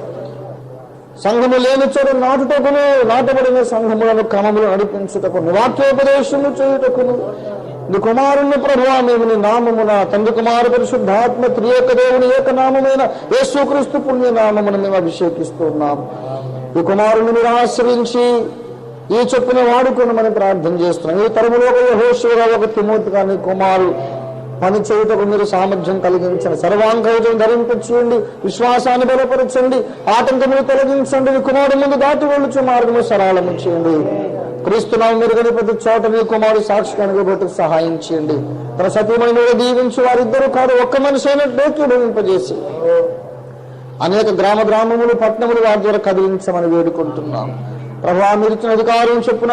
సంఘము లేని చోట నాటుటకును, నాటబడిన సంఘములను క్రమములు నడిపించుటకును, వాక్యోపదేశము చేయుటకును నీ కుమారుని ప్రభువా మేము నీ నామమున తండ్రి కుమారు పరిశుద్ధాత్మ త్రియేక దేవుని ఏకనామమైన యేసుక్రీస్తు పుణ్యనామమును మేము అభిషేకిస్తున్నాం. ఈ కుమారుని మీరు ఆశ్రయించి ఈ చొప్పున వాడుకోనమని ప్రార్థన చేస్తున్నాం. ఈ తరములో ఒక యెహోషువగా, ఒక తిమోతిగా నీ కుమారు పని చేయుటకు మీరు సామర్థ్యం కలిగించండి. సర్వాంగౌజం ధరింపచేయండి, విశ్వాసాన్ని బలపరచండి, ఆటంకములు తొలగించండి. నీ కుమారుడు ముందు దాటి వెళ్ళుచు మార్గము సరళము చేయండి. క్రీస్తునామం మెరుగని ప్రతి చోట నీ కుమారుడు సాక్షి కనుగొట్టు సహాయం చేయండి. తన సతీమణి మీద దీవించి వారిద్దరూ కాదు ఒక్క మనిషి అయినట్టు భవింపజేసి అనేక గ్రామములు పట్టణములు వారి ద్వారా కదిలించమని వేడుకుంటున్నాం. ప్రభా మీరు ఇచ్చిన అధికారం చెప్పున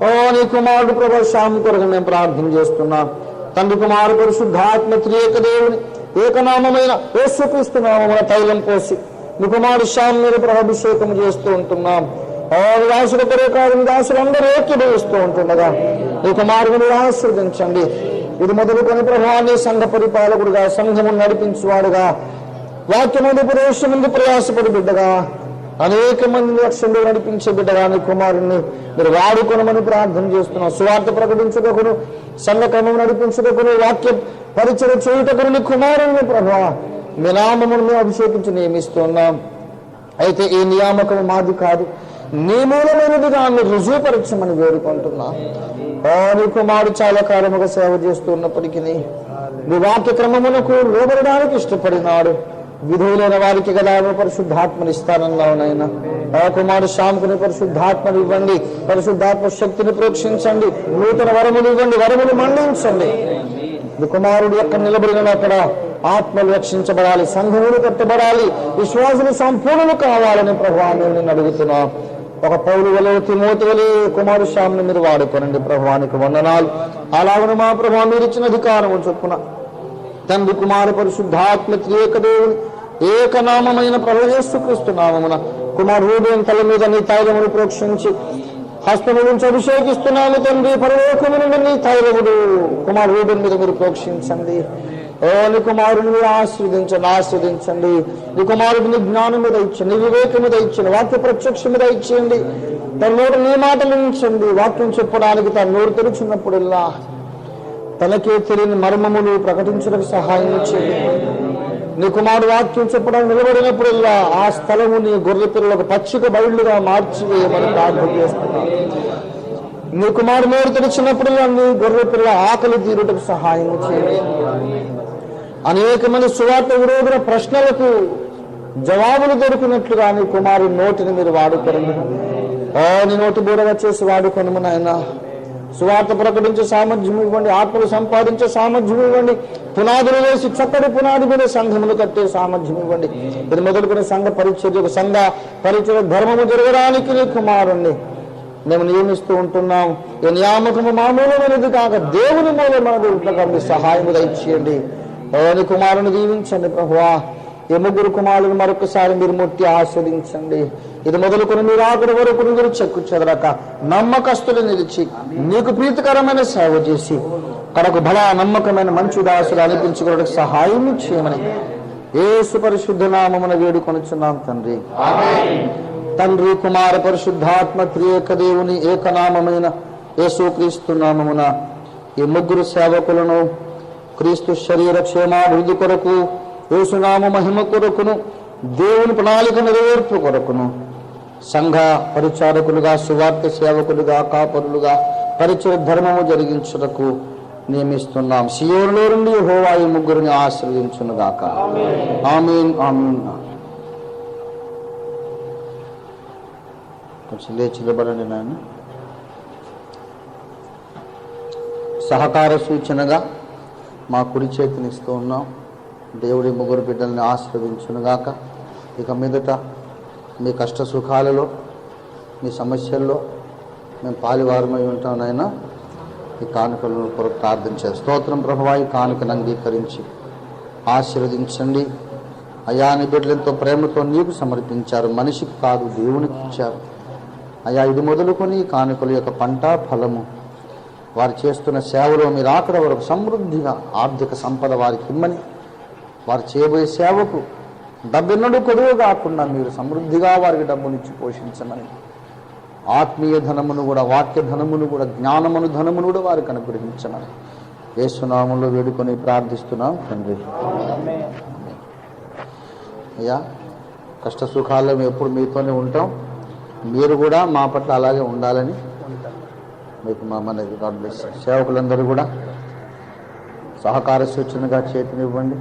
ఓ నీ కుమారుడు ప్రభా శ్యాము కొరకు మేము ప్రార్థన చేస్తున్నాం. తండ్రి కుమారు పరిశుద్ధాత్మ త్రియేక దేవుని ఏకనామమైన యేసుక్రీస్తు నామమున తైలం పోసి నీ కుమారుడు శ్యాము మీద ప్రభాభిషేకం చేస్తూ ఉంటున్నాం. దాసుడు కొరకు దాసులు అందరూ ఏకీభవిస్తూ ఉంటుండగా ఈ కుమారుని ఆశీర్వదించండి. ఇది మొదలుకొని ప్రభావాన్ని సంఘ పరిపాలకుడుగా, సంఘమును నడిపించువాడుగా, వాక్యముపదేశం ముందు ప్రయాసపడి బిడ్డగా, అనేక మంది లక్ష్యంలో నడిపించే బిడ్డగా నీ కుమారుని మీరు వాడుకొనమని ప్రార్థన చేస్తున్నాం. సువార్త ప్రకటించుటకును, సంఘ క్రమం నడిపించుటకును, వాక్య పరిచయం చేయుటకును నీ కుమారుని ప్రభా మీ నామమును మేము అభిషేకించి నియమిస్తున్నాం. అయితే ఈ నియామకం మాది కాదు, నీ మూలమైనదిగా మీరు రుజువుపరచమని వేడుకుంటున్నాం. నీ కుమారుడు చాలా కాలముగా సేవ చేస్తున్నప్పటికీ నీ వాక్య క్రమమునకు లోబడడానికి ఇష్టపడినాడు. విధువులైన వారికి కదా పరిశుద్ధాత్మనిస్తానన్నావు నాయన. ఆ కుమారు శ్యాముకుని పరిశుద్ధాత్మని ఇవ్వండి, పరిశుద్ధాత్మ శక్తిని ప్రోక్షించండి, నూతన వరములు ఇవ్వండి, వరములు మండించండి. ఈ కుమారుడు ఎక్కడ నిలబడిన అక్కడ ఆత్మలు రక్షించబడాలి, సంఘములు కట్టబడాలి, విశ్వాసులు సంపూర్ణులు కావాలని ప్రభువా నేను అడుగుతున్నాం. ఒక పౌలు వలె తిమోతి వలె కుమారు శ్యాముని మీరు వాడుకోనండి ప్రభువానికి వందనాలు. అలాగను మా ప్రభువా మీరు ఇచ్చిన అధికారము చొప్పున తండ్రి కుమార పరిశుద్ధాత్మ త్రియేక దేవుని ఏకనామమైన ప్రభు యేసుక్రీస్తు నామమున కుమార్ రూబేన్ తల మీద నీ తైలమును ప్రోక్షించి హస్తము నుంచి అభిషేకిస్తున్నాము తండ్రి. పరలోకము నుండి నీ తైలముడు కుమార్ రూబేన్ మీద మీరు ప్రోక్షించండి. ఓ నీ కుమారుని మీరు ఆస్వాదించండి. నీ కుమారుడిని జ్ఞానం మీద ఇచ్చండి, వివేకం మీద ఇచ్చండి, వాక్య ప్రత్యక్షం మీద ఇచ్చేయండి. తన నోరు నీ మాటలు ఇచ్చండి. వాక్యం చెప్పడానికి తన నోరు తెరుచున్నప్పుడల్లా తనకే తెలియని మర్మములు ప్రకటించడానికి సహాయం చేయండి. నీ కుమారుడు వాక్యం చెప్పడానికి నిలబడినప్పుడల్లా ఆ స్థలము నీ గొర్రె పిల్లలకు పచ్చిక బయళ్లుగా మార్చివేయమని ప్రార్థన చేస్తున్నాను. నీ కుమారుడు నోరు తెరిచినప్పుడల్లా నీ గొర్రె పిల్ల ఆకలి తీరుటకు సహాయం చేయండి. అనేక మంది సువార్త విరోధుల ప్రశ్నలకు జవాబులు దొరికినట్లుగా నీ కుమారుడి నోటిని మీరు వాడుకోండి. నీ నోటి బూరగా చేసి వాడుకొనుము నాయనా. సువార్త ప్రకటించే సామర్థ్యం ఇవ్వండి, ఆత్మలు సంపాదించే సామర్థ్యం ఇవ్వండి, పునాదులు వేసి చక్కటి పునాది మీద సంఘములు కట్టే సామర్థ్యం ఇవ్వండి. ఇది మొదలుకొని సంఘ పరిచర్య ధర్మము జరగడానికి నీ కుమారుణ్ణి మేము నియమిస్తూ ఉంటున్నాం. ఈ నియామకము మామూలమైనది కాక దేవుని మూలమైనది మీ సహాయము దయచేయండి. నీ కుమారుని దీవించండి ప్రభువా. ఈ ముగ్గురు కుమారులను మరొకసారి మీరు ముట్టి ఆస్వాదించండి. ఇది మొదలుకొని మీరు ఆఖరి వరకు మీరు చెక్కు చెదరక నమ్మకస్తులు నిలిచి నీకు ప్రీతికరమైన సేవ చేసి కడకు బలా నమ్మకమైన మంచి దాసులు అనిపించుకోవడానికి సహాయం చేయమని యేసు పరిశుద్ధ నామమున వేడుకొనుచున్నాం తండ్రి. తండ్రి కుమార పరిశుద్ధాత్మ త్రియేక దేవుని ఏకనామమైన యేసుక్రీస్తు నామమున ఈ ముగ్గురు సేవకులను క్రీస్తు శరీర క్షేమాభివృద్ధి కొరకు, యేసునామ మహిమ కొరకును, దేవుని ప్రణాళిక నెరవేర్పు కొరకును సంఘ పరిచారకులుగా, సువార్త సేవకులుగా, కాపరులుగా పరిచయ ధర్మము జరిగించుటకు నియమిస్తున్నాం. సియోనులో నుండి యెహోవా ఈ ముగ్గురిని ఆశీర్వదించునుగాక. ఆమేన్ ఆమేన్. కొంచెం లేచి నిలబడండి నాయన. సహకార సూచనగా మా కుడి చేతిని ఇస్తూ ఉన్నాం. దేవుడి ముగ్గురు బిడ్డల్ని ఆశీర్వదించునుగాక. ఇక మీదట మీ కష్ట సుఖాలలో, మీ సమస్యల్లో మేము పాలివారమై ఉంటాం నాయన. ఈ కానుకలను కొరకు ప్రార్థన చేస్తాం. స్తోత్రం ప్రభువా. ఈ కానుకను అంగీకరించి ఆశీర్వదించండి అయా. నీ బిడ్డలు ఎంతో ప్రేమతో నీకు సమర్పించారు, మనిషికి కాదు దేవునికి ఇచ్చారు అయా. ఇది మొదలుకొని ఈ కానుకల యొక్క పంట ఫలము వారు చేస్తున్న సేవలో మీరు ఆఖరి వరకు సమృద్ధిగా ఆర్థిక సంపద వారికి ఇమ్మని, వారు చేయబోయే సేవకు డబ్బెన్నడూ కొడువు కాకుండా మీరు సమృద్ధిగా వారికి డబ్బునిచ్చి పోషించమని, ఆత్మీయ ధనమును కూడా, వాక్య ధనమును కూడా, జ్ఞానమును ధనమును కూడా వారికి అనుగ్రహించమని యేసు నామములో వేడుకొని ప్రార్థిస్తున్నాం తండ్రి. అయ్యా, కష్ట సుఖాల్లో మేము ఎప్పుడు మీతోనే ఉంటాం. మీరు కూడా మా పట్ల అలాగే ఉండాలని మీకు మా మనకి గాడ్ బ్లెస్. సేవకులందరూ కూడా సహకార సూచనగా చేతినివ్వండి.